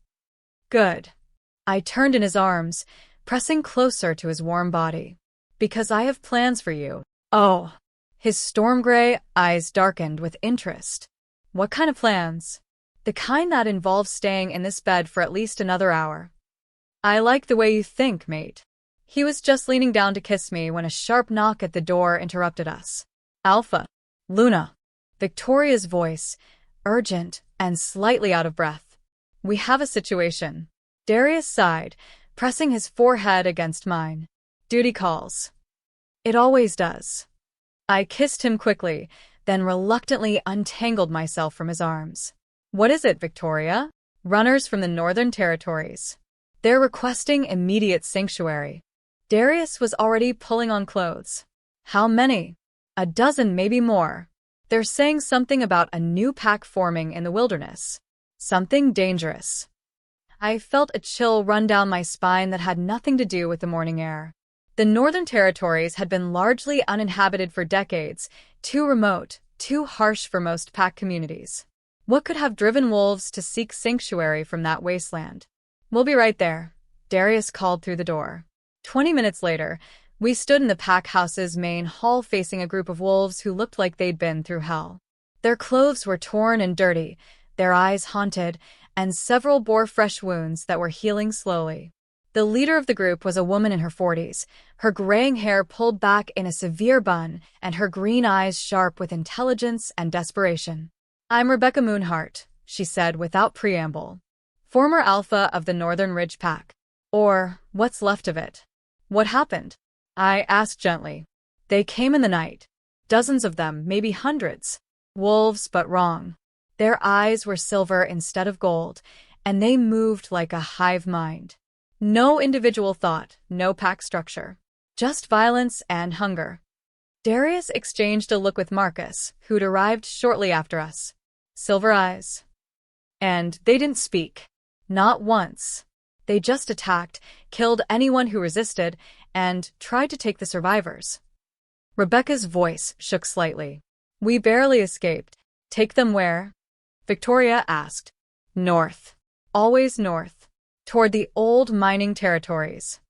Good. I turned in his arms, pressing closer to his warm body. Because I have plans for you. Oh. His storm-gray eyes darkened with interest. What kind of plans? The kind that involves staying in this bed for at least another hour. I like the way you think, mate. He was just leaning down to kiss me when a sharp knock at the door interrupted us. Alpha. Luna. Victoria's voice, urgent and slightly out of breath. We have a situation. Darius sighed, pressing his forehead against mine. Duty calls. It always does. I kissed him quickly, then reluctantly untangled myself from his arms. What is it, Victoria? Runners from the Northern Territories. They're requesting immediate sanctuary. Darius was already pulling on clothes. How many? 12, maybe more. They're saying something about a new pack forming in the wilderness. Something dangerous. I felt a chill run down my spine that had nothing to do with the morning air. The Northern Territories had been largely uninhabited for decades, too remote, too harsh for most pack communities. What could have driven wolves to seek sanctuary from that wasteland? We'll be right there, Darius called through the door. 20 minutes later, we stood in the pack house's main hall facing a group of wolves who looked like they'd been through hell. Their clothes were torn and dirty, their eyes haunted, and several bore fresh wounds that were healing slowly. The leader of the group was a woman in her 40s, her graying hair pulled back in a severe bun and her green eyes sharp with intelligence and desperation. "I'm Rebecca Moonheart," she said without preamble. "Former alpha of the Northern Ridge Pack. Or what's left of it." "What happened?" I asked gently. "They came in the night. Dozens of them, maybe hundreds. Wolves, but wrong. Their eyes were silver instead of gold, and they moved like a hive mind. No individual thought, no pack structure. Just violence and hunger." Darius exchanged a look with Marcus, who'd arrived shortly after us. Silver eyes. And they didn't speak. Not once. They just attacked, killed anyone who resisted, and tried to take the survivors. Rebecca's voice shook slightly. "We barely escaped. Take them where?" Victoria asked. "North. Always north. Toward the old mining territories."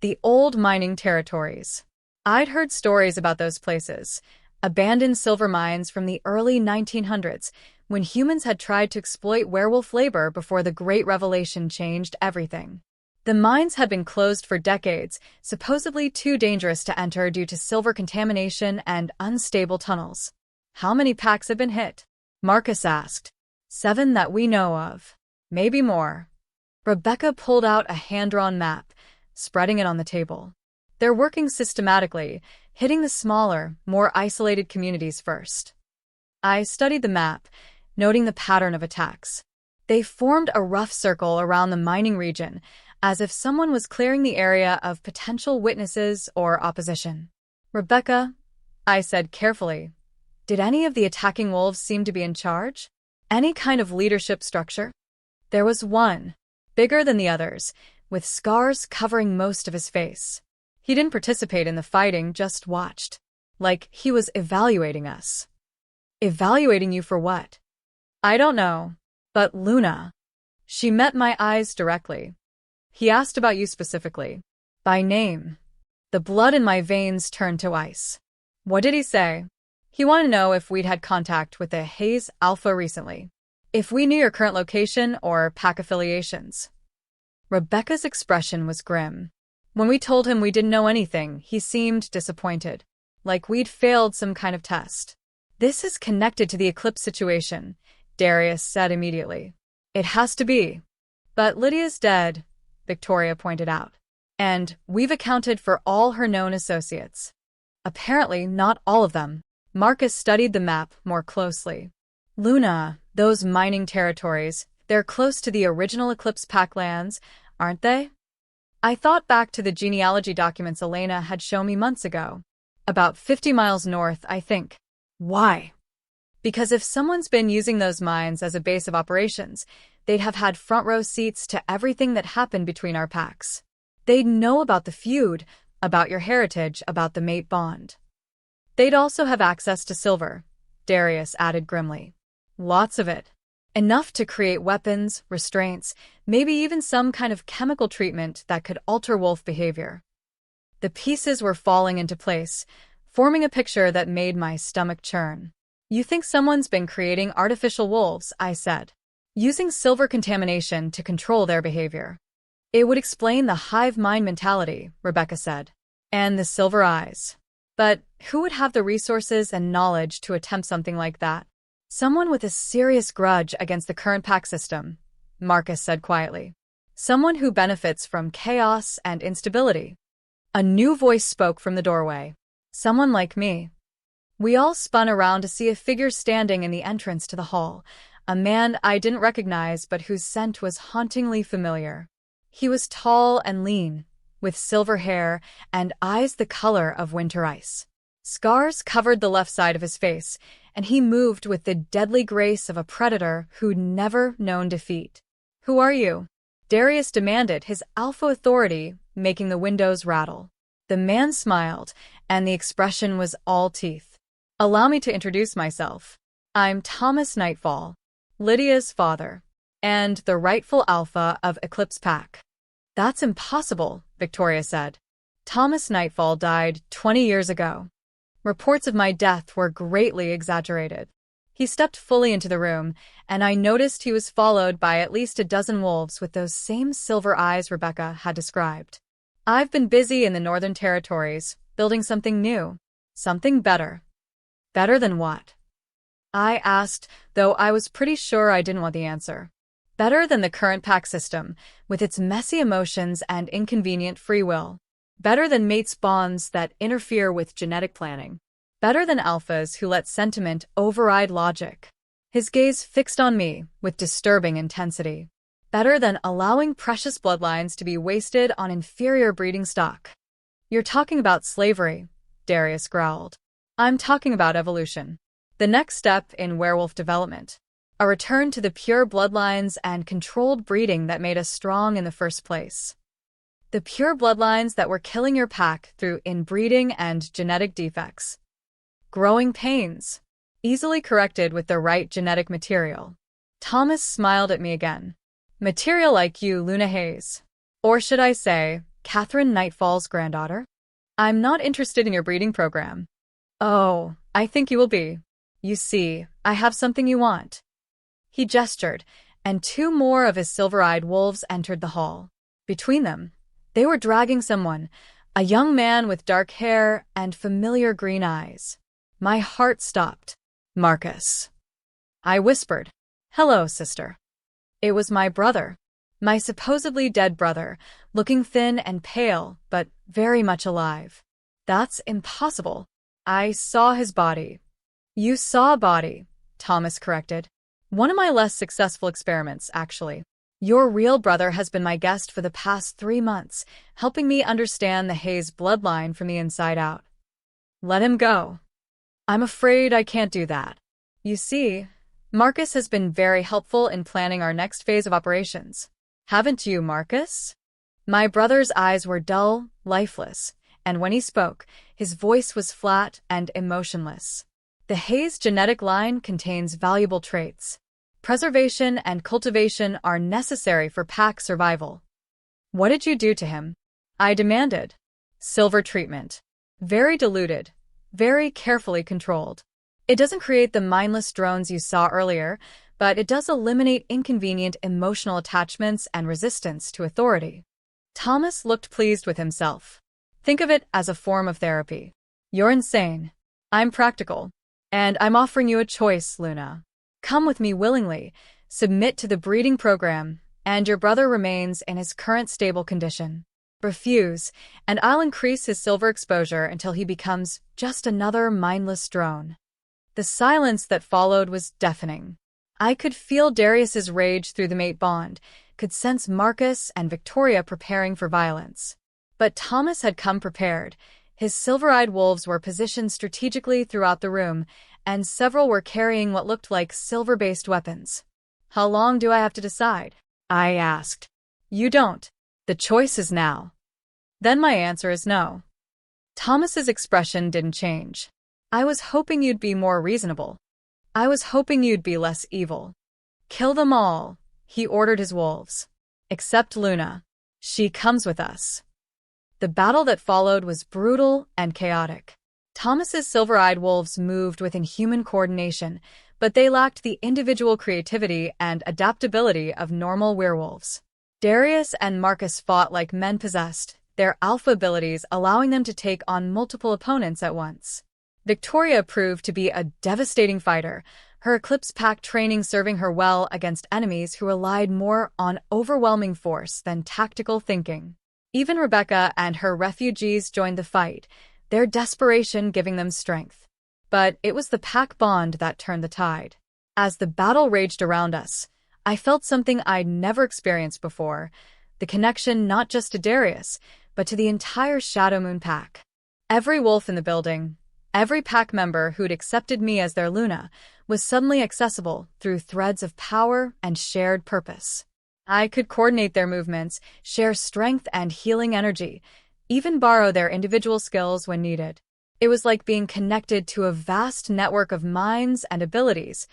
The old mining territories. I'd heard stories about those places, abandoned silver mines from the early 1900s, when humans had tried to exploit werewolf labor before the Great Revelation changed everything. The mines had been closed for decades, supposedly too dangerous to enter due to silver contamination and unstable tunnels. "How many packs have been hit?" Marcus asked. "7 that we know of. Maybe more." Rebecca pulled out a hand-drawn map, spreading it on the table. "They're working systematically, hitting the smaller, more isolated communities first." I studied the map, noting the pattern of attacks. They formed a rough circle around the mining region, as if someone was clearing the area of potential witnesses or opposition. "Rebecca," I said carefully, "did any of the attacking wolves seem to be in charge? Any kind of leadership structure?" There was one, bigger than the others, with scars covering most of his face. He didn't participate in the fighting, just watched. Like he was evaluating us. "Evaluating you for what?" "I don't know. But Luna." She met my eyes directly. "He asked about you specifically. By name." The blood in my veins turned to ice. "What did he say?" "He wanted to know if we'd had contact with the Hayes Alpha recently. If we knew your current location or pack affiliations." Rebecca's expression was grim. When we told him we didn't know anything, he seemed disappointed. Like we'd failed some kind of test. "This is connected to the eclipse situation," Darius said immediately. "It has to be." "But Lydia's dead," Victoria pointed out. "And we've accounted for all her known associates." "Apparently not all of them." Marcus studied the map more closely. "Luna, those mining territories, they're close to the original Eclipse Pack lands, aren't they?" I thought back to the genealogy documents Elena had shown me months ago. "About 50 miles north, I think." "Why?" "Because if someone's been using those mines as a base of operations, they'd have had front-row seats to everything that happened between our packs. They'd know about the feud, about your heritage, about the mate bond. They'd also have access to silver," Darius added grimly. "Lots of it. Enough to create weapons, restraints, maybe even some kind of chemical treatment that could alter wolf behavior." The pieces were falling into place, forming a picture that made my stomach churn. "You think someone's been creating artificial wolves," I said, "using silver contamination to control their behavior." "It would explain the hive mind mentality," Rebecca said. "And the silver eyes. But who would have the resources and knowledge to attempt something like that?" "Someone with a serious grudge against the current pack system," Marcus said quietly. "Someone who benefits from chaos and instability." A new voice spoke from the doorway. "Someone like me." We all spun around to see a figure standing in the entrance to the hall, a man I didn't recognize but whose scent was hauntingly familiar. He was tall and lean, with silver hair and eyes the color of winter ice. Scars covered the left side of his face, and he moved with the deadly grace of a predator who'd never known defeat. "Who are you?" Darius demanded, his alpha authority making the windows rattle. The man smiled, and the expression was all teeth. "Allow me to introduce myself. I'm Thomas Nightfall, Lydia's father, and the rightful alpha of Eclipse Pack." "That's impossible," Victoria said. "Thomas Nightfall died 20 years ago. Reports of my death were greatly exaggerated." He stepped fully into the room, and I noticed he was followed by at least a dozen wolves with those same silver eyes Rebecca had described. I've been busy in the Northern Territories, building something new. Something better. Better than what? I asked, though I was pretty sure I didn't want the answer. Better than the current pack system, with its messy emotions and inconvenient free will. Better than mates' bonds that interfere with genetic planning. Better than alphas who let sentiment override logic. His gaze fixed on me with disturbing intensity. Better than allowing precious bloodlines to be wasted on inferior breeding stock. You're talking about slavery, Darius growled. I'm talking about evolution. The next step in werewolf development. A return to the pure bloodlines and controlled breeding that made us strong in the first place. The pure bloodlines that were killing your pack through inbreeding and genetic defects. Growing pains, easily corrected with the right genetic material. Thomas smiled at me again. Material like you, Luna Hayes. Or should I say, Catherine Nightfall's granddaughter? I'm not interested in your breeding program. Oh, I think you will be. You see, I have something you want. He gestured, and two more of his silver-eyed wolves entered the hall. Between them, they were dragging someone, a young man with dark hair and familiar green eyes. My heart stopped. Marcus. I whispered, "Hello, sister." It was my brother. My supposedly dead brother, looking thin and pale, but very much alive. That's impossible. I saw his body. You saw a body, Thomas corrected. One of my less successful experiments, actually. Your real brother has been my guest for the past 3 months, helping me understand the Hayes bloodline from the inside out. Let him go. I'm afraid I can't do that. You see, Marcus has been very helpful in planning our next phase of operations. Haven't you, Marcus? My brother's eyes were dull, lifeless, and when he spoke, his voice was flat and emotionless. The Hayes genetic line contains valuable traits. Preservation and cultivation are necessary for pack survival. What did you do to him? I demanded. Silver treatment. Very diluted. Very carefully controlled. It doesn't create the mindless drones you saw earlier, but it does eliminate inconvenient emotional attachments and resistance to authority. Thomas looked pleased with himself. Think of it as a form of therapy. You're insane. I'm practical. And I'm offering you a choice, Luna. Come with me willingly, submit to the breeding program, and your brother remains in his current stable condition. Refuse, and I'll increase his silver exposure until he becomes just another mindless drone. The silence that followed was deafening. I could feel Darius's rage through the mate bond, could sense Marcus and Victoria preparing for violence. But Thomas had come prepared. His silver-eyed wolves were positioned strategically throughout the room, and several were carrying what looked like silver-based weapons. How long do I have to decide? I asked. You don't. The choice is now. Then my answer is no. Thomas's expression didn't change. I was hoping you'd be more reasonable. I was hoping you'd be less evil. Kill them all, he ordered his wolves. Except Luna. She comes with us. The battle that followed was brutal and chaotic. Thomas's silver-eyed wolves moved with inhuman coordination, but they lacked the individual creativity and adaptability of normal werewolves. Darius and Marcus fought like men possessed, their alpha abilities allowing them to take on multiple opponents at once. Victoria proved to be a devastating fighter, her Eclipse Pack training serving her well against enemies who relied more on overwhelming force than tactical thinking. Even Rebecca and her refugees joined the fight, their desperation giving them strength. But it was the pack bond that turned the tide. As the battle raged around us, I felt something I'd never experienced before, the connection not just to Darius, but to the entire Shadow Moon pack. Every wolf in the building, every pack member who'd accepted me as their Luna, was suddenly accessible through threads of power and shared purpose. I could coordinate their movements, share strength and healing energy, even borrow their individual skills when needed. It was like being connected to a vast network of minds and abilities,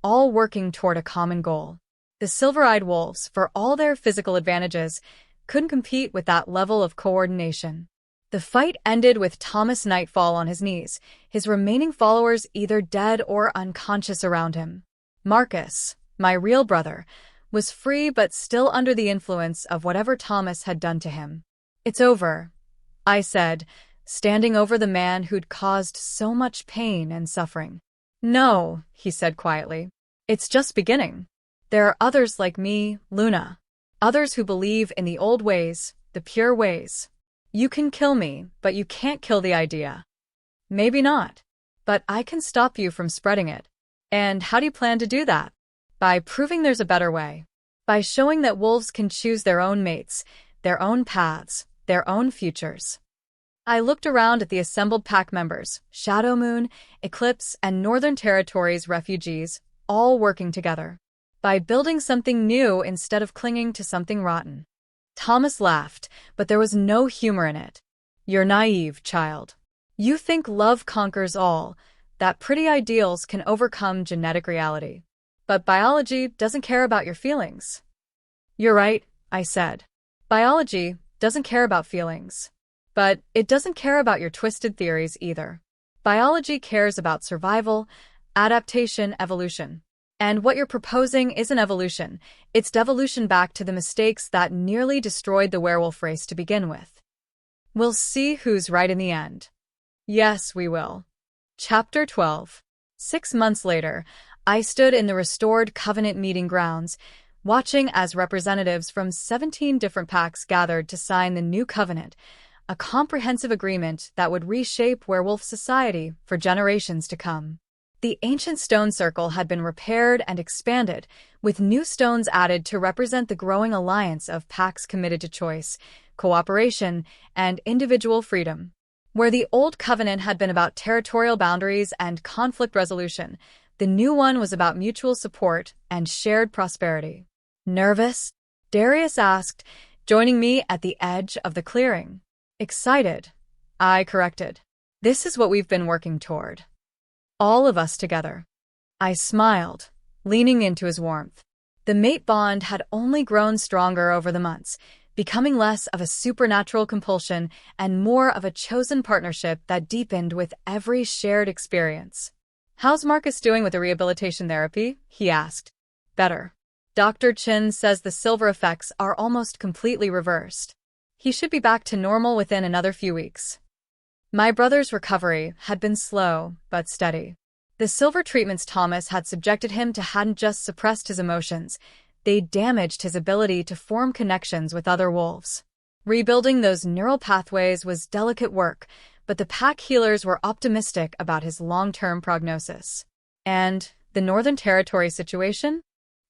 all working toward a common goal. The silver-eyed wolves, for all their physical advantages, couldn't compete with that level of coordination. The fight ended with Thomas Nightfall on his knees, his remaining followers either dead or unconscious around him. Marcus, my real brother, was free but still under the influence of whatever Thomas had done to him. "It's over," I said, standing over the man who'd caused so much pain and suffering. "No," he said quietly. "It's just beginning. There are others like me, Luna. Others who believe in the old ways, the pure ways. You can kill me, but you can't kill the idea." "Maybe not. But I can stop you from spreading it." "And how do you plan to do that?" "By proving there's a better way. By showing that wolves can choose their own mates, their own paths, their own futures." I looked around at the assembled pack members, Shadow Moon, Eclipse, and Northern Territories refugees, all working together. By building something new instead of clinging to something rotten. Thomas laughed, but there was no humor in it. "You're naive, child. You think love conquers all, that pretty ideals can overcome genetic reality. But biology doesn't care about your feelings." "You're right," I said. "Biology doesn't care about feelings. But it doesn't care about your twisted theories either. Biology cares about survival, adaptation, evolution. And what you're proposing isn't evolution, it's devolution back to the mistakes that nearly destroyed the werewolf race to begin with. We'll see who's right in the end." "Yes, we will." Chapter 12. 6 months later, I stood in the restored Covenant meeting grounds, watching as representatives from 17 different packs gathered to sign the new Covenant, a comprehensive agreement that would reshape werewolf society for generations to come. The ancient stone circle had been repaired and expanded, with new stones added to represent the growing alliance of packs committed to choice, cooperation, and individual freedom. Where the old covenant had been about territorial boundaries and conflict resolution, the new one was about mutual support and shared prosperity. "Nervous?" Darius asked, joining me at the edge of the clearing. "Excited," I corrected. "This is what we've been working toward. All of us together." I smiled, leaning into his warmth. The mate bond had only grown stronger over the months, becoming less of a supernatural compulsion and more of a chosen partnership that deepened with every shared experience. "How's Marcus doing with the rehabilitation therapy?" he asked. "Better. Dr. Chin says the silver effects are almost completely reversed. He should be back to normal within another few weeks." My brother's recovery had been slow but steady. The silver treatments Thomas had subjected him to hadn't just suppressed his emotions, they damaged his ability to form connections with other wolves. Rebuilding those neural pathways was delicate work, but the pack healers were optimistic about his long-term prognosis. And the Northern Territory situation?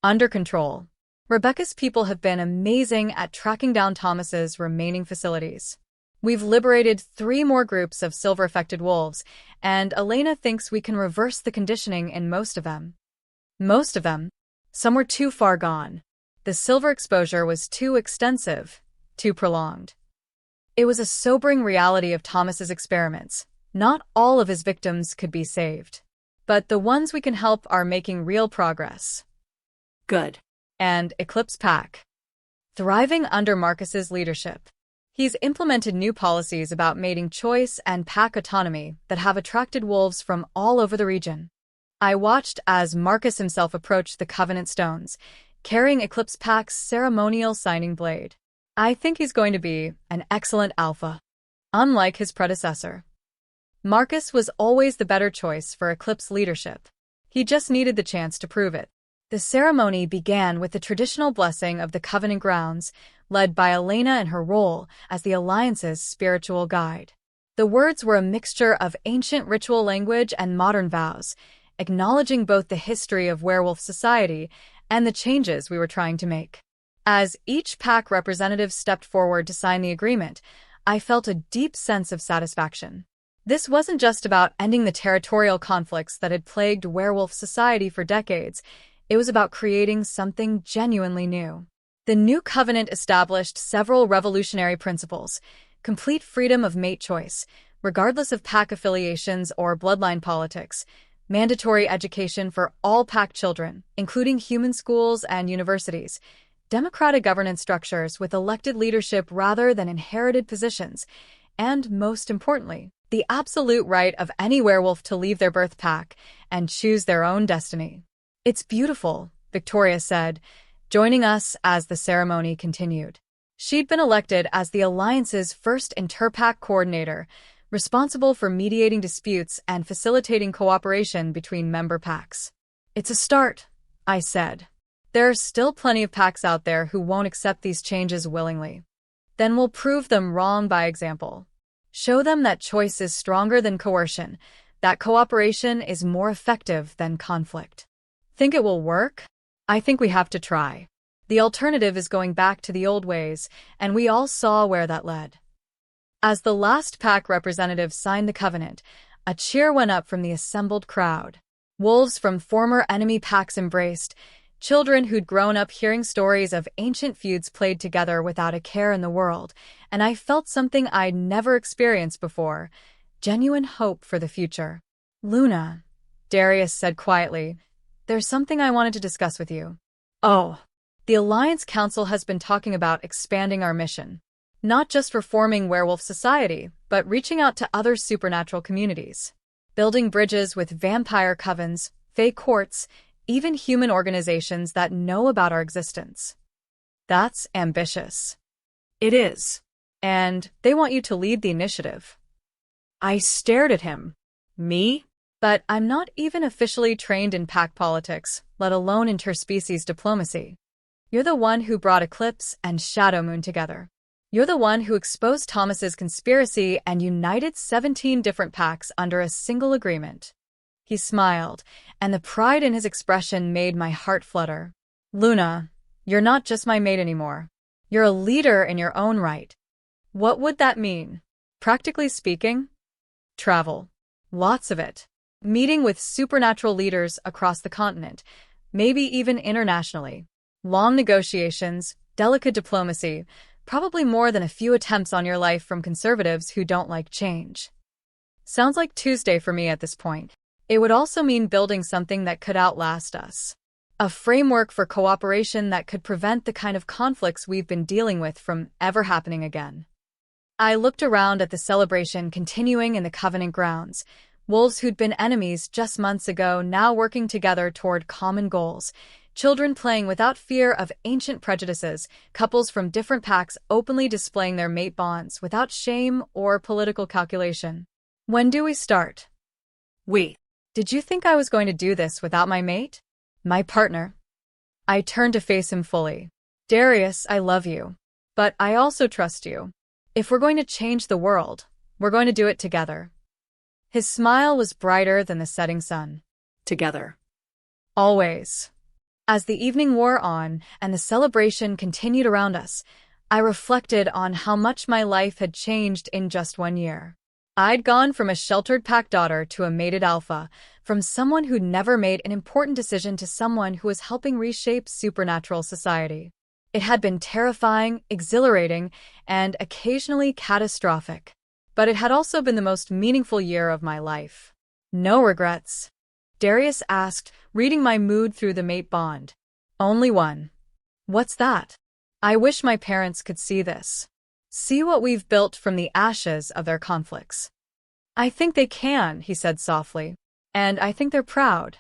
Under control. Rebecca's people have been amazing at tracking down Thomas's remaining facilities. We've liberated 3 more groups of silver-affected wolves, and Elena thinks we can reverse the conditioning in most of them. Most of them? Some were too far gone. The silver exposure was too extensive, too prolonged. It was a sobering reality of Thomas's experiments. Not all of his victims could be saved. But the ones we can help are making real progress. Good. And Eclipse Pack. Thriving under Marcus's leadership. He's implemented new policies about mating choice and pack autonomy that have attracted wolves from all over the region. I watched as Marcus himself approached the Covenant Stones, carrying Eclipse Pack's ceremonial signing blade. I think he's going to be an excellent alpha. Unlike his predecessor, Marcus was always the better choice for Eclipse leadership. He just needed the chance to prove it. The ceremony began with the traditional blessing of the Covenant grounds, led by Elena in her role as the Alliance's spiritual guide. The words were a mixture of ancient ritual language and modern vows, acknowledging both the history of werewolf society and the changes we were trying to make. As each pack representative stepped forward to sign the agreement, I felt a deep sense of satisfaction. This wasn't just about ending the territorial conflicts that had plagued werewolf society for decades. It was about creating something genuinely new. The new covenant established several revolutionary principles: complete freedom of mate choice, regardless of pack affiliations or bloodline politics, mandatory education for all pack children, including human schools and universities, democratic governance structures with elected leadership rather than inherited positions, and, most importantly, the absolute right of any werewolf to leave their birth pack and choose their own destiny. It's beautiful, Victoria said, joining us as the ceremony continued. She'd been elected as the Alliance's first interpack coordinator, responsible for mediating disputes and facilitating cooperation between member packs. It's a start, I said. There are still plenty of packs out there who won't accept these changes willingly. Then we'll prove them wrong by example. Show them that choice is stronger than coercion, that cooperation is more effective than conflict. Think it will work? I think we have to try. The alternative is going back to the old ways, and we all saw where that led. As the last pack representative signed the covenant, a cheer went up from the assembled crowd. Wolves from former enemy packs embraced, children who'd grown up hearing stories of ancient feuds played together without a care in the world, and I felt something I'd never experienced before, genuine hope for the future. Luna, Darius said quietly, there's something I wanted to discuss with you. Oh, the Alliance Council has been talking about expanding our mission. Not just reforming werewolf society, but reaching out to other supernatural communities. Building bridges with vampire covens, fae courts, even human organizations that know about our existence. That's ambitious. It is. And they want you to lead the initiative. I stared at him. Me? But I'm not even officially trained in pack politics, let alone interspecies diplomacy. You're the one who brought Eclipse and Shadow Moon together. You're the one who exposed Thomas's conspiracy and united 17 different packs under a single agreement. He smiled, and the pride in his expression made my heart flutter. Luna, you're not just my mate anymore. You're a leader in your own right. What would that mean? Practically speaking? Travel. Lots of it. Meeting with supernatural leaders across the continent, maybe even internationally. Long negotiations, delicate diplomacy, probably more than a few attempts on your life from conservatives who don't like change. Sounds like Tuesday for me at this point. It would also mean building something that could outlast us. A framework for cooperation that could prevent the kind of conflicts we've been dealing with from ever happening again. I looked around at the celebration continuing in the Covenant grounds. Wolves who'd been enemies just months ago now working together toward common goals. Children playing without fear of ancient prejudices, couples from different packs openly displaying their mate bonds without shame or political calculation. When do we start? Did you think I was going to do this without my mate? My partner? I turned to face him fully. Darius, I love you. But I also trust you. If we're going to change the world, we're going to do it together. His smile was brighter than the setting sun. Together. Always. As the evening wore on and the celebration continued around us, I reflected on how much my life had changed in just 1 year. I'd gone from a sheltered pack daughter to a mated alpha, from someone who'd never made an important decision to someone who was helping reshape supernatural society. It had been terrifying, exhilarating, and occasionally catastrophic. But it had also been the most meaningful year of my life. No regrets. Darius asked, reading my mood through the mate bond. Only one. What's that? I wish my parents could see this. See what we've built from the ashes of their conflicts. I think they can, he said softly. And I think they're proud.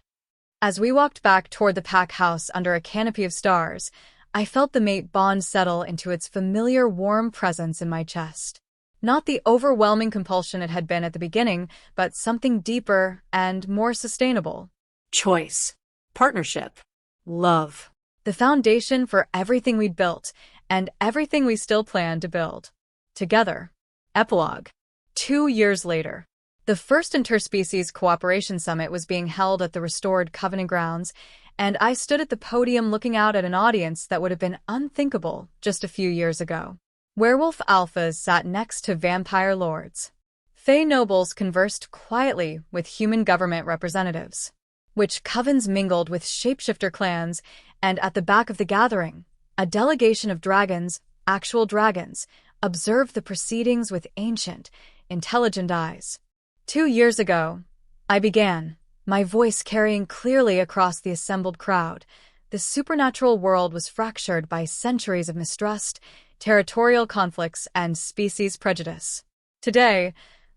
As we walked back toward the pack house under a canopy of stars, I felt the mate bond settle into its familiar warm presence in my chest. Not the overwhelming compulsion it had been at the beginning, but something deeper and more sustainable. Choice. Partnership. Love. The foundation for everything we'd built, and everything we still plan to build. Together. Epilogue. 2 years later. The first Interspecies Cooperation Summit was being held at the restored Covenant grounds, and I stood at the podium looking out at an audience that would have been unthinkable just a few years ago. Werewolf alphas sat next to vampire lords. Fae nobles conversed quietly with human government representatives. Witch covens mingled with shapeshifter clans, and at the back of the gathering, a delegation of dragons, actual dragons, observed the proceedings with ancient, intelligent eyes. 2 years ago, I began, my voice carrying clearly across the assembled crowd. The supernatural world was fractured by centuries of mistrust, territorial conflicts, and species prejudice. Today,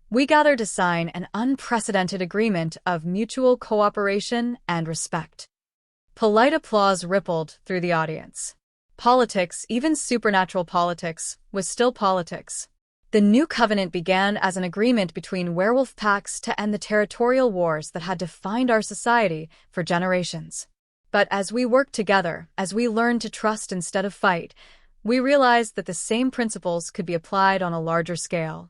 we gather to sign an unprecedented agreement of mutual cooperation and respect. Polite applause rippled through the audience. Politics, even supernatural politics, was still politics. The new covenant began as an agreement between werewolf packs to end the territorial wars that had defined our society for generations. But as we worked together, as we learned to trust instead of fight, we realized that the same principles could be applied on a larger scale.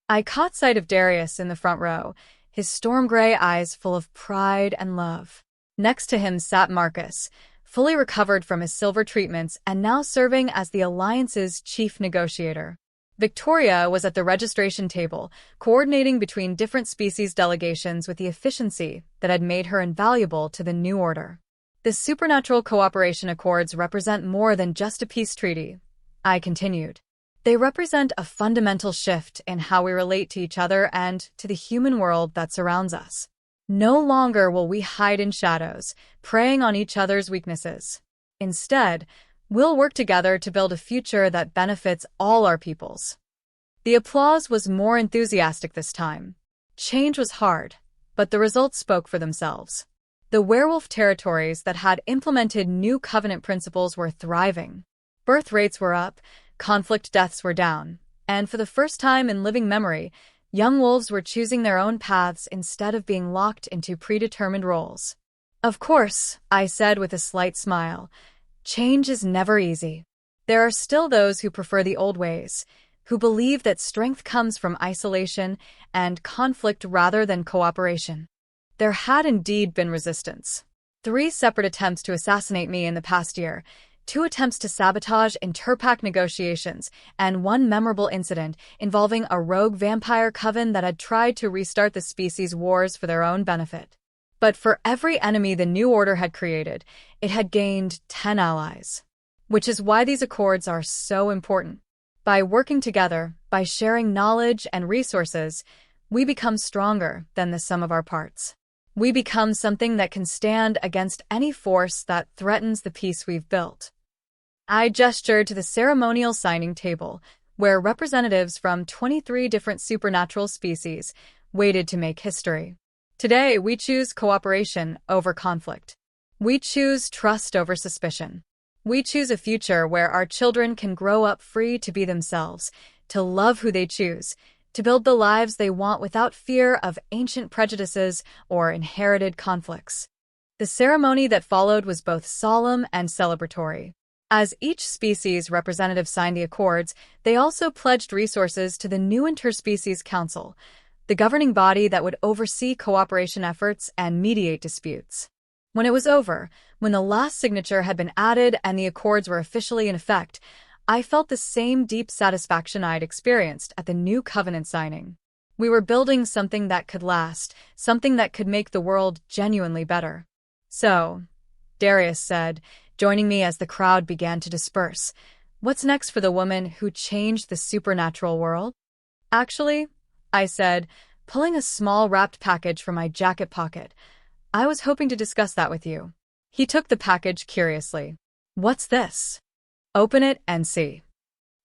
I caught sight of Darius in the front row, his storm gray eyes full of pride and love. Next to him sat Marcus, fully recovered from his silver treatments and now serving as the Alliance's chief negotiator. Victoria was at the registration table, coordinating between different species delegations with the efficiency that had made her invaluable to the new order. The supernatural cooperation accords represent more than just a peace treaty, I continued. They represent a fundamental shift in how we relate to each other and to the human world that surrounds us. No longer will we hide in shadows, preying on each other's weaknesses. Instead, we'll work together to build a future that benefits all our peoples. The applause was more enthusiastic this time. Change was hard, but the results spoke for themselves. The werewolf territories that had implemented new covenant principles were thriving. Birth rates were up, conflict deaths were down, and for the first time in living memory, young wolves were choosing their own paths instead of being locked into predetermined roles. Of course, I said with a slight smile, change is never easy. There are still those who prefer the old ways, who believe that strength comes from isolation and conflict rather than cooperation. There had indeed been resistance. 3 separate attempts to assassinate me in the past year, 2 attempts to sabotage interpack negotiations, and 1 memorable incident involving a rogue vampire coven that had tried to restart the species wars for their own benefit. But for every enemy the new order had created, it had gained 10 allies. Which is why these accords are so important. By working together, by sharing knowledge and resources, we become stronger than the sum of our parts. We become something that can stand against any force that threatens the peace we've built. I gestured to the ceremonial signing table, where representatives from 23 different supernatural species waited to make history. Today, we choose cooperation over conflict. We choose trust over suspicion. We choose a future where our children can grow up free to be themselves, to love who they choose, to build the lives they want without fear of ancient prejudices or inherited conflicts. The ceremony that followed was both solemn and celebratory. As each species representative signed the accords, they also pledged resources to the new Interspecies Council, the governing body that would oversee cooperation efforts and mediate disputes. When it was over, when the last signature had been added and the accords were officially in effect, I felt the same deep satisfaction I'd experienced at the new covenant signing. We were building something that could last, something that could make the world genuinely better. So, Darius said, joining me as the crowd began to disperse, what's next for the woman who changed the supernatural world? Actually, I said, pulling a small wrapped package from my jacket pocket, I was hoping to discuss that with you. He took the package curiously. What's this? Open it and see.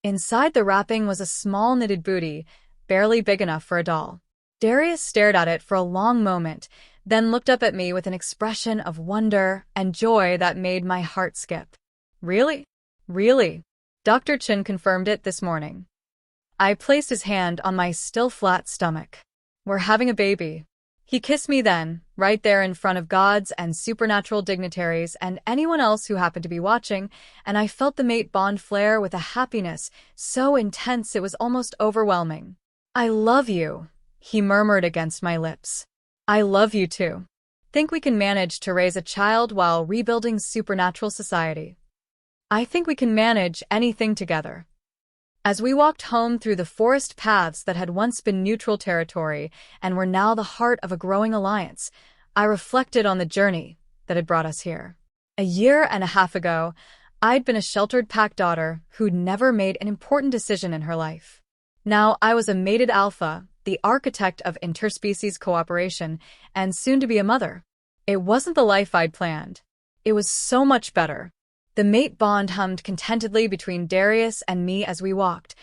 Inside the wrapping was a small knitted booty, barely big enough for a doll. Darius stared at it for a long moment, then looked up at me with an expression of wonder and joy that made my heart skip. Really? Really? Dr. Chin confirmed it this morning. I placed his hand on my still flat stomach. We're having a baby. He kissed me then, right there in front of gods and supernatural dignitaries and anyone else who happened to be watching, and I felt the mate bond flare with a happiness so intense it was almost overwhelming. I love you, he murmured against my lips. I love you too. Think we can manage to raise a child while rebuilding supernatural society. I think we can manage anything together. As we walked home through the forest paths that had once been neutral territory and were now the heart of a growing alliance, I reflected on the journey that had brought us here. 1.5 years ago, I'd been a sheltered pack daughter who'd never made an important decision in her life. Now I was a mated alpha, the architect of interspecies cooperation, and soon to be a mother. It wasn't the life I'd planned. It was so much better. The mate bond hummed contentedly between Darius and me as we walked,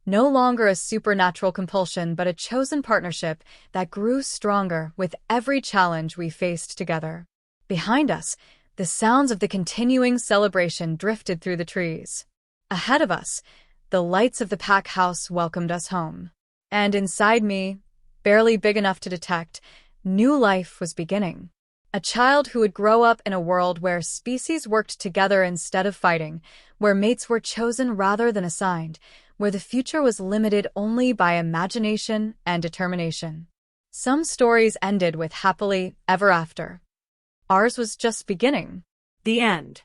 No longer a supernatural compulsion, but a chosen partnership that grew stronger with every challenge we faced together. Behind us, the sounds of the continuing celebration drifted through the trees. Ahead of us, the lights of the pack house welcomed us home. And inside me, barely big enough to detect, new life was beginning. A child who would grow up in a world where species worked together instead of fighting, where mates were chosen rather than assigned, where the future was limited only by imagination and determination. Some stories ended with happily ever after. Ours was just beginning. The end.